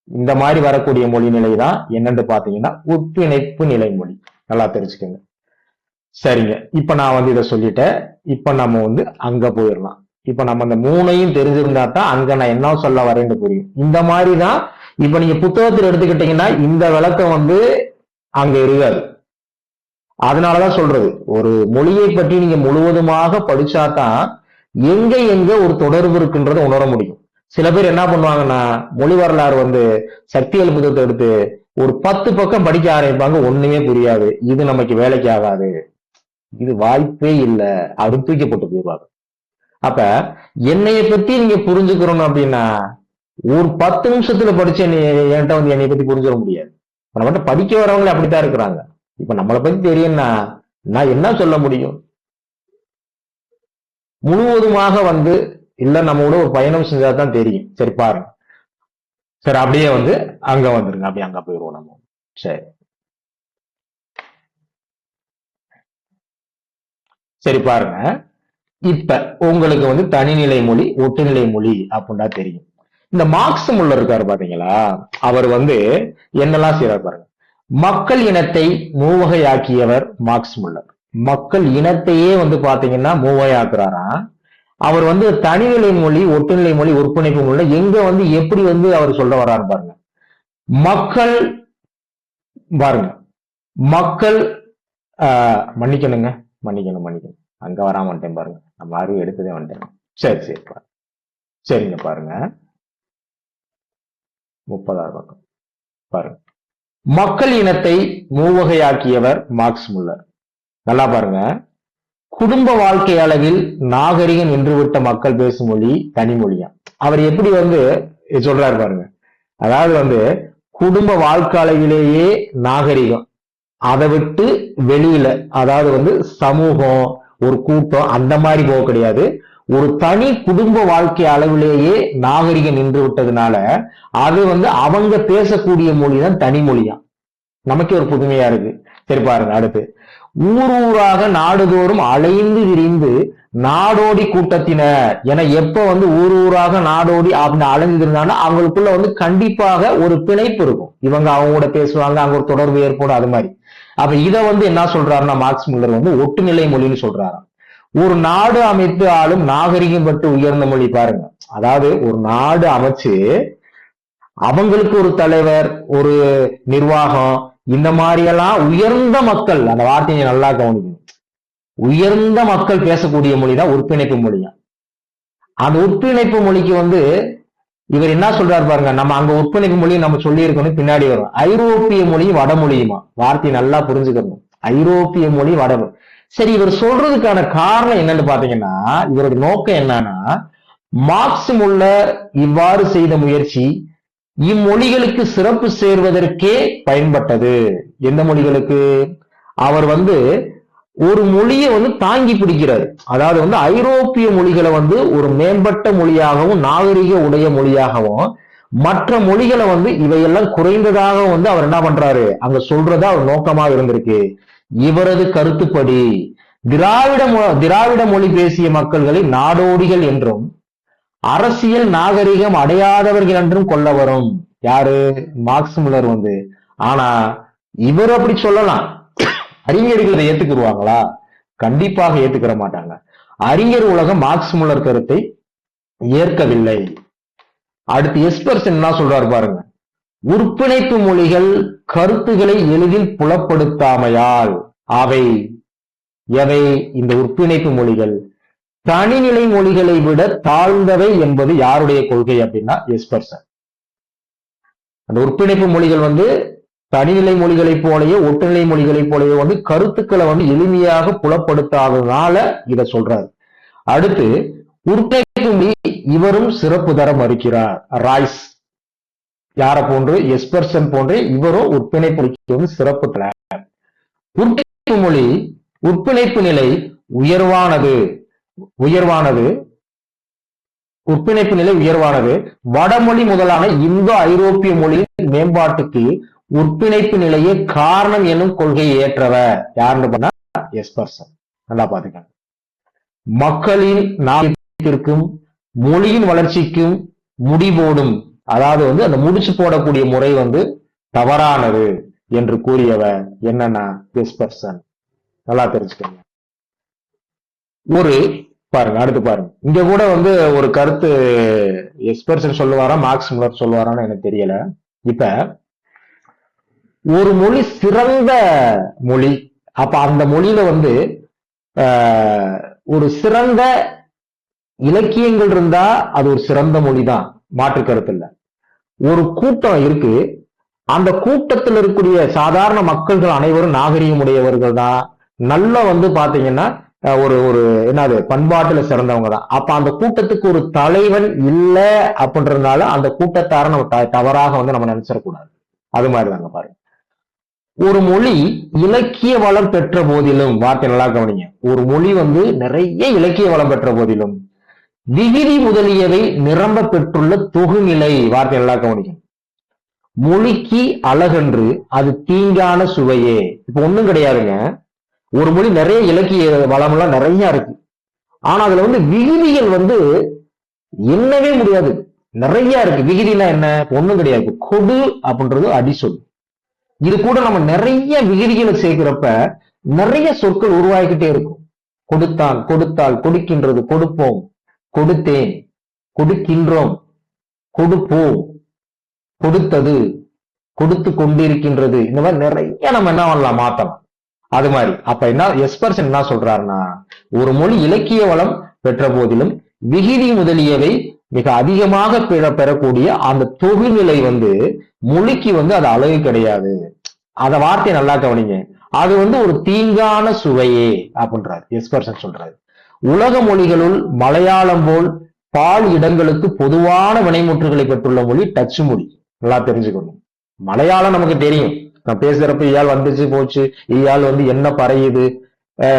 இந்த மாதிரி வரக்கூடிய மொழி நிலை தான் என்னன்னு பாத்தீங்கன்னா ஒற்பிணைப்பு நிலை மொழி. நல்லா தெரிஞ்சுக்கோங்க. சரிங்க, இப்ப நான் வந்து இதை சொல்லிட்டேன். இப்ப நம்ம வந்து அங்க போயிடலாம். இப்ப நம்ம அந்த மூணையும் தெரிஞ்சிருந்தா தான் அங்க நான் என்ன சொல்ல வரேன்னு புரியும். இந்த மாதிரிதான் இப்ப நீங்க புத்தகத்தில் எடுத்துக்கிட்டீங்கன்னா இந்த விளக்கம் வந்து அங்க இருக்காது. அதனாலதான் சொல்றது, ஒரு மொழியை பற்றி நீங்க முழுவதுமாக படிச்சாதான் எங்க எங்க ஒரு தொடர்பு இருக்குன்றத உணர முடியும். சில பேர் என்ன பண்ணுவாங்கன்னா, மொழி வரலாறு வந்து சக்தியல் புத்தகத்தை எடுத்து ஒரு 10 பக்கம் படிக்க ஆரம்பிப்பாங்க, ஒண்ணுமே புரியாது, இது நமக்கு வேலைக்கு ஆகாது, இது வாய்ப்பே இல்லை, அது தூக்கப்பட்டு போயிடுவாங்க. அப்ப என்னைய பத்தி நீங்க புரிஞ்சுக்கிறோம் அப்படின்னா ஒரு 10 நிமிஷத்துல படிச்சு என்கிட்ட வந்து என்னைய பத்தி புரிஞ்சிட முடியாது. நம்மகிட்ட படிக்க வரவங்களே அப்படித்தான் இருக்கிறாங்க. இப்ப நம்மளை பத்தி தெரியும்னா நான் என்ன சொல்ல முடியும்? முழுவதுமாக வந்து இல்ல நம்மளோட ஒரு பயணம் செஞ்சாதான் தெரியும். சரி பாருங்க, சரி அப்படியே வந்து அங்க வந்துருங்க, அப்படியே அங்க போயிடுவோம் நம்ம. சரி சரி பாருங்க, இப்ப உங்களுக்கு வந்து தனிநிலை மொழி ஒட்டுநிலை மொழி அப்படின்னா தெரியும். இந்த மார்க்ஸ் முல்லர் இருக்காரு பாத்தீங்களா, அவர் வந்து என்னெல்லாம் செய்யறாரு பாருங்க. மக்கள் இனத்தை மூவகையாக்கியவர் மார்க்ஸ் முல்லர். மக்கள் இனத்தையே வந்து பாத்தீங்கன்னா மூவகையாக்குறாராம். அவர் வந்து தனிநிலை மொழி ஒட்டுநிலை மொழி ஒருங்கிணைப்பு மொழி எங்க வந்து எப்படி வந்து அவர் சொல்ல வர்றாரு பாருங்க. மக்கள் பாருங்க, மக்கள் மன்னிக்கணுங்க, மன்னிக்கணும் அங்க வராம வந்துட்டேன் பாருங்க, நம்ம அறிவு எடுத்ததே வந்துட்டேன். சரி சரி சரிங்க பாருங்க, 30வது பக்கம் பாருங்க. மக்கள் இனத்தை மூவகையாக்கியவர் மார்க்ஸ் முல்லர். நல்லா பாருங்க, குடும்ப வாழ்க்கை அளவில் நாகரிகம் நின்றுவிட்ட மக்கள் பேசும் மொழி தனிமொழியா. அவர் எப்படி வந்து சொல்றாரு பாருங்க. அதாவது வந்து குடும்ப வாழ்க்கை அளவிலேயே நாகரிகம், அதை விட்டு வெளியில, அதாவது வந்து சமூகம் ஒரு கூட்டம் அந்த மாதிரி போக கிடையாது, ஒரு தனி குடும்ப வாழ்க்கை அளவிலேயே நாகரிகம் நின்று விட்டதுனால அது வந்து அவங்க பேசக்கூடிய மொழிதான் தனிமொழியா. நமக்கே ஒரு புதுமையா இருக்கு. சரி பாருங்க, அடுத்து ஊர் ஊராக நாடுதோறும் அலைந்து விரிந்து நாடோடி கூட்டத்தினர் என எப்ப வந்து ஊர் ஊராக நாடோடி அப்படின்னு அலைந்து இருந்தாங்கன்னா அவங்களுக்குள்ள வந்து கண்டிப்பாக ஒரு பிணைப்பு இருக்கும். இவங்க அவங்க கூட பேசுவாங்க, அங்க ஒரு தொடர்பு ஏற்படும், அது மாதிரி. அப்ப இதை வந்து என்ன சொல்றாருன்னா மார்க்ஸ் முல்லர் வந்து ஒட்டுநிலை மொழின்னு சொல்றாராம். ஒரு நாடு அமைத்து ஆளும் நாகரிகம் பட்டு உயர்ந்த மொழி. பாருங்க, அதாவது ஒரு நாடு அமைச்சு அவங்களுக்கு ஒரு தலைவர், ஒரு நிர்வாகம், இந்த மாதிரி எல்லாம் உயர்ந்த மக்கள், அந்த வார்த்தையை நல்லா கவனிக்கணும், உயர்ந்த மக்கள் பேசக்கூடிய மொழிதான் ஒருங்கிணைப்பு மொழியா. அந்த ஒருங்கிணைப்பு மொழிக்கு வந்து இவர் என்ன சொல்றாரு பாருங்க, நம்ம அங்க ஒருங்கிணைப்பு மொழியை நம்ம சொல்லி இருக்கணும், பின்னாடி வரும். ஐரோப்பிய மொழியும் வடமொழியுமா, வார்த்தையை நல்லா புரிஞ்சுக்கணும், ஐரோப்பிய மொழி வடமொழி. சரி, இவர் சொல்றதுக்கான காரணம் என்னன்னு பாத்தீங்கன்னா, இவருடைய நோக்கம் என்னன்னா, மார்க்ஸ் முல்லர் இவ்வாறு செய்த முயற்சி இம்மொழிகளுக்கு சிறப்பு சேர்வதற்கே பயன்பட்டது. எந்த மொழிகளுக்கு? அவர் வந்து ஒரு மொழியை வந்து தாங்கி பிடிக்கிறார். அதாவது வந்து ஐரோப்பிய மொழிகளை வந்து ஒரு மேம்பட்ட மொழியாகவும் நாகரிக உடைய மொழியாகவும், மற்ற மொழிகளை வந்து இவையெல்லாம் குறைந்ததாக வந்து அவர் என்ன பண்றாரு அங்க சொல்றதா அவர் நோக்கமாக இருந்திருக்கு. இவரது கருத்துப்படி திராவிட மொழி பேசிய மக்கள்களை நாடோடிகள் என்றும் அரசியல் நாகரிகம் அடையாதவர்கள் என்றும் கொள்ள வரும். யாரு? மார்க்ஸ் முல்லர் வந்து. ஆனா இவர் அப்படி சொல்லலாம், அறிஞர்கள் இதை ஏத்துக்குருவாங்களா? கண்டிப்பாக ஏத்துக்கிற மாட்டாங்க. அறிஞர் உலகம் மார்க்ஸ் முல்லர் கருத்தை ஏற்கவில்லை. அடுத்து எஸ்பர்சன் என்ன சொல்றாரு பாருங்க. உறுப்பிணைப்பு மொழிகள் கருத்துக்களை எளிதில் புலப்படுத்தாமையால் அவை எவை? இந்த உறுப்பிணைப்பு மொழிகள் தனிநிலை மொழிகளை விட தாழ்ந்தவை என்பது யாருடைய கொள்கை அப்படின்னா எஸ்பர்சன். அந்த உறுப்பிணைப்பு மொழிகள் வந்து தனிநிலை மொழிகளைப் போலயே ஒட்டுநிலை மொழிகளைப் போலயே வந்து கருத்துக்களை வந்து எளிமையாக புலப்படுத்தாததுனால இதை சொல்றாரு. அடுத்து உறுப்பிணைப்பு மொழி இவரும் சிறப்பு தர மறுக்கிறார். ராய்ஸ் யார போன்று? எஸ்பர்சன் போன்று இவரும் உறுப்பிணைப்பு மொழிக்கு வந்து சிறப்பு தர. உறுப்பிணைப்பு மொழி உறுப்பிணைப்பு நிலை உயர்வானது, உறுப்பிணைப்பு நிலை உயர்வானது. வடமொழி முதலான இந்தோ ஐரோப்பிய மொழியின் மேம்பாட்டுக்கு உறுப்பிணைப்பு நிலையே காரணம் என்னும் கொள்கையை ஏற்றவர் யாருன்னு பண்ணா எஸ்பர்சன். நல்லா பாத்துக்கங்க. மக்களின் நாகரிகத்திற்கும் மொழியின் வளர்ச்சிக்கும் முடிபோடும், அதாவது வந்து அந்த முடிச்சு போடக்கூடிய முறை வந்து தவறானது என்று கூறியவர் என்னன்னா எஸ்பர்சன். நல்லா தெரிஞ்சுக்கோங்க. ஒரு பாருங்க, அடுத்து பாருங்க. இங்க கூட வந்து ஒரு கருத்து எஸ்பெர்சன் சொல்லுவாரா, மார்க்ஸ் முல்லர் சொல்லுவாரான்னு எனக்கு தெரியல. இப்ப ஒரு மொழி சிறந்த மொழி, அப்ப அந்த மொழியில வந்து ஆஹ், ஒரு சிறந்த இலக்கியங்கள் இருந்தா அது ஒரு சிறந்த மொழி தான், மாற்று கருத்து இல்ல. ஒரு கூட்டம் இருக்கு, அந்த கூட்டத்தில் இருக்கக்கூடிய சாதாரண மக்கள்கள் அனைவரும் நாகரிகம் உடையவர்கள் தான், நல்ல வந்து பாத்தீங்கன்னா ஒரு ஒரு என்னது பண்பாட்டுல சிறந்தவங்க தான். அப்ப அந்த கூட்டத்துக்கு ஒரு தலைவன் இல்ல அப்படின்றதுனால அந்த கூட்டத்தார நம்ம தவறாக வந்து நம்ம நினைச்சிடக்கூடாது. அது மாதிரிதாங்க பாருங்க. ஒரு மொழி இலக்கிய வளம் பெற்ற போதிலும், வார்த்தை நல்லா கவனிங்க, ஒரு மொழி வந்து நிறைய இலக்கிய வளம் பெற்ற போதிலும் விகுதி முதலியவை நிரம்ப பெற்றுள்ள தொகுநிலை, வார்த்தை நல்லா கவனிக்கும், மொழிக்கு அழகன்று அது தீங்கான சுவையே. இப்ப ஒண்ணும் கிடையாதுங்க, ஒரு மொழி நிறைய இலக்கிய வளம் எல்லாம் நிறைய இருக்கு, ஆனா அதுல வந்து விகுதிகள் வந்து எண்ணவே முடியாது, நிறைய இருக்கு. விகுதினா என்ன? ஒண்ணும் கிடையாது. கொடு அப்படின்றது அடிசொல். இது கூட நம்ம நிறைய விகுதிகளை சேர்க்கிறப்ப நிறைய சொற்கள் உருவாகிக்கிட்டே இருக்கும். கொடுத்தான், கொடுத்தால், கொடுக்கின்றது, கொடுப்போம், கொடுத்தேன், கொடுக்கின்றோம், கொடுப்போம், கொடுத்தது, கொடுத்து கொண்டிருக்கின்றது, இந்த மாதிரி நிறைய நம்ம என்ன பண்ணலாம், மாத்தலாம். அது மாதிரி அப்ப என்ன எஸ்பெர்சன் என்ன சொல்றாருன்னா, ஒரு மொழி இலக்கிய வளம் பெற்ற போதிலும் விகுதி முதலியவை மிக அதிகமாக பெறக்கூடிய அந்த தொகுநிலை வந்து மொழிக்கு வந்து அது அழகு கிடையாது. அத வார்த்தையை நல்லா கவனிங்க, அது வந்து ஒரு தீங்கான சுவையே அப்படின்றாரு எஸ்பெர்சன் சொல்றாரு. உலக மொழிகளுள் மலையாளம் போல் பால் இடங்களுக்கு பொதுவான வினைமுற்றுகளை பெற்றுள்ள மொழி டச்சு மொழி. நல்லா தெரிஞ்சுக்கணும். மலையாளம் நமக்கு தெரியும், நான் பேசுறப்ப இயாள் வந்துச்சு போச்சு, இயாள் வந்து என்ன பறையுது,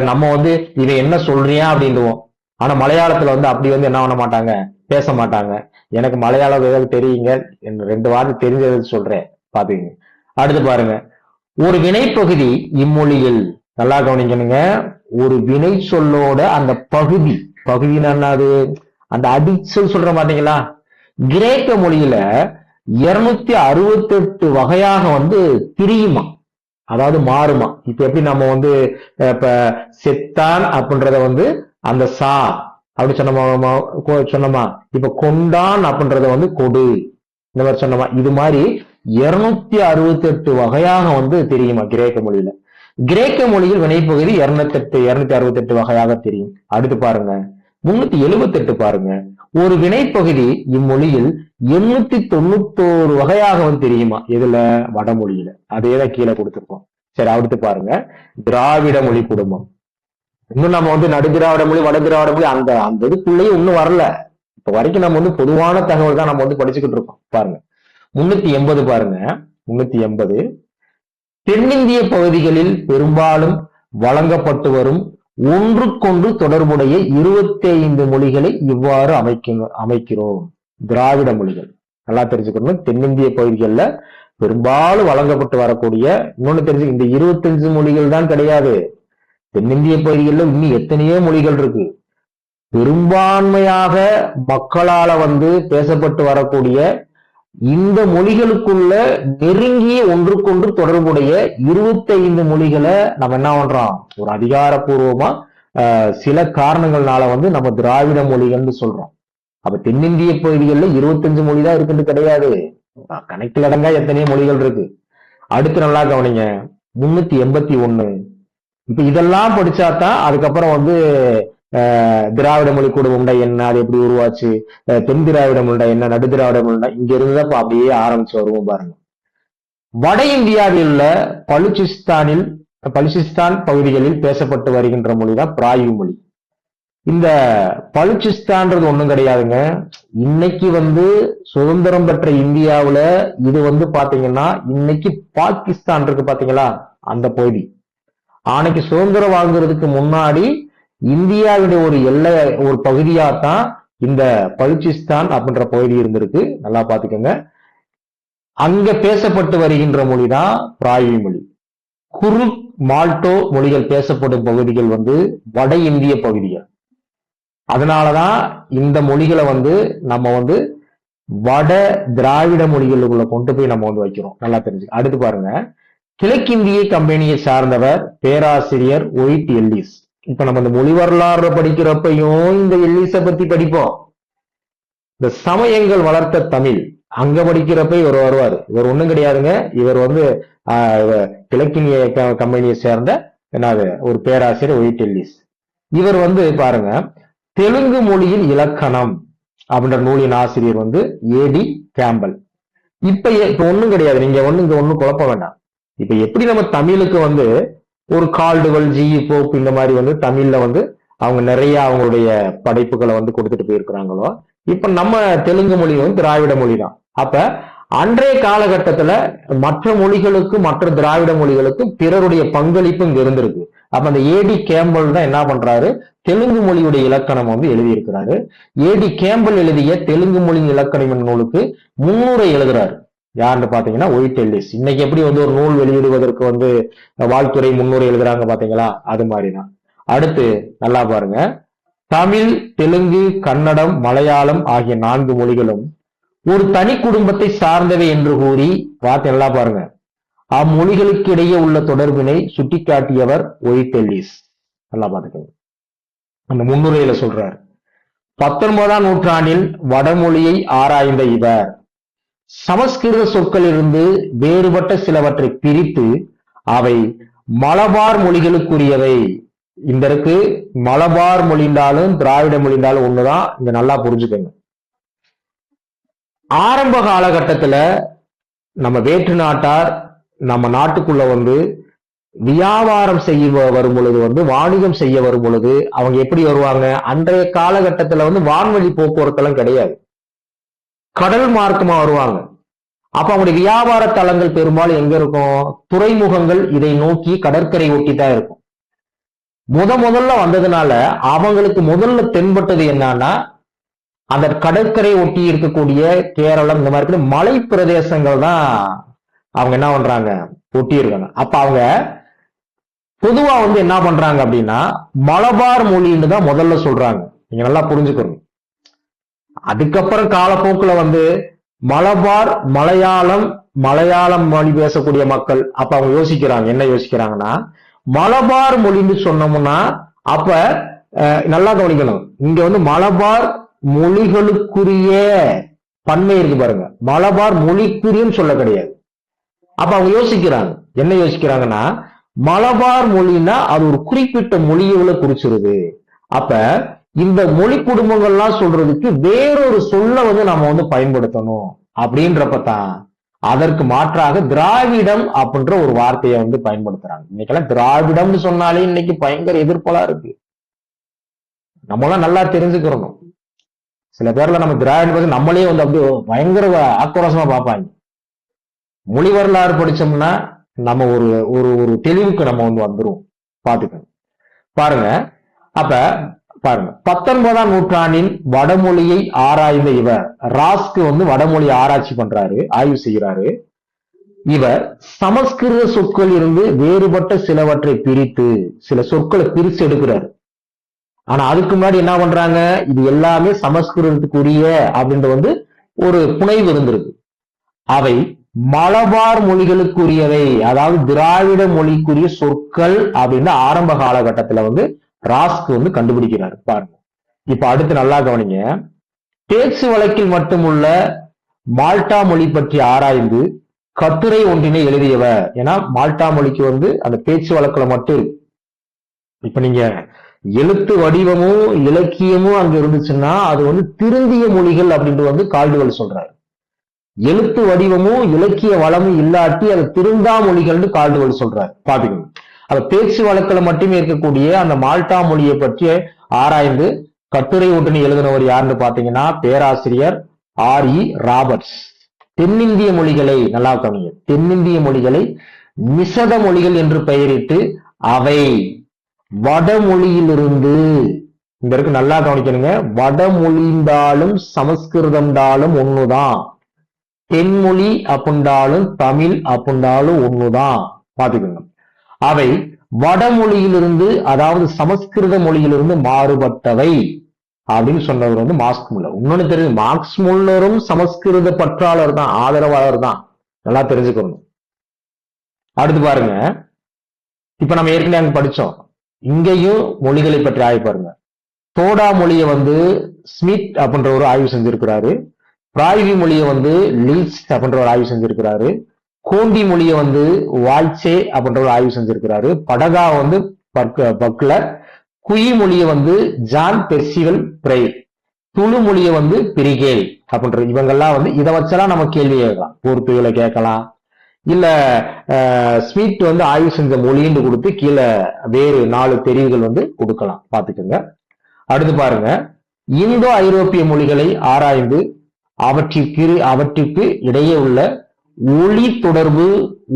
நம்ம வந்து இதை என்ன சொல்றியா அப்படின்டுவோம். ஆனா மலையாளத்துல வந்து அப்படி வந்து என்ன பண்ண மாட்டாங்க, பேச மாட்டாங்க. எனக்கு மலையாளம் ஏதாவது தெரியுங்க, 2 வார்த்தை தெரிஞ்சது சொல்றேன், பாத்துக்கங்க. அடுத்து பாருங்க, ஒரு வினைப்பகுதி இம்மொழியில், நல்லா கவனிக்கணுங்க, ஒரு வினை சொல்லோட அந்த பகுதி, பகுதினா என்னது, அந்த அடிச்சொல் சொல்ற மாட்டீங்களா, கிரேக்க மொழியில 268 வகையாக வந்து திரியுமா, அதாவது மாறுமா. இப்ப எப்படி நம்ம வந்து இப்ப செத்தான் அப்படின்றத வந்து அந்த சா அப்படி சொன்னோமா, இப்ப கொண்டான் அப்படின்றத வந்து கொடு, இந்த மாதிரி சொன்னோமா, இது மாதிரி 268 வகையாக வந்து தெரியுமா கிரேக்க மொழியில. கிரேக்க மொழியில் வினைப்பகுதி 268 வகையாக தெரியும். அடுத்து பாருங்க 378 பாருங்க, ஒரு வினைப்பகுதி இம்மொழியில் 891 வகையாக வந்து தெரியுமா, எதுல, வடமொழியில. அதேதான் கீழே கொடுத்திருக்கோம். சரி, அடுத்து பாருங்க, திராவிட மொழி குடும்பம். இன்னும் நம்ம வந்து நடுதிராவிட மொழி, வட திராவிட மொழி அந்த அந்த இதுக்குள்ளேயே இன்னும் வரல. இப்ப வரைக்கும் நம்ம வந்து பொதுவான தகவல் தான் நம்ம வந்து படிச்சுக்கிட்டு இருக்கோம். பாருங்க 380 பாருங்க, 380 தென்னிந்திய பகுதிகளில் பெரும்பாலும் வழங்கப்பட்டு வரும் ஒன்றுக்கொன்று தொடர்புடைய 25 மொழிகளை இவ்வாறு அமைக்கிறோம். திராவிட மொழிகள் நல்லா தெரிஞ்சுக்கணும். தென்னிந்திய பகுதிகளில் பெரும்பாலும் வழங்கப்பட்டு வரக்கூடிய, இன்னொன்னு தெரிஞ்சு, இந்த 25 மொழிகள் தான் கிடையாது, தென்னிந்திய பகுதிகளில் இன்னும் எத்தனையோ மொழிகள் இருக்கு. பெரும்பான்மையாக மக்களால வந்து பேசப்பட்டு வரக்கூடிய இந்த மொழிகளுக்குள்ள நெருங்கிய ஒன்றுக்கொன்று தொடர்புடைய 25 மொழிகளை நம்ம என்ன பண்றோம், ஒரு அதிகாரப்பூர்வமா சில காரணங்கள்னால வந்து நம்ம திராவிட மொழிகள்னு சொல்றோம். அப்ப தென்னிந்திய பகுதிகளில் 25 மொழி தான் இருக்குன்னு கிடையாது, கணக்கில் அடங்கா எத்தனையோ மொழிகள் இருக்கு. அடுத்து நல்லா கவனிங்க 381. இப்ப இதெல்லாம் படிச்சாதான் அதுக்கப்புறம் வந்து திராவிட மொழி குடும்பம்டா என்ன, அது எப்படி உருவாச்சு, தென் திராவிட மொழிடா என்ன, நடு திராவிட மொழிடா, இங்க இருந்துதான் அப்படியே ஆரம்பிச்சு வருவோம் பாருங்க. வட இந்தியாவில் உள்ள பலுச்சிஸ்தான் பகுதிகளில் பேசப்பட்டு வருகின்ற மொழிதான் பிராயு மொழி. இந்த பலுச்சிஸ்தான்றது ஒண்ணும் கிடையாதுங்க, இன்னைக்கு வந்து சுதந்திரம் பெற்ற இந்தியாவுல இது வந்து பாத்தீங்கன்னா இன்னைக்கு பாகிஸ்தான் இருக்கு பாத்தீங்களா, அந்த பகுதி. அன்னைக்கு சுதந்திரம் வாங்குறதுக்கு முன்னாடி இந்தியாவுடைய ஒரு எல்லை, ஒரு பகுதியாத்தான் இந்த பலுச்சிஸ்தான் அப்படின்ற பகுதி இருந்திருக்கு. நல்லா பாத்துக்கோங்க. அங்க பேசப்பட்டு வருகின்ற மொழிதான் பிராயு மொழி. குருக், மால்டோ மொழிகள் பேசப்படும் பகுதிகள் வந்து வட இந்திய பகுதிகள். அதனாலதான் இந்த மொழிகளை வந்து நம்ம வந்து வட திராவிட மொழிகளுக்குள்ள கொண்டு போய் நம்ம வந்து வைக்கிறோம். நல்லா தெரிஞ்சு. அடுத்து பாருங்க, கிழக்கிந்திய கம்பெனியை சார்ந்தவர் பேராசிரியர் ஒயிட் எல்லிஸ். இப்ப நம்ம இந்த மொழி வரலாறு படிக்கிறப்பையும் இந்த எல்லிஸை பத்தி படிப்போம். இந்த சமயங்கள் வளர்த்த தமிழ் அங்க படிக்கிறப்ப இவர் வருவாரு. இவர் ஒண்ணும் கிடையாதுங்க. இவர் வந்து கிழக்கினிய கம்பெனியை சேர்ந்த என்னது ஒரு பேராசிரியர் ஒயிட் எல்லிஸ். இவர் வந்து பாருங்க, தெலுங்கு மொழியின் இலக்கணம் அப்படின்ற நூலின் ஆசிரியர் வந்து ஏடி கேம்பல். இப்ப ஒண்ணும் கிடையாது. நீங்க இங்க ஒண்ணும் குழப்ப வேண்டாம். இப்ப எப்படி நம்ம தமிழுக்கு வந்து ஒரு கால்டுவல், ஜி போப் இந்த மாதிரி வந்து தமிழ்ல வந்து அவங்க நிறைய அவங்களுடைய படைப்புகளை வந்து கொடுத்துட்டு போயிருக்கிறாங்களோ, இப்ப நம்ம தெலுங்கு மொழி வந்து திராவிட மொழி தான். அப்ப அன்றைய காலகட்டத்துல மற்ற மொழிகளுக்கும் மற்ற திராவிட மொழிகளுக்கும் பிறருடைய பங்களிப்பு இங்க இருந்திருக்கு. அப்ப அந்த ஏடி கேம்பல் தான் என்ன பண்றாரு, தெலுங்கு மொழியுடைய இலக்கணம் வந்து எழுதியிருக்கிறாரு. ஏடி கேம்பல் எழுதிய தெலுங்கு மொழியின் இலக்கணம் நூலுக்கு முன்னுரை எழுதுறாரு. யாருன்னு பாத்தீங்கன்னா ஒயிட் எல்லிஸ். இன்னைக்கு எப்படி வந்து ஒரு நூல் வெளியிடுவதற்கு வந்து வாழ்த்துறை முன்னுரை எழுதுறாங்க பாத்தீங்களா, அது மாதிரிதான். அடுத்து நல்லா பாருங்க, தமிழ், தெலுங்கு, கன்னடம், மலையாளம் ஆகிய 4 மொழிகளும் ஒரு தனி குடும்பத்தை சார்ந்தவை என்று கூறி வார்த்தை நல்லா பாருங்க, அம்மொழிகளுக்கு இடையே உள்ள தொடர்பினை சுட்டிக்காட்டியவர் ஒயிட் எல்லிஸ். நல்லா பாத்துக்கோங்க, அந்த முன்னுரையில சொல்றாரு. 19ஆம் நூற்றாண்டில் வடமொழியை ஆராய்ந்த இவர் சமஸ்கிருத சொற்களிலிருந்து வேறுபட்ட சிலவற்றை பிரித்து அவை மலபார் மொழிகளுக்குரியவை. இந்த இருக்கு மலபார் மொழிந்தாலும் திராவிட மொழிந்தாலும் ஒண்ணுதான். இங்க நல்லா புரிஞ்சுக்கோங்க. ஆரம்ப காலகட்டத்துல நம்ம வேற்று நாட்டார் நம்ம நாட்டுக்குள்ள வந்து வியாபாரம் செய்ய வரும் பொழுது வந்து வாணிகம் செய்ய வரும் பொழுது அவங்க எப்படி வருவாங்க, அன்றைய காலகட்டத்துல வந்து வான்வழி போக்குவரத்து எல்லாம் கிடையாது, கடல் மார்க்கமா வருவாங்க. அப்ப அவங்களுடைய வியாபார தலங்கள் பெரும்பாலும் எங்க இருக்கும், துறைமுகங்கள் இதை நோக்கி கடற்கரை ஒட்டி தான் இருக்கும். முதல்ல வந்ததுனால அவங்களுக்கு முதல்ல தென்பட்டது என்னன்னா, அந்த கடற்கரை ஒட்டி இருக்கக்கூடிய கேரளம் இந்த மாதிரி மலை பிரதேசங்கள் தான் அவங்க என்ன பண்றாங்க, ஒட்டி இருக்காங்க. அப்ப அவங்க பொதுவா வந்து என்ன பண்றாங்க அப்படின்னா மலபார் மொழின்னு தான் முதல்ல சொல்றாங்க. நீங்க நல்லா புரிஞ்சுக்கணும். அதுக்கப்புறம் காலப்போக்குல வந்து மலபார், மலையாளம் மொழி பேசக்கூடிய மக்கள் அப்ப அவங்க யோசிக்கிறாங்க, என்ன யோசிக்கிறாங்கன்னா, மலபார் மொழின்னு சொன்னோம்னா அப்ப நல்லா கவனிக்கணும், இங்க வந்து மலபார் மொழிகளுக்குரிய பன்மை இருக்கு பாருங்க, மலபார் மொழிக்குரியன்னு சொல்ல கிடையாது. அப்ப அவங்க யோசிக்கிறாங்க, என்ன யோசிக்கிறாங்கன்னா, மலபார் மொழின்னா அது ஒரு குறிப்பிட்ட மொழிகளை குறிச்சிருது. அப்ப இந்த மொழி குடும்பங்கள்லாம் சொல்றதுக்கு வேறொரு சொல்ல வந்து நம்ம வந்து பயன்படுத்தணும் அப்படின்றப்பதான் அதற்கு மாற்றாக திராவிடம் அப்படின்ற ஒரு வார்த்தையை வந்து பயன்படுத்துறாங்க. இன்னைக்கெல்லாம் திராவிடம்னு சொன்னாலே இன்னைக்கு பயங்கர எதிர்ப்பெல்லாம் இருக்கு. நம்மளாம் நல்லா தெரிஞ்சுக்கிறோம். சில பேர்ல நம்ம திராவிடம் நம்மளே வந்து அப்படியே பயங்கர ஆக்ரோஷமா பார்ப்பாங்க. மொழி வரலாறு படிச்சோம்னா நம்ம ஒரு ஒரு ஒரு தெளிவுக்கு நம்ம வந்து வந்துரும். பாத்துக்கணும் பாருங்க. அப்ப பாருங்க, 19ஆம் நூற்றாண்டின் வடமொழியை ஆராய்ந்த இவர் ராஸ்க்கு வந்து வடமொழி ஆராய்ச்சி பண்றாரு, ஆய்வு செய்கிறாரு. இவர் சமஸ்கிருத சொற்கள் இருந்து வேறுபட்ட சிலவற்றை பிரித்து சில சொற்களை பிரிச்சு எடுக்கிறாரு. ஆனா அதுக்கு முன்னாடி என்ன பண்றாங்க, இது எல்லாமே சமஸ்கிருதத்துக்குரிய அப்படின்ற வந்து ஒரு புனைவு இருந்திருக்கு. அவை மலபார் மொழிகளுக்குரியவை, அதாவது திராவிட மொழிக்குரிய சொற்கள் அப்படின்னு ஆரம்ப காலகட்டத்துல வந்து ராஸ்க் வந்து கண்டுபிடிக்கிறாரு. பாருங்க, இப்ப அடுத்து நல்லா கவனிங்க. பேச்சு வழக்கில் மட்டுமுள்ள மால்டா மொழி பற்றி ஆராய்ந்து கட்டுரை ஒன்றினை எழுதியவர். ஏன்னா மால்டா மொழிக்கு வந்து அந்த பேச்சு வழக்குல மட்டும் இருக்கு. இப்ப நீங்க எழுத்து வடிவமும் இலக்கியமும் அங்க இருந்துச்சுன்னா அது வந்து திருந்திய மொழிகள் அப்படின்ட்டு வந்து கால்டுவெல் சொல்றாரு. எழுத்து வடிவமும் இலக்கிய வளமும் இல்லாட்டி அது திருந்தா மொழிகள்னு கால்டுவெல் சொல்றாரு. பாத்துக்கணும். அது பேச்சு வழக்குல மட்டுமே இருக்கக்கூடிய அந்த மால்டா மொழியை பற்றி ஆராய்ந்து கட்டுரை ஒன்றினை எழுதினவர் யாருன்னு பாத்தீங்கன்னா பேராசிரியர் R.E. ராபர்ட்ஸ். தென்னிந்திய மொழிகளை நல்லா கவனிங்க, தென்னிந்திய மொழிகளை நிசத மொழிகள் என்று பெயரிட்டு அவை வடமொழியிலிருந்து, இந்த இருக்கு நல்லா கவனிக்கணுங்க, வடமொழிந்தாலும் சமஸ்கிருதம்டாலும் ஒண்ணுதான், தென்மொழி அப்படின்றாலும் தமிழ் அப்படின்றாலும் ஒண்ணுதான். பாத்துக்கோங்க. அவை வடமொழியிலிருந்து அதாவது சமஸ்கிருத மொழியிலிருந்து மாறுபட்டவை அப்படின்னு சொன்னவர் வந்து மார்க்ஸ் முல்லர். இன்னொன்னு தெரியுது, மார்க்ஸ் முல்லரும் சமஸ்கிருத பற்றாளர் தான், ஆதரவாளர் தான். நல்லா தெரிஞ்சுக்கணும். அடுத்து பாருங்க, இப்ப நம்ம ஏற்கனவே அங்க படிச்சோம், இங்கேயும் மொழிகளை பற்றி ஆய்வு பாருங்க. தோடா மொழியை வந்து ஸ்மித் அப்படின்ற ஒரு ஆய்வு செஞ்சிருக்கிறாரு. பிராய்வி மொழியை வந்து லீச் அப்படின்ற ஒரு ஆய்வு செஞ்சிருக்கிறாரு. கோண்டி மொழியை வந்து வால்சே அப்படின்ற ஒரு ஆய்வு செஞ்சிருக்கிறாரு. படகா வந்து பக்லர். குயி மொழியை வந்து ஜான் பெர்சிவல் பிரைர். துளு மொழியை வந்து பிரிகேல் அப்படின்ற இவங்கெல்லாம் வந்து இதை வச்செல்லாம் நம்ம கேள்வி கேட்கலாம், போர்த்துகளை கேட்கலாம், இல்ல ஸ்மித் வந்து ஆய்வு செஞ்ச மொழின்னு கொடுத்து கீழே வேறு 4 தெரிவுகள் வந்து கொடுக்கலாம், பாத்துக்கோங்க. அடுத்து பாருங்க, இந்தோ ஐரோப்பிய மொழிகளை ஆராய்ந்து அவற்றிற்கு இடையே உள்ள ஒளி தொடர்பு,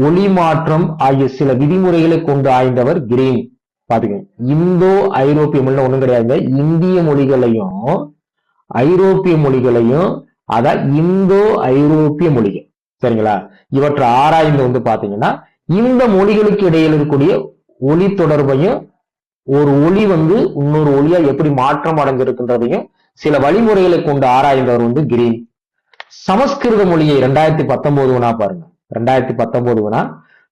ஒளி மாற்றம் ஆகிய சில விதிமுறைகளை கொண்டு ஆய்ந்தவர் கிரீன். பாத்துக்கங்க, இந்தோ ஐரோப்பிய மொழி ஒண்ணும் கிடையாது, இந்திய மொழிகளையும் ஐரோப்பிய மொழிகளையும், அதான் இந்தோ ஐரோப்பிய மொழிகள், சரிங்களா? இவற்றை ஆராய்ந்து வந்து பாத்தீங்கன்னா இந்த மொழிகளுக்கு இடையில் இருக்கக்கூடிய ஒளி தொடர்பையும், ஒரு ஒளி வந்து இன்னொரு ஒளியா எப்படி மாற்றம் அடைஞ்சிருக்கின்றதையும் சில வழிமுறைகளை கொண்டு ஆராய்ந்தவர் வந்து கிரீன். சமஸ்கிருத மொழியை 2019 பாருங்க, 2019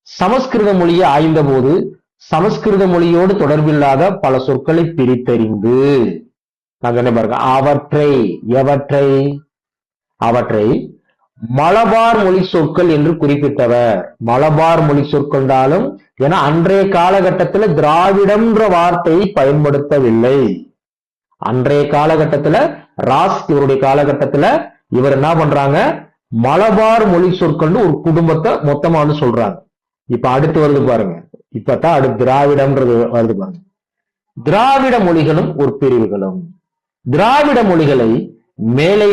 சமஸ்கிருத மொழியை ஆய்ந்த போது சமஸ்கிருத மொழியோடு தொடர்பில்லாத பல சொற்களை பிரித்தறிந்து, நான் சொன்ன பாருங்க, அவற்றை மலபார் மொழி சொற்கள் என்று குறிப்பிட்டவர். மலபார் மொழி சொற்கொண்டாலும், ஏன்னா அன்றைய காலகட்டத்தில் திராவிடம்ன்ற வார்த்தையை பயன்படுத்தவில்லை. அன்றைய காலகட்டத்துல ராஸ் இவருடைய காலகட்டத்துல இவர் என்ன பண்றாங்க, மலபார் மொழி சொற்கள் ஒரு குடும்பத்தை மொத்தமா வந்து சொல்றாங்க. இப்ப அடுத்து வருது பாருங்க, இப்பதான் அடுத்து திராவிடம்ன்றது வருது பாருங்க. திராவிட மொழிகளும் ஒரு பிரிவுகளும். திராவிட மொழிகளை மேலை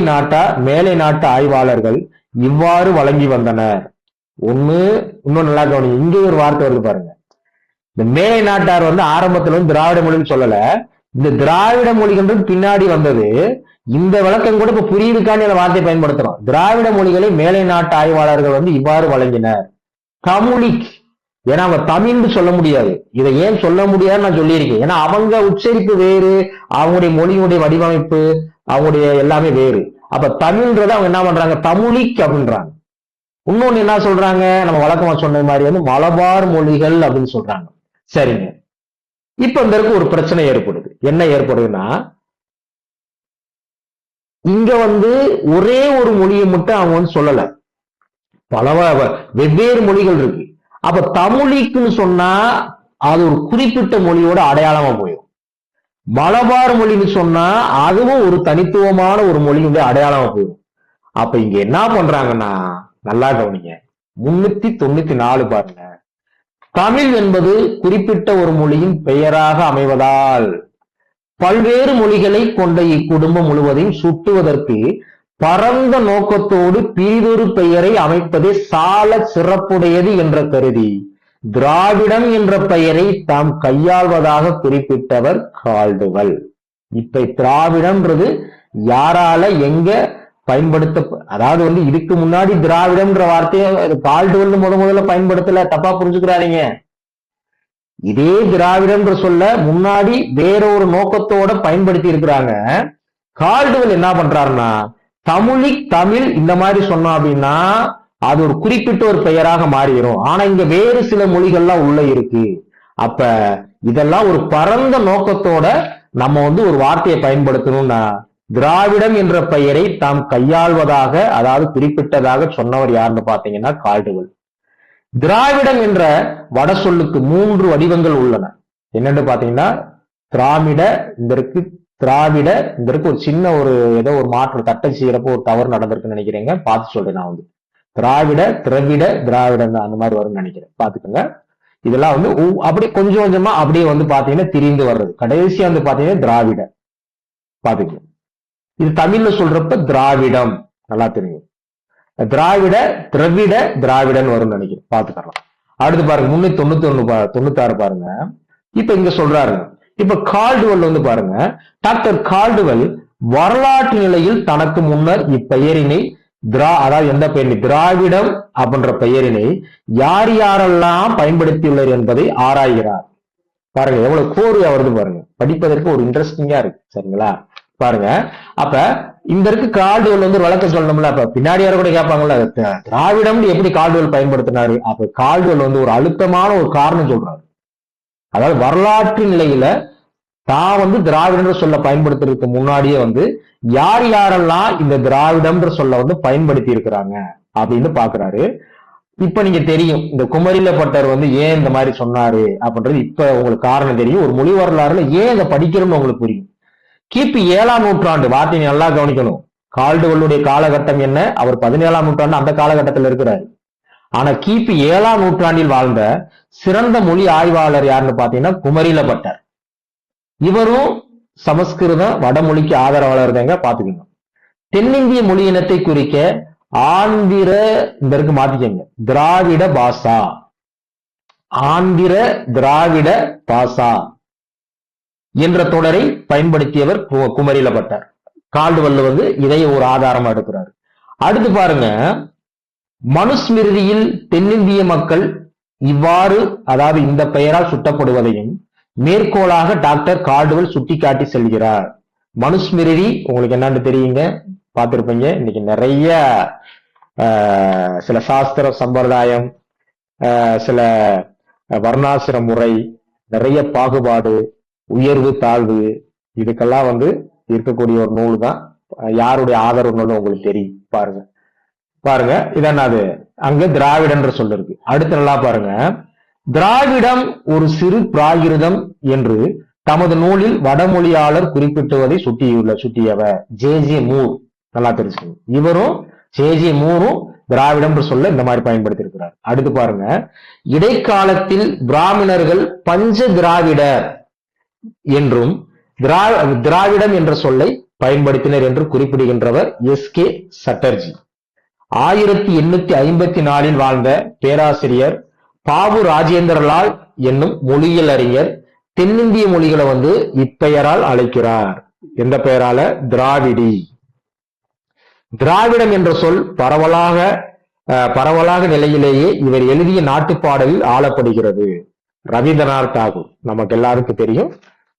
நாட்டு ஆய்வாளர்கள் இவ்வாறு வழங்கி வந்தனர். இன்னும் நல்லா கவனிங்க, இங்கே ஒரு வார்த்தை வருது பாருங்க. இந்த மேலை நாட்டார் வந்து ஆரம்பத்துல வந்து திராவிட மொழின்னு சொல்லல, இந்த திராவிட மொழிகள் பின்னாடி வந்தது. இந்த விளக்கம் கூட இப்ப புரியுதுக்கான இந்த வார்த்தையை பயன்படுத்துறோம். திராவிட மொழிகளை மேலை நாட்டு ஆய்வாளர்கள் வந்து இவ்வாறு வழங்கினர். தமிழிக், ஏன்னா அவங்க தமிழ்னு சொல்ல முடியாது. இதை ஏன் சொல்ல முடியாதுன்னு நான் சொல்லியிருக்கேன், ஏன்னா அவங்க உச்சரிப்பு வேறு, அவங்களுடைய மொழியுடைய வடிவமைப்பு, அவங்களுடைய எல்லாமே வேறு. அப்ப தமிழ்ன்றத அவங்க என்ன பண்றாங்க, தமிழிக் அப்படின்றாங்க. இன்னொன்னு என்ன சொல்றாங்க, நம்ம வழக்கமா சொன்ன மாதிரி வந்து மலபார் மொழிகள் அப்படின்னு சொல்றாங்க. சரிங்க, இப்ப இந்த ஒரு பிரச்சனை ஏற்படுது. என்ன ஏற்படுதுன்னா, இங்க வந்து ஒரே ஒரு மொழியை மட்டும் அவங்க வந்து சொல்லல, பல வெவ்வேறு மொழிகள் இருக்கு. அப்ப தமிழிக்குன்னு சொன்னா அது ஒரு குறிப்பிட்ட மொழியோட அடையாளமா போயிடும். மலபார் மொழின்னு சொன்னா அதுவும் ஒரு தனித்துவமான ஒரு மொழியுடைய அடையாளமா போயிடும். அப்ப இங்க என்ன பண்றாங்கன்னா, நல்லா கவனிங்க, 394 பாருங்க. தமிழ் என்பது குறிப்பிட்ட ஒரு மொழியின் பெயராக அமைவதால் பல்வேறு மொழிகளை கொண்ட இக்குடும்பம் முழுவதையும் சுட்டுவதற்கு பரந்த நோக்கத்தோடு பிரிதொரு பெயரை அமைப்பதே சால சிறப்புடையது என்ற கருதி திராவிடம் என்ற பெயரை தாம் கையாள்வதாக குறிப்பிட்டவர் கால்டுவெல். இப்ப திராவிடம்ன்றது யாரால எங்க பயன்படுத்த, அதாவது வந்து இதுக்கு முன்னாடி திராவிடம்ன்ற வார்த்தையை கால்டுவெல் முதல்ல பயன்படுத்தல, தப்பா புரிஞ்சுக்கிறாருங்க. இதே திராவிடம்ன்ற சொல்ல முன்னாடி வேற ஒரு நோக்கத்தோட பயன்படுத்தி இருக்கிறாங்க. கால்டுவெல் என்ன பண்றாருன்னா, தமிழ் இந்த மாதிரி சொன்னோம் அப்படின்னா அது ஒரு குறிப்பிட்ட ஒரு பெயராக மாறிடும். ஆனா இங்க வேறு சில மொழிகள்லாம் உள்ள இருக்கு. அப்ப இதெல்லாம் ஒரு பரந்த நோக்கத்தோட நம்ம வந்து ஒரு வார்த்தையை பயன்படுத்தணும்னா திராவிடம் என்ற பெயரை தாம் கையாள்வதாக, அதாவது குறிப்பிட்டதாக சொன்னவர் யாருன்னு பாத்தீங்கன்னா கால்டுவெல். திராவிடம் என்ற வட சொல்லுக்கு 3 வடிவங்கள் உள்ளன. என்னன்னு பாத்தீங்கன்னா திராவிட இந்த இருக்கு ஒரு சின்ன ஒரு ஏதோ ஒரு மாற்றம் தட்டை செய்யறப்போ ஒரு தவறு நடந்திருக்குன்னு நினைக்கிறேங்க, பார்த்து சொல்றேன். நான் வந்து திராவிட அந்த மாதிரி வரும்னு நினைக்கிறேன், பாத்துக்கோங்க. இதெல்லாம் வந்து அப்படி கொஞ்சம் கொஞ்சமா அப்படியே வந்து பாத்தீங்கன்னா திரிந்து வர்றது. கடைசியா வந்து பாத்தீங்கன்னா திராவிட, பாத்துக்கோங்க. இது தமிழ்ல சொல்றப்ப திராவிடம், நல்லா தெரியும். திராவிடன் வரும்னு நினைக்கிறேன், பாத்துக்கலாம். அடுத்து பாருங்க 396 பாருங்க. இப்ப இங்க சொல்றாருங்க, இப்ப கால்டுவெல் வந்து பாருங்க, டாக்டர் கால்டுவெல் வரலாற்று நிலையில் தனக்கு முன்னர் இப்பெயரினை அதாவது எந்த பெயரினை, திராவிடம் அப்படின்ற பெயரினை யாரெல்லாம் பயன்படுத்தியுள்ளார் என்பதை ஆராய்கிறார். பாருங்க எவ்வளவு கோர்வையா வருது பாருங்க, படிப்பதற்கு ஒரு இன்ட்ரெஸ்டிங்கா இருக்கு, சரிங்களா? பாருங்க, அப்ப இந்த இருக்கு கால்டுவெல் வந்து விளக்கம் சொல்லணும்ல. அப்ப பின்னாடி யாரும் கூட கேட்பாங்கல்ல, திராவிடம் எப்படி கால்டுவெல் பயன்படுத்தினாரு. அப்ப கால்டுவெல் வந்து ஒரு அழுத்தமான ஒரு காரணம் சொல்றாரு. அதாவது வரலாற்று நிலையில தான் வந்து திராவிடன்ற சொல்ல பயன்படுத்துறதுக்கு முன்னாடியே வந்து யார் யாரெல்லாம் இந்த திராவிடம்ன்ற சொல்ல வந்து பயன்படுத்தி இருக்கிறாங்க அப்படின்னு பாக்குறாரு. இப்ப நீங்க தெரியும் இந்த குமரில பட்டர் வந்து ஏன் இந்த மாதிரி சொன்னாரு அப்படின்றது இப்ப உங்களுக்கு காரணம் தெரியும். ஒரு மொழி வரலாறுல ஏன் இதை படிக்கிறோம்னு உங்களுக்கு புரியும். கிபி 7ஆம் நூற்றாண்டு வார்த்தையை நல்லா கவனிக்கணும். கால்டுவெல்லுடைய காலகட்டம் என்ன, அவர் 17ஆம் நூற்றாண்டு அந்த காலகட்டத்தில் இருக்கிறார். ஆனா கிபி 7ஆம் நூற்றாண்டில் வாழ்ந்த சிறந்த மொழி ஆய்வாளர் யாருன்னு பாத்தீங்கன்னா குமரில பட்டர். இவரும் சமஸ்கிருத வடமொழிக்கு ஆதரவாளர் தாங்க, பாத்துக்கணும். தென்னிந்திய மொழி இனத்தை குறிக்க ஆந்திர இந்த இருக்கு மாத்திக்கங்க, திராவிட பாஷா, ஆந்திர திராவிட பாஷா என்ற தொடரை பயன்படுத்தியவர் குமரில பட்டர். கால்டுவெல் வந்து இதை ஒரு ஆதாரமா எடுக்கிறார். அடுத்து பாருங்க, மனுஸ்மிருதியில் தென்னிந்திய மக்கள் இவ்வாறு அதாவது இந்த பெயரால் சுட்டப்படுவதையும் மேற்கோளாக டாக்டர் கால்டுவெல் சுட்டிக்காட்டி செல்கிறார். மனுஸ்மிருதி உங்களுக்கு என்னன்னு தெரியுங்க, பார்த்திருப்பீங்க. இன்னைக்கு நிறைய சில சாஸ்திர சம்பிரதாயம், சில வர்ணாசிர முறை, நிறைய பாகுபாடு, உயர்வு தாழ்வு, இதுக்கெல்லாம் வந்து இருக்கக்கூடிய ஒரு நூல் தான். யாருடைய ஆதரவு உங்களுக்கு தெரியும் பாருங்க. பாருங்க இதென்னாது, அங்க திராவிடன்ற சொல்ல இருக்கு. அடுத்து நல்லா பாருங்க, திராவிடம் ஒரு சிறு பிராகிருதம் என்று தமது நூலில் வடமொழியாளர் குறிப்பிட்டுவதை சுட்டியவர் ஜே மூர். நல்லா தெரிஞ்சுக்கணும், இவரும் ஜே மூரும் திராவிடம் சொல்ல இந்த மாதிரி பயன்படுத்தி இருக்கிறார். அடுத்து பாருங்க, இடைக்காலத்தில் பிராமணர்கள் பஞ்ச திராவிடர் என்றும் திராவிடம் என்ற சொல்லை பயன்படுத்தினர் என்று குறிப்பிடுகின்றவர் எஸ்.கே. சட்டர்ஜி. 1854 வாழ்ந்த பேராசிரியர் பாபு ராஜேந்திரலால் என்னும் மொழியியல் அறிஞர் தென்னிந்திய மொழிகளை வந்து இப்பெயரால் அழைக்கிறார். எந்த பெயரால? திராவிடி. திராவிடம் என்ற சொல் பரவலாக நிலையிலேயே இவர் எழுதிய நாட்டுப்பாடலில் ஆளப்படுகிறது. ரவீந்திரநாத் தாகூர் நமக்கு எல்லாருக்கும் தெரியும்,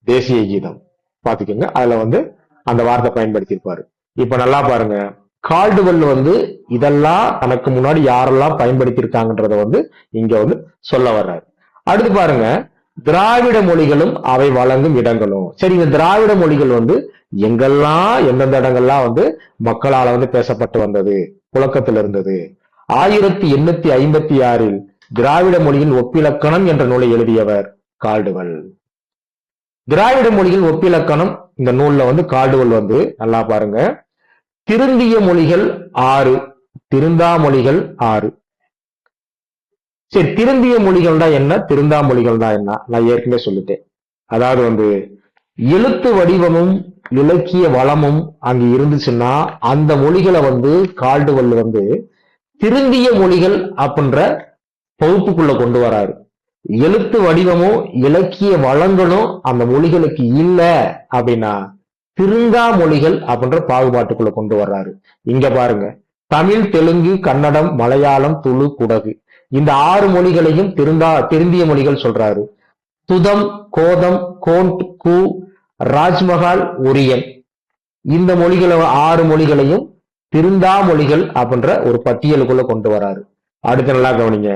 தேசிய கீதம் பாத்துக்கோங்க, அதுல வந்து அந்த வார்த்தை பயன்படுத்தியிருப்பாரு. இப்ப நல்லா பாருங்க, கால்டுவெல் வந்து இதெல்லாம் தனக்கு முன்னாடி யாரெல்லாம் பயன்படுத்தி இருக்காங்கன்றத வந்து இங்க வந்து சொல்ல வர்றாரு. அடுத்து பாருங்க, திராவிட மொழிகளும் அவை வழங்கும் இடங்களும். சரி, இந்த திராவிட மொழிகள் வந்து எங்கெல்லாம் எந்தெந்த இடங்கள்லாம் வந்து மக்களால வந்து பேசப்பட்டு வந்தது, புழக்கத்தில் இருந்தது. 1856 திராவிட மொழியின் ஒப்பிலக்கணம் என்ற நூலை எழுதியவர் கால்டுவெல். திராவிட மொழியின் ஒப்பிலக்கணம் இந்த நூல்ல வந்து கால்டுவெல் வந்து நல்லா பாருங்க, திருந்திய மொழிகள் 6, திருந்தா மொழிகள் 6. சரி, திருந்திய மொழிகள் தான் என்ன, திருந்தா மொழிகள் தான் என்ன, நான் ஏற்கனவே சொல்லிட்டேன். அதாவது வந்து எழுத்து வடிவமும் இலக்கிய வளமும் அங்க இருந்துச்சுன்னா அந்த மொழிகளை வந்து கால்டுவெல் வந்து திருந்திய மொழிகள் அப்படின்ற பகுப்புக்குள்ள கொண்டு வராரு. எழுத்து வடிவமும் இலக்கிய வளங்களும் அந்த மொழிகளுக்கு இல்ல அப்படின்னா திருந்தா மொழிகள் அப்படின்ற பாகுபாட்டுக்குள்ள கொண்டு வர்றாரு. இங்க பாருங்க, தமிழ், தெலுங்கு, கன்னடம், மலையாளம், துளு, குடகு இந்த 6 மொழிகளையும் திருந்திய மொழிகள் சொல்றாரு. துதம், கோதம், கோண்ட், கூ, ராஜ்மஹால், ஒரியன் இந்த மொழிகளை 6 மொழிகளையும் திருந்தா மொழிகள் அப்படின்ற ஒரு பட்டியலுக்குள்ள கொண்டு வராரு. அடுத்து நல்லா கவனிங்க,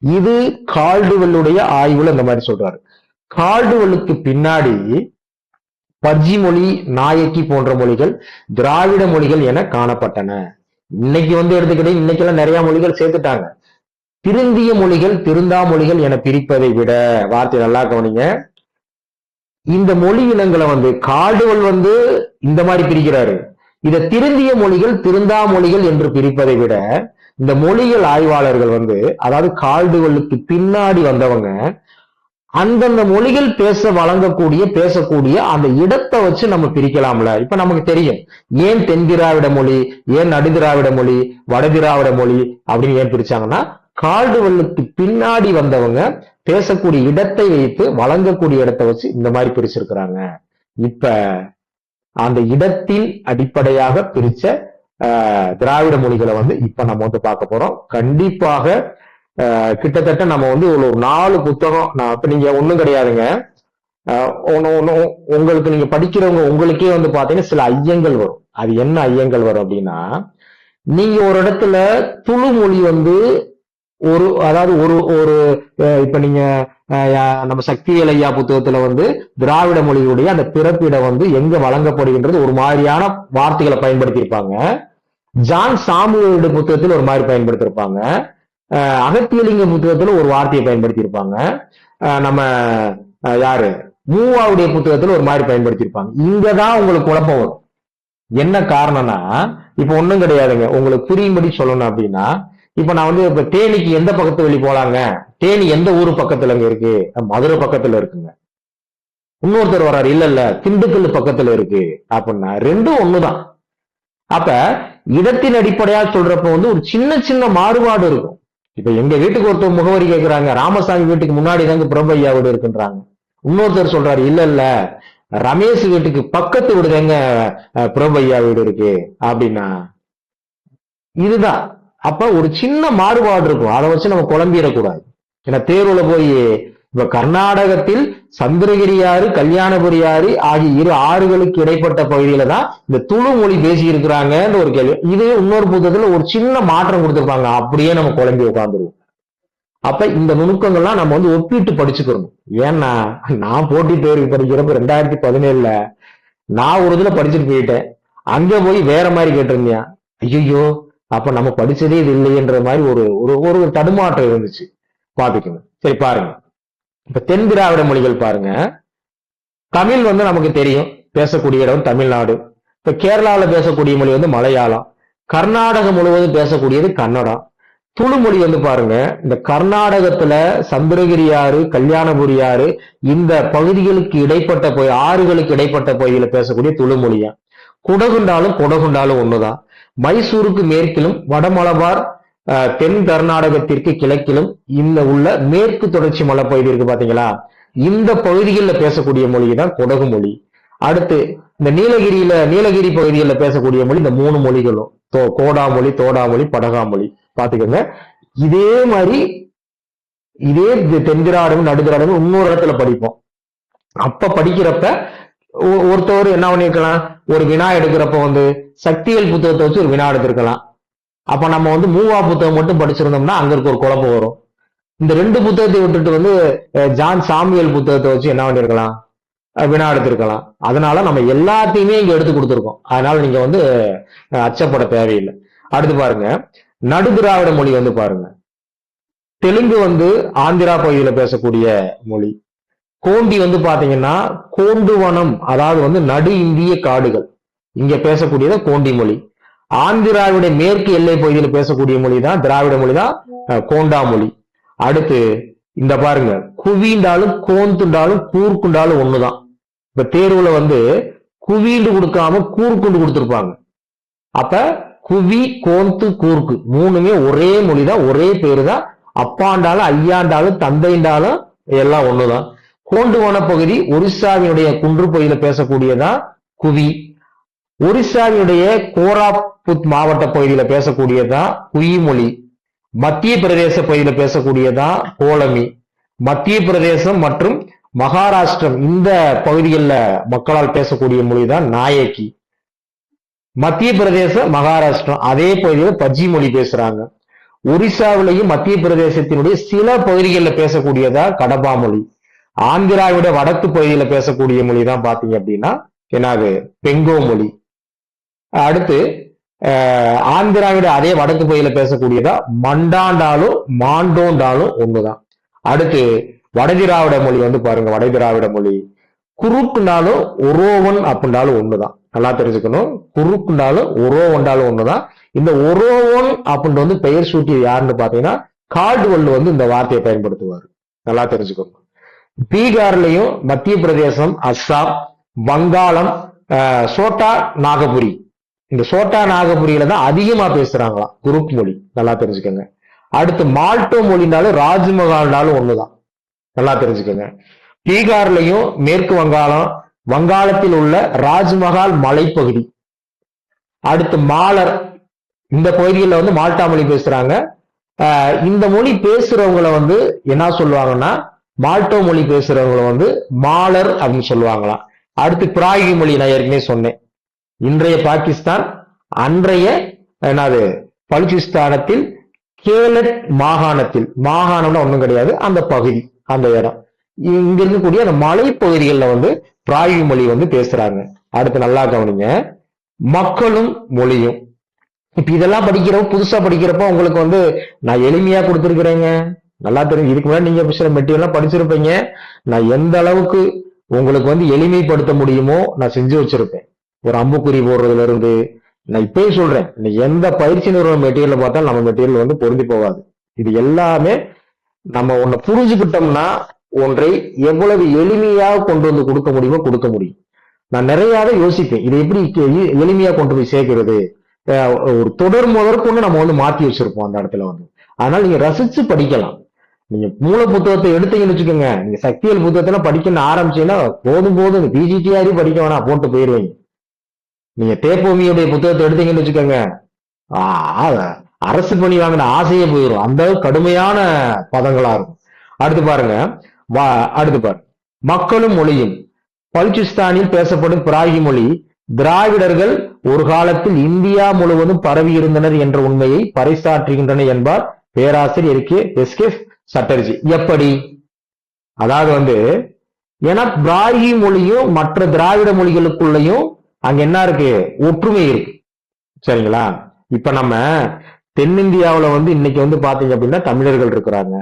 இது கால்டுவெல்லுடைய ஆய்வுல இந்த மாதிரி சொல்றாரு. கால்டுவெல்லுக்கு பின்னாடி பர்ஜி மொழி, நாயக்கி போன்ற மொழிகள் திராவிட மொழிகள் என காணப்பட்டன. இன்னைக்கு வந்து எடுத்துக்கிட்டே இன்னைக்கெல்லாம் நிறைய மொழிகள் சேர்த்துட்டாங்க. திருந்திய மொழிகள் திருந்தா மொழிகள் என பிரிப்பதை விட, வார்த்தை நல்லா கவனிங்க, இந்த மொழி இனங்களை வந்து கால்டுவெல் வந்து இந்த மாதிரி பிரிக்கிறாரு. இத திருந்திய மொழிகள் திருந்தா மொழிகள் என்று பிரிப்பதை விட இந்த மொழியியல் ஆய்வாளர்கள் வந்து, அதாவது கால்டுவெல்லுக்கு பின்னாடி வந்தவங்க, அந்தந்த மொழிகள் பேசக்கூடிய அந்த இடத்தை வச்சு நம்ம பிரிக்கலாம்ல. இப்ப நமக்கு தெரியும் ஏன் தென் திராவிட மொழி, ஏன் நடுதிராவிட மொழி, வடதிராவிட மொழி அப்படின்னு ஏன் பிரிச்சாங்கன்னா, கால்டுவெல்லுக்கு பின்னாடி வந்தவங்க பேசக்கூடிய இடத்தை வைத்து வழங்கக்கூடிய இடத்தை வச்சு இந்த மாதிரி பிரிச்சிருக்கிறாங்க. இப்ப அந்த இடத்தின் அடிப்படையாக பிரிச்ச திராவிட மொழிகளை வந்து இப்ப நம்ம வந்து பார்க்க போறோம். கண்டிப்பாக கிட்டத்தட்ட நம்ம வந்து ஒரு 4 புத்தகம், நான் இப்ப நீங்க ஒண்ணும் கிடையாதுங்க, உங்களுக்கு நீங்க படிக்கிறவங்க உங்களுக்கே வந்து பாத்தீங்கன்னா சில ஐயங்கள் வரும். அது என்ன ஐயங்கள் வரும் அப்படின்னா, நீங்க ஒரு இடத்துல துளு மொழி வந்து அதாவது ஒரு ஒரு இப்ப நீங்க நம்ம சக்திவேல் ஐயா புத்தகத்துல வந்து திராவிட மொழியுடைய அந்த பிறப்பிடம் வந்து எங்க வழங்கப்படுகின்றது ஒரு மாதிரியான வார்த்தைகளை பயன்படுத்தியிருப்பாங்க. ஜான் சாமுவேலுடைய புத்தகத்தில் ஒரு மாதிரி பயன்படுத்தியிருப்பாங்க. அகத்தியலிங்க புத்தகத்துல ஒரு வார்த்தையை பயன்படுத்தியிருப்பாங்க. நம்ம யாரு மூவாவுடைய புத்தகத்துல ஒரு மாதிரி பயன்படுத்தியிருப்பாங்க. இங்கதான் உங்களுக்கு குழப்பம் வரும். என்ன காரணம்னா இப்ப ஒண்ணும் கிடையாதுங்க. உங்களுக்கு புரியும்படி சொல்லணும் அப்படின்னா, இப்ப நான் வந்து இப்ப தேனிக்கு எந்த பக்கத்து வழி போலாங்க? தேனி எந்த ஊரு பக்கத்துல இருக்கு? மதுரை பக்கத்துல இருக்குங்க. இன்னொருத்தர் வர்றாரு, இல்ல திண்டுக்கல் பக்கத்துல இருக்கு அப்படின்னா ரெண்டும் ஒண்ணுதான். அப்ப இடத்தின் அடிப்படையா சொல்றப்ப வந்து ஒரு சின்ன சின்ன மாறுபாடு இருக்கும். இப்ப எங்க வீட்டுக்கு ஒருத்தர் முகவரி கேட்கிறாங்க, ராமசாமி வீட்டுக்கு முன்னாடி தாங்க பிரபையா வீடு இருக்குன்றாங்க. இன்னொருத்தர் சொல்றாரு, இல்ல ரமேஷ் வீட்டுக்கு பக்கத்து வீடு தாங்க பிரபையா வீடு இருக்கு அப்படின்னா இதுதான். அப்ப ஒரு சின்ன மாறுபாடு இருக்கும். அதை வச்சு நம்ம குழம்பிடக்கூடாது. ஏன்னா தேர்வுல போய் இப்ப கர்நாடகத்தில் சந்திரகிரியாறு கல்யாணபுரியாறு ஆகிய இரு ஆறுகளுக்கு இடைப்பட்ட பகுதியில தான் இந்த துளு மொழி பேசி இருக்கிறாங்கன்னு ஒரு கேள்வி. இது இன்னொரு புத்தகத்துல ஒரு சின்ன மாற்றம் கொடுத்திருப்பாங்க. அப்படியே நம்ம குழம்பி உட்காந்துருவோம். அப்ப இந்த நுணுக்கங்கள்லாம் நம்ம வந்து ஒப்பிட்டு படிச்சுக்கணும். ஏன்னா நான் போட்டி தேர்வு படிக்கிறப்ப 2017 நான் ஒரு இதுல படிச்சுட்டு போயிட்டேன். அங்க போய் வேற மாதிரி கேட்டிருந்தேன். ஐயோ அப்ப நம்ம படிச்சதே இது இல்லையன்ற மாதிரி ஒரு ஒரு தடுமாற்றம் இருந்துச்சு. பாத்துக்கணும். சரி பாருங்க, இப்ப தென் திராவிட மொழிகள் பாருங்க. தமிழ் வந்து நமக்கு தெரியும், பேசக்கூடிய இடம் தமிழ்நாடு. இப்ப கேரளாவில் பேசக்கூடிய மொழி வந்து மலையாளம். கர்நாடகம் முழுவதும் பேசக்கூடியது கன்னடம். துளு மொழி வந்து பாருங்க, இந்த கர்நாடகத்துல சந்திரகிரி ஆறு கல்யாணபுரி ஆறு இந்த பகுதிகளுக்கு இடைப்பட்ட ஆறுகளுக்கு இடைப்பட்ட பகுதியில பேசக்கூடிய துளு மொழியா. கொடகுண்டாலும் ஒண்ணுதான். மைசூருக்கு மேற்கிலும் வடமலபார் தென் கர்நாடகத்திற்கு கிழக்கிலும் இந்த உள்ள மேற்கு தொடர்ச்சி மலைப்பகுதி இருக்கு பாத்தீங்களா, இந்த பகுதிகளில் பேசக்கூடிய மொழி தான் கொடகு மொழி. அடுத்து இந்த நீலகிரி பகுதிகளில் பேசக்கூடிய மொழி இந்த 3 மொழிகளும் கோடாமொழி, தோடாமொழி, படகாமொழி. பாத்துக்கோங்க. இதே மாதிரி இதே தென்திராடம் நடுதிராடம் இன்னொரு இடத்துல படிப்போம். அப்ப படிக்கிறப்ப ஒருத்தவர் என்ன பண்ணிருக்கலாம், ஒரு வினா எடுக்கிறப்ப வந்து சக்திவேல் புத்தகத்தை வச்சு ஒரு வினா எடுத்திருக்கலாம். அப்ப நம்ம வந்து மூவா புத்தகம் மட்டும் படிச்சிருந்தோம்னா அங்க இருக்க ஒரு குழப்பம் வரும். இந்த 2 புத்தகத்தை விட்டுட்டு வந்து ஜான் சாமுவேல் புத்தகத்தை வச்சு என்ன பண்ணிருக்கலாம், வினா எடுத்திருக்கலாம். அதனால நம்ம எல்லாத்தையுமே இங்க எடுத்து கொடுத்துருக்கோம். அதனால நீங்க வந்து அச்சப்பட தேவையில்லை. அடுத்து பாருங்க, நடுதிராவிட மொழி வந்து பாருங்க. தெலுங்கு வந்து ஆந்திரா பகுதியில பேசக்கூடிய மொழி. கோண்டி வந்து பாத்தீங்கன்னா கோண்டுவனம், அதாவது வந்து நடு இந்திய காடுகள், இங்க பேசக்கூடியது கோண்டி மொழி. ஆந்திராவுடைய மேற்கு எல்லை பகுதியில் பேசக்கூடிய மொழி தான் திராவிட மொழி தான் கோண்டா மொழி. அடுத்து இந்த பாருங்க, குவிண்டாலும் கோந்துண்டாலும் கூர்க்குண்டாலும் ஒண்ணுதான். இப்ப தேர்வுல வந்து குவிண்டு கொடுக்காம கூர்க்குண்டு கொடுத்திருப்பாங்க. அப்ப குவி கோந்து கூர்க்கு 3மே ஒரே மொழிதான், ஒரே பேரு தான். அப்பாண்டாலும் ஐயாண்டாலும் தந்தைண்டாலும் எல்லாம் ஒண்ணுதான். கோண்டுவன பகுதி ஒரிசாவினுடைய குன்று பகுதியில பேசக்கூடியதான் குவி. ஒரிசாவினுடைய கோராபுத் மாவட்ட பகுதியில பேசக்கூடியதான் குயி மொழி. மத்திய பிரதேச பகுதியில பேசக்கூடியதான் கோலமி. மத்திய பிரதேசம் மற்றும் மகாராஷ்டிரம் இந்த பகுதிகளில் மக்களால் பேசக்கூடிய மொழிதான் நாயக்கி. மத்திய பிரதேசம் மகாராஷ்டிரம் அதே பகுதியில் பஜ்ஜி மொழி பேசுறாங்க. ஒரிசாவிலையும் மத்திய பிரதேசத்தினுடைய சில பகுதிகளில் பேசக்கூடியதா கடபா மொழி. ஆந்திராவிட வடக்கு பகுதியில பேசக்கூடிய மொழி தான் பாத்தீங்க அப்படின்னா என்னது பெங்கோ மொழி. அடுத்து ஆந்திராவிட அதே வடக்கு பகுதியில பேசக்கூடியதா மண்டாண்டாலும் மாண்டோண்டாலும் ஒண்ணுதான். அடுத்து வடதிராவிட மொழி வந்து பாருங்க, வடதிராவிட மொழி குறுக்குண்டாலும் ஒரோவன் அப்படின்றாலும் ஒண்ணுதான். நல்லா தெரிஞ்சுக்கணும், குறுக்குண்டாலும் ஒரோவன்டாலும் ஒண்ணுதான். இந்த ஒரோவன் அப்படின்ட்டு வந்து பெயர் சூட்டியது யாருன்னு பாத்தீங்கன்னா கால்டுவெல் வந்து இந்த வார்த்தையை பயன்படுத்துவார். நல்லா தெரிஞ்சுக்கணும். பீகார்லயும் மத்திய பிரதேசம், அஸ்ஸாம், வங்காளம், சோட்டா நாகபுரி, இந்த சோட்டா நாகபுரியில தான் அதிகமா பேசுறாங்களாம் குரூப் மொழி. நல்லா தெரிஞ்சுக்கோங்க. அடுத்து மால்டோ மொழினாலும் ராஜ்மகால்னாலும் ஒண்ணுதான். நல்லா தெரிஞ்சுக்கோங்க. பீகார்லயும் மேற்கு வங்காளம், வங்காளத்தில் உள்ள ராஜ்மஹால் மலைப்பகுதி. அடுத்து மாலர், இந்த பகுதிகளில் வந்து மால்டா மொழி பேசுறாங்க. இந்த மொழி பேசுறவங்களை வந்து என்ன சொல்லுவாங்கன்னா, மால்டோ மொழி பேசுறவங்களை வந்து மாலர் அப்படின்னு சொல்லுவாங்களாம். அடுத்து பிராகி மொழி, நான் ஏற்கனவே சொன்னேன். இன்றைய பாகிஸ்தான், அன்றைய என்னது பலுச்சிஸ்தானத்தில் கேலட் மாகாணத்தில், மாகாணம்னா ஒண்ணும் கிடையாது, அந்த பகுதி, அந்த இடம், இங்க இருக்கக்கூடிய அந்த மலைப்பகுதிகளில் வந்து பிராயி மொழி வந்து பேசுறாங்க. அடுத்து நல்லா கவனிங்க, மக்களும் மொழியும். இப்ப இதெல்லாம் படிக்கிறப்ப, புதுசா படிக்கிறப்ப உங்களுக்கு வந்து நான் எளிமையா கொடுத்துருக்கிறேங்க, நல்லா தெரியும். இதுக்கு முன்னாடி நீங்க சில மெட்டீரியல்லாம் படிச்சிருப்பீங்க. நான் எந்த அளவுக்கு உங்களுக்கு வந்து எளிமைப்படுத்த முடியுமோ நான் செஞ்சு வச்சிருப்பேன். ஒரு அம்புக்குறி போடுறதுல இருந்து, நான் இப்பயே சொல்றேன், எந்த பயிற்சி நிறுவன மெட்டீரியல் பார்த்தாலும் நம்ம மெட்டீரியல் வந்து பொருந்தி போகாது. இது எல்லாமே நம்ம ஒன்ன புரிஞ்சுக்கிட்டோம்னா ஒன்றை எவ்வளவு எளிமையாக கொண்டு வந்து கொடுக்க முடியுமோ கொடுக்க முடியும். நான் நிறையாவே யோசிப்பேன், இதை எப்படி எளிமையா கொண்டு போய் சேர்க்கிறது. ஒரு தொடர் முதற்கொண்டு நம்ம வந்து மாத்தி வச்சிருப்போம் அந்த இடத்துல வந்து. அதனால நீங்க ரசிச்சு படிக்கலாம். நீங்க மூல புத்தகத்தை எடுத்தீங்கன்னு வச்சுக்கோங்க, நீங்க சக்தியல் புத்தகத்தெல்லாம் படிக்கணும்னு ஆரம்பிச்சீங்கன்னா போதும் போதும் பிஜிடிஆரி படிக்க வேணாம், போட்டு போயிருவீங்க. நீங்க தேப்போமியுடைய புத்தகத்தை எடுத்தீங்கன்னு வச்சுக்கோங்க, அரசு பணி வாங்கின ஆசையே போயிடும், அந்த கடுமையான பதங்களா இருக்கும். அடுத்து பாருங்க, அடுத்து பாருங்க, மக்களும் மொழியும். பலுச்சிஸ்தானில் பேசப்படும் பிராகி மொழி திராவிடர்கள் ஒரு காலத்தில் இந்தியா முழுவதும் பரவி இருந்தனர் என்ற உண்மையை பறைசாற்றுகின்றன என்பார் பேராசிரியர் எஸ் கே சட்டர்ஜி. எப்படி? அதாவது வந்து, ஏன்னா பிராகி மொழியும் மற்ற திராவிட மொழிகளுக்குள்ளயும் அங்க என்ன இருக்கு, ஒற்றுமை இருக்கு. சரிங்களா? இப்ப நம்ம தென்னிந்தியாவில வந்து இன்னைக்கு வந்து பாத்தீங்க அப்படின்னா தமிழர்கள் இருக்கிறாங்க.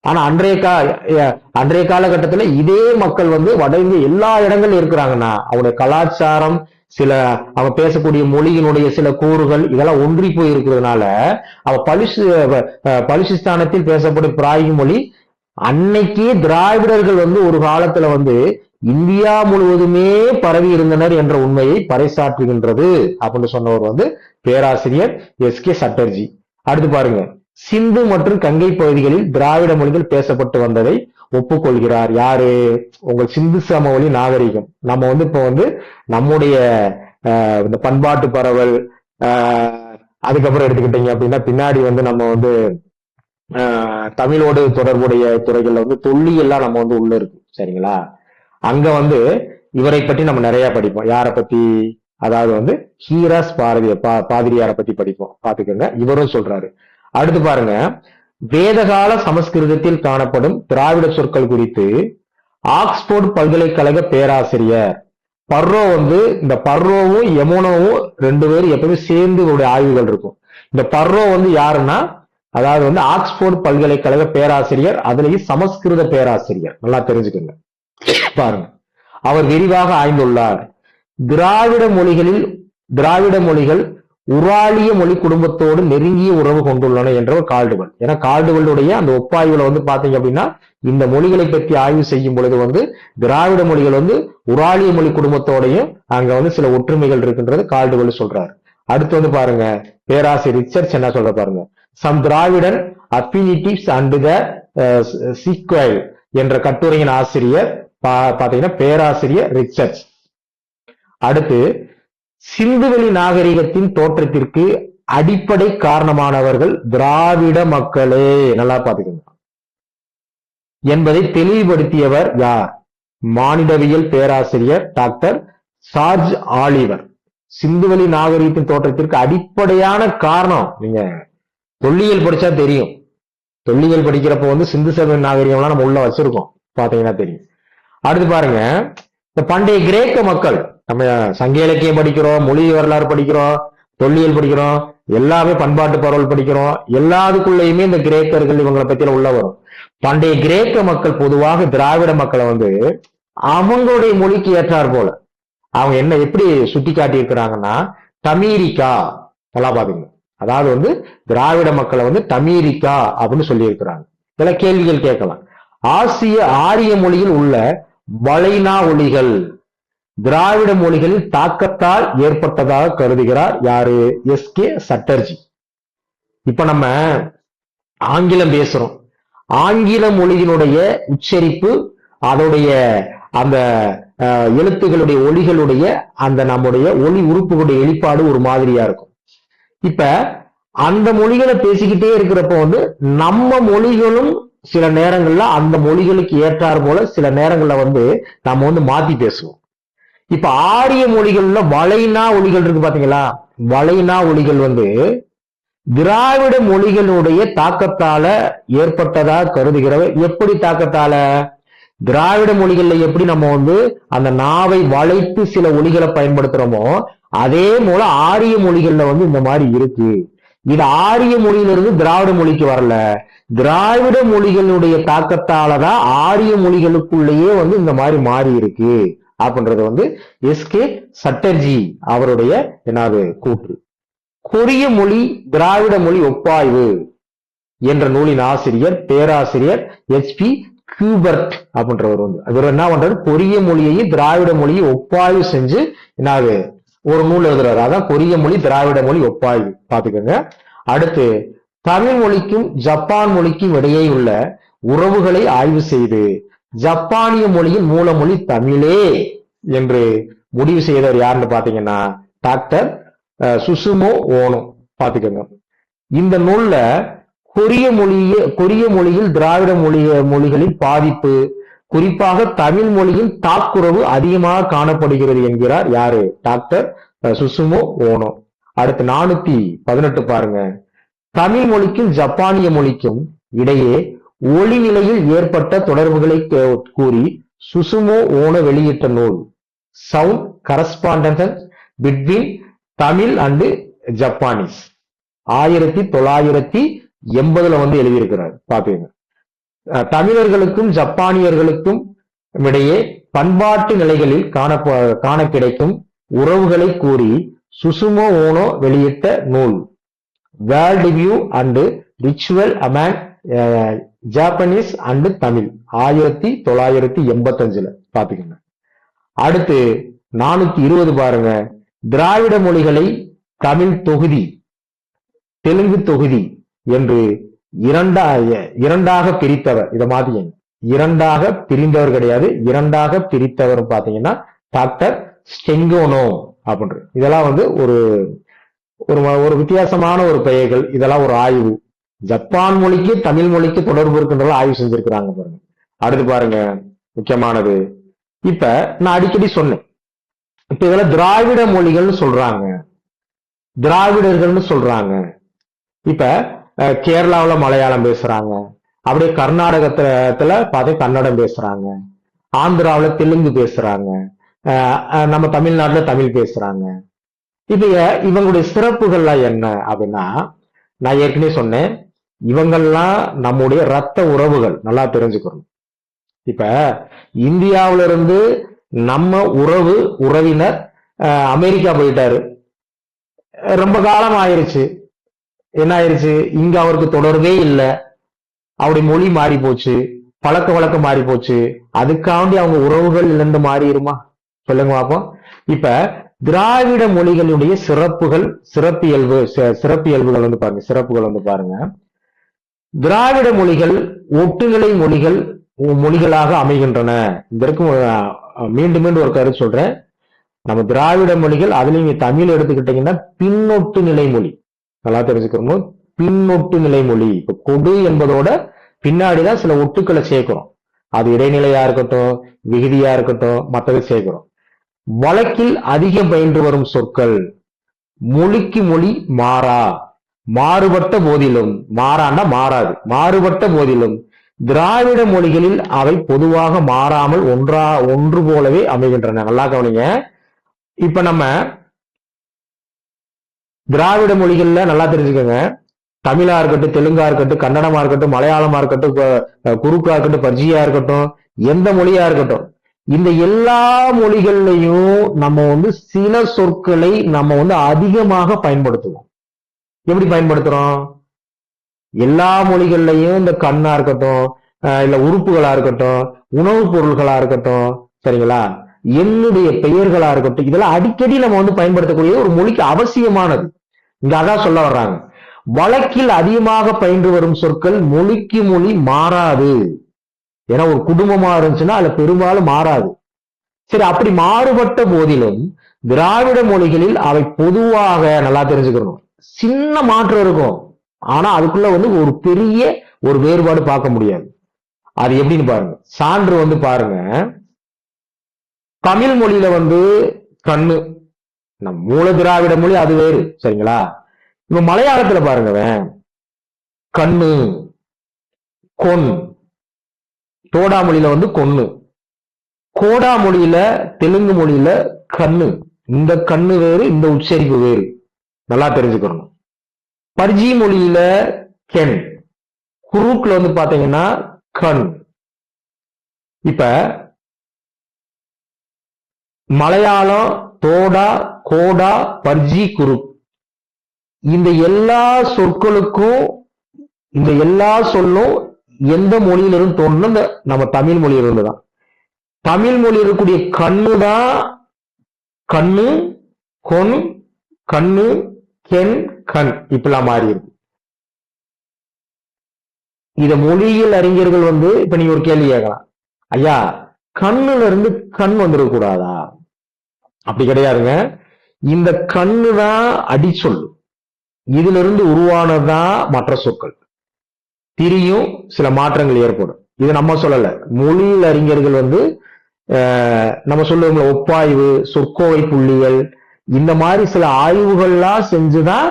ஆனா அன்றைய காலகட்டத்துல இதே மக்கள் வந்து வட இந்திய எல்லா இடங்கள்ல இருக்கிறாங்கன்னா அவனுடைய கலாச்சாரம், சில அவன் பேசக்கூடிய மொழியினுடைய சில கூறுகள் இதெல்லாம் ஒன்றி போய் இருக்கிறதுனால அவ பலுச்சிஸ்தானத்தில் பேசப்படும் பிராகி மொழி அன்னைக்கே திராவிடர்கள் வந்து ஒரு காலத்துல வந்து இந்தியா முழுவதுமே பரவி இருந்தனர் என்ற உண்மையை பறைசாற்றுகின்றது அப்படின்னு சொன்னவர் வந்து பேராசிரியர் எஸ் கே சட்டர்ஜி. அடுத்து பாருங்க, சிந்து மற்றும் கங்கை பகுதிகளில் திராவிட மொழிகள் பேசப்பட்டு வந்ததை ஒப்புக்கொள்கிறார். யாரு? உங்கள் சிந்து சமவெளி நாகரிகம். நம்ம வந்து இப்ப வந்து நம்முடைய இந்த பண்பாட்டு பரவல், அதுக்கப்புறம் எடுத்துக்கிட்டீங்க அப்படின்னா பின்னாடி வந்து நம்ம வந்து தமிழோடு தொடர்புடைய துறைகள்ல வந்து தொல்லியெல்லாம் நம்ம வந்து உள்ள இருக்கு. சரிங்களா? அங்க வந்து இவரை பற்றி நம்ம நிறைய படிப்போம். யாரை பத்தி? அதாவது வந்து ஹீராஸ் பாதிரியாரை பத்தி படிப்போம். பாத்துக்கோங்க, இவரும் சொல்றாரு. அடுத்து பாருங்க, வேதகால சமஸ்கிருதத்தில் காணப்படும் திராவிட சொற்கள் குறித்து ஆக்ஸ்போர்ட் பல்கலைக்கழக பேராசிரியர் பர்ரோ வந்து, இந்த பர்ரோவும் யமுனோவும் ரெண்டு பேரும் எப்பவுமே சேர்ந்து ஆய்வுகள் இருக்கும். இந்த பர்ரோ வந்து யாருன்னா, அதாவது வந்து ஆக்ஸ்போர்ட் பல்கலைக்கழக பேராசிரியர், அதுலயும் சமஸ்கிருத பேராசிரியர். நல்லா தெரிஞ்சுக்கோங்க. பாருங்க, அவர் விரிவாக ஆய்ந்துள்ளார். திராவிட மொழிகள் உராலிய மொழி குடும்பத்தோடு நெருங்கிய உறவு கொண்டுள்ளன என்றவர் கால்டுவெல். ஏன்னா கால்டுவெல்லுடைய அந்த ஒப்பாய்வுல வந்து பாத்தீங்க அப்படின்னா இந்த மொழிகளை பற்றி ஆய்வு செய்யும் பொழுது வந்து திராவிட மொழிகள் வந்து உராலிய மொழி குடும்பத்தோடையும் அங்க வந்து சில ஒற்றுமைகள் இருக்குன்றது கால்டுவெல் சொல்றாரு. அடுத்து வந்து பாருங்க, பேராசிரியர் ரிச்சர்ட்ஸ் என்ன சொல்ற பாருங்க, some Dravidian affinities and the sequel என்ற கட்டுரையின் ஆசிரியர் பாத்தீங்கன்னா பேராசிரியர் ரிச்சர்ட்ஸ். அடுத்து, சிந்துவெளி நாகரிகத்தின் தோற்றத்திற்கு அடிப்படை காரணமானவர்கள் திராவிட மக்களே, நல்லா பாத்துக்கோங்க, என்பதை தெளிவுபடுத்தியவர் யார்? மானிடவியல் பேராசிரியர் டாக்டர் சார்ஜ் ஆலிவர். சிந்துவெளி நாகரிகத்தின் தோற்றத்திற்கு அடிப்படையான காரணம், நீங்க தொல்லியல் படிச்சா தெரியும். தொல்லியல் படிக்கிறப்ப வந்து சிந்து சமவெளி நாகரிகம்லாம் நம்ம உள்ள வச்சிருக்கோம், பாத்தீங்கன்னா தெரியும். அடுத்து பாருங்க, இந்த பண்டைய கிரேக்க மக்கள், நம்ம சங்க இலக்கியம் படிக்கிறோம், மொழி வரலாறு படிக்கிறோம், தொல்லியல் படிக்கிறோம், எல்லாமே பண்பாட்டு பரவல் படிக்கிறோம். எல்லாத்துக்குள்ளயுமே இந்த கிரேக்கர்கள் இவங்களை பத்தியில உள்ள வரும். பண்டைய கிரேக்க மக்கள் பொதுவாக திராவிட மக்களை வந்து அவங்களுடைய மொழிக்கு ஏற்றார் போல அவங்க என்ன எப்படி சுட்டி காட்டி இருக்கிறாங்கன்னா தமிரிக்கா, நல்லா பாத்தீங்க, அதாவது வந்து திராவிட மக்களை வந்து தமிரிக்கா அப்படின்னு சொல்லி இருக்கிறாங்க. சில கேள்விகள் கேட்கலாம். ஆரிய மொழியில் உள்ள வளைனா ஒலிகள் திராவிட மொழிகளில் தாக்கத்தால் ஏற்பட்டதாக கருதுகிறார் யாரு? S K Chatterjee. இப்ப நம்ம ஆங்கிலம் பேசுறோம், ஆங்கில மொழியினுடைய உச்சரிப்பு, அதோடைய அந்த எழுத்துகளுடைய ஒலிகளுடைய அந்த நம்முடைய ஒலி உறுப்புகளுடைய வெளிப்பாடு ஒரு மாதிரியா இருக்கும். இப்ப அந்த மொழிகளை பேசிக்கிட்டே இருக்கிறப்ப வந்து நம்ம மொழிகளும் சில நேரங்கள்ல அந்த மொழிகளுக்கு ஏற்றாறு போல சில நேரங்கள்ல வந்து நம்ம வந்து மாத்தி பேசுவோம். இப்ப ஆரிய மொழிகள்ல வளைனா ஒலிகள் இருக்கு பாத்தீங்களா? வளைனா ஒலிகள் வந்து திராவிட மொழிகளுடைய தாக்கத்தால ஏற்பட்டதா கருதுகிறவர். எப்படி தாக்கத்தால? திராவிட மொழிகள்ல எப்படி நம்ம வந்து அந்த நாவை வளைத்து சில ஒலிகளை பயன்படுத்துறோமோ அதே போல ஆரிய மொழிகள்ல வந்து இந்த மாதிரி இருக்கு. இது ஆரிய மொழியிலிருந்து திராவிட மொழிக்கு வரல, திராவிட மொழிகளுடைய தாக்கத்தாலதான் ஆரிய மொழிகளுக்குள்ளேயே வந்து இந்த மாதிரி மாறி இருக்கு அப்படின்றது வந்து எஸ்கே சட்டர்ஜி அவருடைய என்னது கூற்று. கொரிய மொழி திராவிட மொழி ஒப்பாய்வு என்ற நூலின் ஆசிரியர் பேராசிரியர் HP கியூபர்ட் அப்படின்றவர் வந்து அவர் என்ன பண்றாரு, கொரிய மொழியையும் திராவிட மொழியை ஒப்பாய்வு செஞ்சு என்னது ஒரு நூல் எழுதுறாரு. அதான் கொரிய மொழி திராவிட மொழி ஒப்பாய்வு. பாத்துக்கோங்க. அடுத்து தமிழ் மொழிக்கும் ஜப்பான் மொழிக்கும் இடையே உள்ள உறவுகளை ஆய்வு செய்து ஜப்பானிய மொழியின் மூலமொழி தமிழே என்று முடிவு செய்தவர் யாருன்னு பாத்தீங்கன்னா டாக்டர் சுசுமோ ஓனோ. பாத்துக்கோங்க. இந்த நூல்ல கொரிய மொழியில் திராவிட மொழிகளின் பாதிப்பு, குறிப்பாக தமிழ் மொழியின் தாக்குறவு அதிகமாக காணப்படுகிறது என்கிறார் யாரு? டாக்டர் சுசுமோ ஓனோ. அடுத்து 418 பாருங்க. தமிழ் மொழிக்கும் ஜப்பானிய மொழிக்கும் இடையே ஒளி நிலையில் ஏற்பட்ட தொடர்புகளை கூறி சுசுமோ ஓனோ வெளியிட்ட நூல் sound correspondence between Tamil and Japanese 1980 வந்து எழுதியிருக்கிறார். பாத்தீங்க. தமிழர்களுக்கும் ஜப்பானியர்களுக்கும் இடையே பண்பாட்டு நிலைகளில் காண கிடைக்கும் உறவுகளை கூறி சுசுமோ ஓனோ வெளியிட்ட நூல் world view and ritual among Japanese and Tamil 1985 பாத்துக்கங்க. அடுத்து 420 பாருங்க. திராவிட மொழிகளை தமிழ் தொகுதி தெலுங்கு தொகுதி என்று இரண்டாக பிரித்தவர். இதை மாதிரி இரண்டாக பிரிந்தவர் கிடையாது, இரண்டாக பிரித்தவர் பாத்தீங்கன்னா டாக்டர் ஸ்டெங்கோனோ அப்படின்ற. இதெல்லாம் வந்து ஒரு ஒரு வித்தியாசமான ஒரு பெயர்கள். இதெல்லாம் ஒரு ஆய்வு. ஜப்பான் மொழிக்கு தமிழ் மொழிக்கு தொடர்பு இருக்கின்ற ஆய்வு செஞ்சிருக்கிறாங்க பாருங்க. அடுத்து பாருங்க முக்கியமானது. இப்ப நான் அடிக்கடி சொன்னேன், இப்ப இதெல்லாம் திராவிட மொழிகள்னு சொல்றாங்க, திராவிடர்கள்னு சொல்றாங்க. இப்ப கேரளாவுல மலையாளம் பேசுறாங்க, அப்படியே கர்நாடகத்துல பார்த்து கன்னடம் பேசுறாங்க, ஆந்திராவுல தெலுங்கு பேசுறாங்க, நம்ம தமிழ்நாட்டுல தமிழ் பேசுறாங்க. இப்ப இவங்களுடைய சிறப்புகள்லாம் என்ன அப்படின்னா, நான் ஏற்கனவே சொன்னேன், இவங்கெல்லாம் நம்முடைய ரத்த உறவுகள், நல்லா தெரிஞ்சுக்கணும். இப்ப இந்தியாவில இருந்து நம்ம உறவினர் அமெரிக்கா போயிட்டாரு, ரொம்ப காலம் ஆயிருச்சு. என்ன ஆயிருச்சு, இங்க அவருக்கு தொடர்பே இல்லை, அவருடைய மொழி மாறி போச்சு, பழக்க வழக்கம் மாறி போச்சு. அதுக்காண்டி அவங்க உறவுகள் இழந்து மாறிடுமா? சொல்லுங்க பார்ப்போம். இப்ப திராவிட மொழிகளுடைய சிறப்பியல்புகள் வந்து பாருங்க. சிறப்புகள் வந்து பாருங்க. திராவிட மொழிகள் ஒட்டுநிலை மொழிகளாக அமைகின்றன. இதற்கு மீண்டும் மீண்டும் ஒரு கருத்து சொல்றேன். நம்ம திராவிட மொழிகள், அதுல நீங்க தமிழ் எடுத்துக்கிட்டீங்கன்னா பின்னொட்டு நிலை மொழி. நல்லா தெரிஞ்சுக்கணும், பின்னொட்டு நிலை மொழி. இப்ப கொடு என்பதோட பின்னாடிதான் சில ஒட்டுக்களை சேர்க்கிறோம். அது இடைநிலையா இருக்கட்டும், விகுதியா இருக்கட்டும், மற்றதை சேர்க்கிறோம். வழக்கில் அதிகம் பயின்று வரும் சொற்கள் மொழிக்கு மொழி மாறுபட்ட போதிலும், மாறாண்டா மாறாது, மாறுபட்ட போதிலும் திராவிட மொழிகளில் அவை பொதுவாக மாறாமல் ஒன்று போலவே அமைகின்றன. நல்லா கவனிங்க. இப்ப நம்ம திராவிட மொழிகள்ல நல்லா தெரிஞ்சுக்கோங்க, தமிழா இருக்கட்டும், தெலுங்கா இருக்கட்டும், கன்னடமா இருக்கட்டும், மலையாளமா இருக்கட்டும், குறுக்கா இருக்கட்டும், பர்ஜியா இருக்கட்டும், எந்த மொழியா இருக்கட்டும், இந்த எல்லா மொழிகள்லையும் நம்ம வந்து சில சொற்களை நம்ம வந்து அதிகமாக பயன்படுத்துவோம். எப்படி பயன்படுத்துறோம்? எல்லா மொழிகள்லையும் இந்த கண்ணா இருக்கட்டும், இல்ல உறுப்புகளா இருக்கட்டும், உணவுப் பொருள்களா இருக்கட்டும், சரிங்களா, என்னுடைய பெயர்களா இருக்கட்டும், இதெல்லாம் அடிக்கடி நம்ம வந்து பயன்படுத்தக்கூடிய ஒரு மொழிக்கு அவசியமானது. இங்க அதான் சொல்ல வர்றாங்க, வழக்கில் அதிகமாக பயின்று வரும் சொற்கள் மொழிக்கு மொழி மாறாது. ஏன்னா ஒரு குடும்பமா இருந்துச்சுன்னா அதுல பெரும்பாலும் மாறாது. சரி, அப்படி மாறுபட்ட போதிலும் திராவிட மொழிகளில் அவை பொதுவாக, நல்லா தெரிஞ்சுக்கணும், சின்ன மாற்றம் இருக்கும். ஆனா அதுக்குள்ள வந்து ஒரு பெரிய ஒரு வேறுபாடு பார்க்க முடியாது. அது எப்படின்னு பாருங்க. சான்று வந்து பாருங்க. தமிழ் மொழியில வந்து கண்ணு, நம் மூல திராவிட மொழி அது வேறு, சரிங்களா. இப்ப மலையாளத்துல பாருங்க, கண்ணு, கொன், தோடா மொழியில வந்து கொன்னு, கோடா மொழியில தெலுங்கு மொழியில கண்ணு. இந்த கண்ணு வேறு, இந்த உச்சரிப்பு வேறு, நல்லா தெரிஞ்சுக்கணும். பர்ஜி மொழியில கென், குரூக்ல வந்து பாத்தீங்கன்னா கண். இப்ப மலையாளம், தோடா, கோடா, பர்ஜி, குரூக், இந்த எல்லா சொற்களுக்கும் இந்த எல்லா சொல்லும் எந்த மொழியிலிருந்து தோணும்? நம்ம தமிழ் மொழியிலிருந்து தான். தமிழ் மொழி இருக்கக்கூடிய கண்ணு தான் கண்ணு, கொன், கண்ணு, கென், கண் இப்பெல்லாம் மாறி இருக்கு. இத மொழியியல் அறிஞர்கள் வந்து இப்ப நீங்க ஒரு கேள்வி கேட்கலாம், ஐயா கண்ணுல இருந்து கண் வந்துடக் கூடாதா? அப்படி கிடையாதுங்க. இந்த கண்ணு தான் அடிச்சொல், இதுல இருந்து உருவானதுதான் மற்ற சொற்கள். திரியும் சில மாற்றங்கள் ஏற்படும். இது நம்ம சொல்லல, மொழியியல் அறிஞர்கள் வந்து நம்ம சொல்லுவோம்ல, ஒப்பாய்வு, சொற்கோவை புள்ளிகள், இந்த மாதிரி சில ஆய்வுகள்லாம் செஞ்சுதான்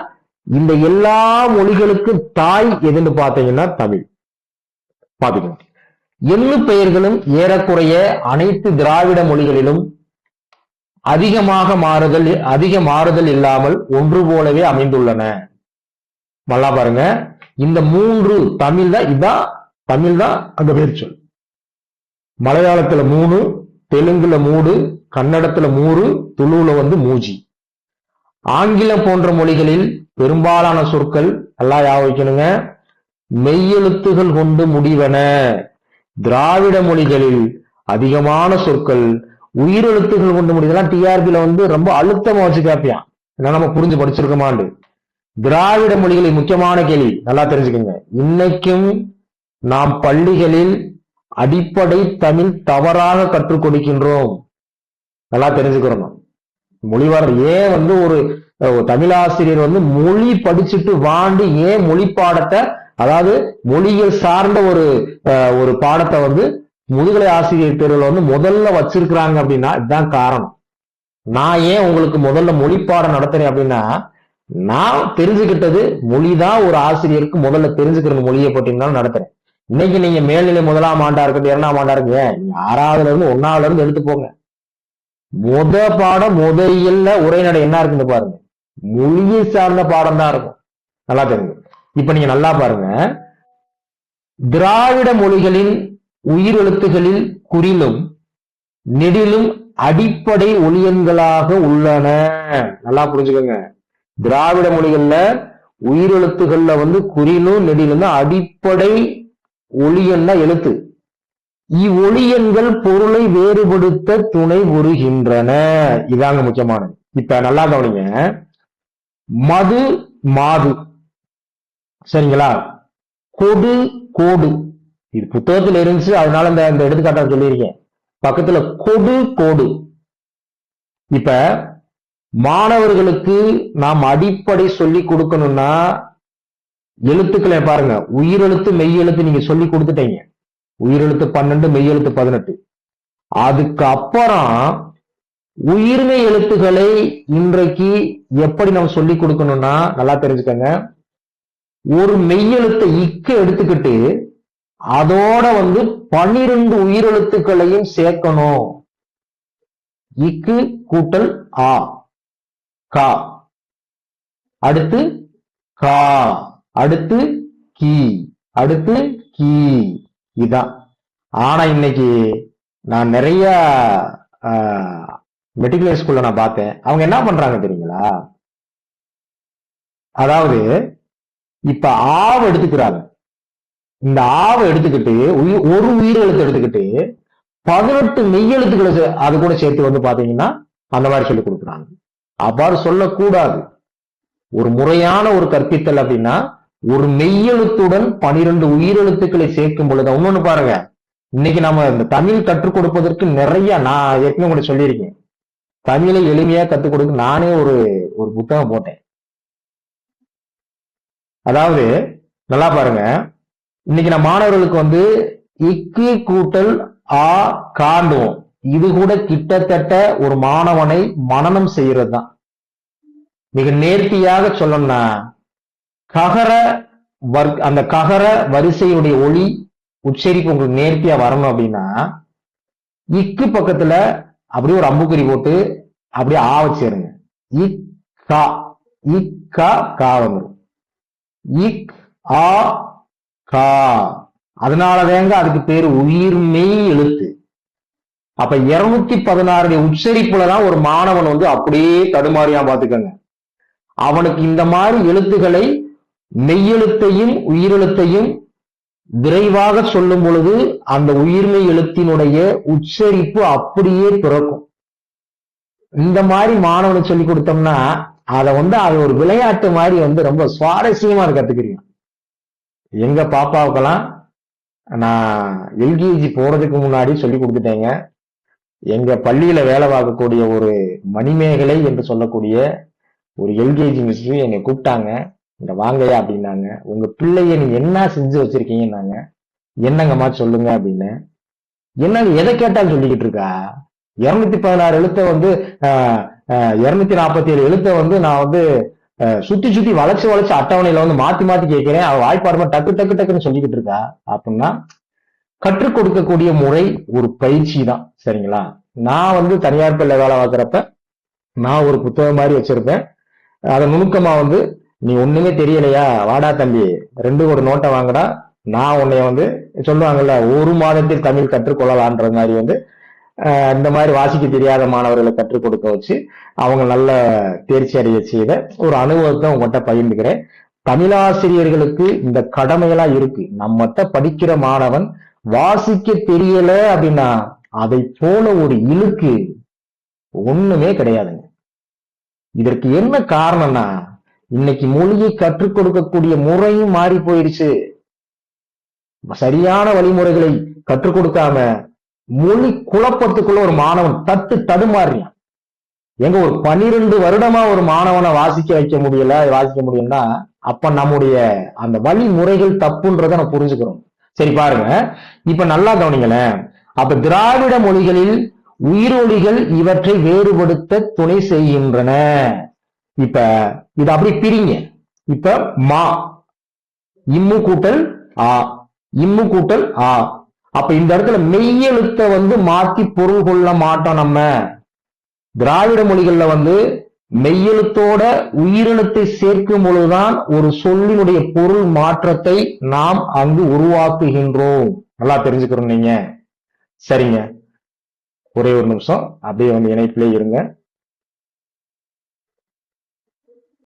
இந்த எல்லா மொழிகளுக்கும் தாய் எதுன்னு பாத்தீங்கன்னா தமிழ். பாத்துக்கணும். எண்ணு பெயர்களும் ஏறக்குறைய அனைத்து திராவிட மொழிகளிலும் அதிக மாறுதல் இல்லாமல் ஒன்று போலவே அமைந்துள்ளன. நல்லா பாருங்க, இந்த மூன்று தமிழ் தான், இதான் தமிழ் தான் அந்த பேர் சொல். மலையாளத்துல 3, தெலுங்குல 3, கன்னடத்துல 3, துளுவுல வந்து மூஜி. ஆங்கிலம் போன்ற மொழிகளில் பெரும்பாலான சொற்கள் நல்லா ஞாபகம் வைக்கணுங்க, மெய்யெழுத்துகள் கொண்டு முடிவன. திராவிட மொழிகளில் அதிகமான சொற்கள் உயிரெழுத்துகள் கொண்டு முடிவதெல்லாம் டிஆர்பில வந்து ரொம்ப அழுத்தமா வச்சு கேட்பியான். ஏன்னா நம்ம புரிஞ்சு படிச்சிருக்கமாண்டு. திராவிட மொழிகளில் முக்கியமான கேள்வி நல்லா தெரிஞ்சுக்கோங்க, இன்னைக்கும் நாம் பள்ளிகளில் அடிப்படை தமிழ் தவறாக கற்றுக் கொடுக்கின்றோம். நல்லா தெரிஞ்சுக்கிறோம். மொழிவார் ஏன் வந்து ஒரு தமிழாசிரியர் வந்து மொழி படிச்சுட்டு வாண்டி ஏன் மொழி பாடத்தை, அதாவது மொழிகள் சார்ந்த ஒரு பாடத்தை வந்து முதுகலை ஆசிரியர் தேர்வுல வந்து முதல்ல வச்சிருக்கிறாங்க அப்படின்னா இதுதான் காரணம். நான் ஏன் உங்களுக்கு முதல்ல மொழி பாடம் நடத்துறேன் அப்படின்னா, நான் தெரிஞ்சுக்கிட்டது மொழிதான் ஒரு ஆசிரியருக்கு முதல்ல தெரிஞ்சுக்கிற மொழியை பற்றினாலும் நடத்துறேன். இன்னைக்கு நீங்க மேல்நிலை 1ஆம் ஆண்டா இருக்கட்டும், 2ஆம் ஆண்டா இருக்கு, 6ஆவதுல இருந்து 1ஆவதுல இருந்து எடுத்து போங்க, பாடம் முதல்ல உரைநடை என்ன இருக்குன்னு பாருங்க, மொழியை சார்ந்த பாடம் தான் இருக்கும். நல்லா தெரியுங்க. இப்ப நீங்க நல்லா பாருங்க, திராவிட மொழிகளின் உயிரெழுத்துகளில் குறிலும் நெடிலும் அடிப்படை ஒலியன்களாக உள்ளன. நல்லா புரிஞ்சுக்கோங்க, திராவிட மொழிகள்ல உயிரெழுத்துகள்ல வந்து குறிலும் நெடிலும் அடிப்படை ஒலியன்னா எழுத்து. இவ்வொலியன்கள் பொருளை வேறுபடுத்த துணை புரிகின்றன. இதாங்க முக்கியமானது. இப்ப நல்லா கவனிங்க, மது, மாது, சரிங்களா, கொடு, கோடு, இது புத்தகத்துல இருந்துச்சு, அதனால இந்த எடுத்துக்காட்டா சொல்லியிருக்கேன். பக்கத்துல கொடு, கோடு. இப்ப மாணவர்களுக்கு நாம் அடிப்படை சொல்லி கொடுக்கணும்னா எழுத்துக்களை பாருங்க, உயிரெழுத்து மெய்யெழுத்து நீங்க சொல்லி கொடுத்துட்டீங்க, உயிரெழுத்து 12, மெய்யெழுத்து 18. அதுக்கு அப்புறம் உயிர்மெய் எழுத்துக்களை இன்றைக்கு எப்படி நம்ம சொல்லி கொடுக்கணும்னா நல்லா தெரிஞ்சுக்கங்க, ஒரு மெய்யெழுத்தை இக்கு எடுத்துக்கிட்டு அதோட வந்து 12 உயிரெழுத்துக்களையும் சேர்க்கணும். இக்கு கூட்டல் ஆ, கா, அடுத்து கா, அடுத்து கீ, அடுத்து கீ, இதான். ஆனா இன்னைக்கு நான் நிறைய மெட்ரிகுலேஷன் ஸ்கூல்ல நான் பார்த்தேன், அவங்க என்ன பண்றாங்க தெரியுங்களா, அதாவது இப்ப ஆவை எடுத்துக்கிறாங்க, இந்த ஆவை எடுத்துக்கிட்டு ஒரு உயிரெழுத்து எடுத்துக்கிட்டு 18 மெய்யெழுத்துக்களை அது கூட சேர்த்து வந்து பாத்தீங்கன்னா அந்த மாதிரி சொல்லி கொடுக்குறாங்க. அவ்வாறு சொல்லக்கூடாது. ஒரு முறையான ஒரு கற்பித்தல் அப்படின்னா ஒரு மெய்யெழுத்துடன் 12 உயிரெழுத்துக்களை சேர்க்கும் பொழுது. இன்னொன்னு பாருங்க, இன்னைக்கு நம்ம இந்த தமிழ் கற்றுக் கொடுப்பதற்கு நிறைய, நான் ஏற்கனவே கூட சொல்லியிருக்கேன், தமிழை எளிமையா கற்றுக் கொடுக்க நானே ஒரு புத்தகம் போட்டேன். அதாவது நல்லா பாருங்க, இன்னைக்கு நான் மாணவர்களுக்கு வந்து இக்கு கூட்டல் ஆ காண்டுவோம், இது கூட கிட்டத்தட்ட ஒரு மாணவனை மனனம் செய்யறது தான். மிக நேர்த்தியாக சொல்லணும்னா ககர அந்த ககர வரிசையுடைய ஒளி உச்சரிப்பு உங்களுக்கு நேர்த்தியா வரணும் அப்படின்னா இக்கு பக்கத்துல அப்படியே ஒரு அம்புக்குறி போட்டு அப்படியே ஆ வச்சிருங்க. இக் கா, இக் கா கா வந்துடும். இக் ஆ கா. அதனாலதாங்க அதுக்கு பேரு உயிர்மெய் எழுத்து. அப்ப 216 உச்சரிப்புலதான் ஒரு மாணவன் வந்து அப்படியே தடுமாறியா பாத்துக்கங்க. அவனுக்கு இந்த மாதிரி எழுத்துக்களை மெய்யெழுத்தையும் உயிரெழுத்தையும் விரைவாக சொல்லும் பொழுது அந்த உயிர்மெய் எழுத்தினுடைய உச்சரிப்பு அப்படியே பிறக்கும். இந்த மாதிரி மாணவனுக்கு சொல்லி கொடுத்தோம்னா அதை வந்து அது ஒரு விளையாட்டு மாதிரி வந்து ரொம்ப சுவாரஸ்யமா கத்துக்கிறீங்க. எங்க பாப்பாவுக்கெல்லாம் நான் எல்கேஜி போறதுக்கு முன்னாடி சொல்லி கொடுத்துட்டேங்க. எங்க பள்ளியில வேலை பார்க்கக்கூடிய ஒரு மணிமேகலை என்று சொல்லக்கூடிய ஒரு எல்கேஜி மிஸ் என்னை கூப்பிட்டாங்க. இங்க வாங்கயா அப்படின்னாங்க. உங்க பிள்ளைய நீங்க என்ன செஞ்சு வச்சிருக்கீங்கன்னாங்க. என்னங்கம்மா சொல்லுங்க அப்படின்னு. என்னங்க எதை கேட்டாலும் சொல்லிக்கிட்டு இருக்கா. 216 எழுத்த வந்து 247 எழுத்த வந்து நான் வந்து சுத்தி சுத்தி வளைச்சு வளைச்சு அட்டவணையில வந்து மாத்தி மாத்தி கேட்கிறேன். அவ வாய்ப்பாடுமா டக்கு டக்கு டக்குன்னு சொல்லிக்கிட்டு இருக்கா அப்படின்னா, கற்றுக் கொடுக்கக்கூடிய முறை ஒரு பயிற்சி தான். சரிங்களா? நான் வந்து தனியார் பள்ளியில வேலை பார்க்குறப்ப நான் ஒரு புத்தகம் மாதிரி வச்சிருப்பேன். அதை நுணுக்கமா வந்து நீ ஒண்ணுமே தெரியலையா, வாடா தம்பி 2 ஒரு நோட்டை வாங்கடா, நான் உன்னைய வந்து சொல்லுவாங்கல்ல 1 மாதத்தில் தமிழ் கற்றுக்கொள்ளலான்ற மாதிரி வந்து இந்த மாதிரி வாசிக்க தெரியாத மாணவர்களை கற்றுக் கொடுக்க வச்சு அவங்க நல்ல தேர்ச்சி அடைய செய்த ஒரு அனுபவத்தை உங்கள்கிட்ட பகிர்ந்துக்கிறேன். தமிழாசிரியர்களுக்கு இந்த கடமையெல்லாம் இருக்கு. நம்மகிட்ட படிக்கிற மாணவன் வாசிக்க தெரியல அப்படின்னா அதை போல ஒரு இழுக்கு ஒண்ணுமே கிடையாதுங்க. இதற்கு என்ன காரணம்னா இன்னைக்கு மொழியை கற்றுக் கொடுக்கக்கூடிய முறையும் மாறி போயிடுச்சு. சரியான வழிமுறைகளை கற்றுக் கொடுக்காம மொழி குழப்பத்துக்குள்ள ஒரு மாணவன் தடுமாறினான். எங்க ஒரு 12 வருடமா ஒரு மாணவனை வாசிக்க வைக்க முடியல, வாசிக்க முடியும்னா அப்ப நம்முடைய அந்த வழிமுறைகள் தப்புன்றத நம்ம புரிஞ்சுக்கிறோம். சரி பாருங்க, இப்ப நல்லா கவனிங்களேன். அப்ப திராவிட மொழிகளில் உயிரொலிகள் இவற்றை வேறுபடுத்த துணை செய்கின்றன. இப்ப இது அப்படி பிரிங்க. இப்ப மா இம்மு கூட்டல் ஆ, இம்மு கூட்டல் ஆ. அப்ப இந்த இடத்துல மெய்யெழுத்தை வந்து மாத்தி பொருள் கொள்ள மாட்டோம். நம்ம திராவிட மொழிகள்ல வந்து மெய்யெழுத்தோட உயிரெழுத்தை சேர்க்கும் பொழுதுதான் ஒரு சொல்லினுடைய பொருள் மாற்றத்தை நாம் அங்கு உருவாக்குகின்றோம். நல்லா தெரிஞ்சுக்கிறோம் நீங்க. சரிங்க, ஒரே ஒரு நிமிஷம் அப்படியே வந்து இணைப்பிலே இருங்க.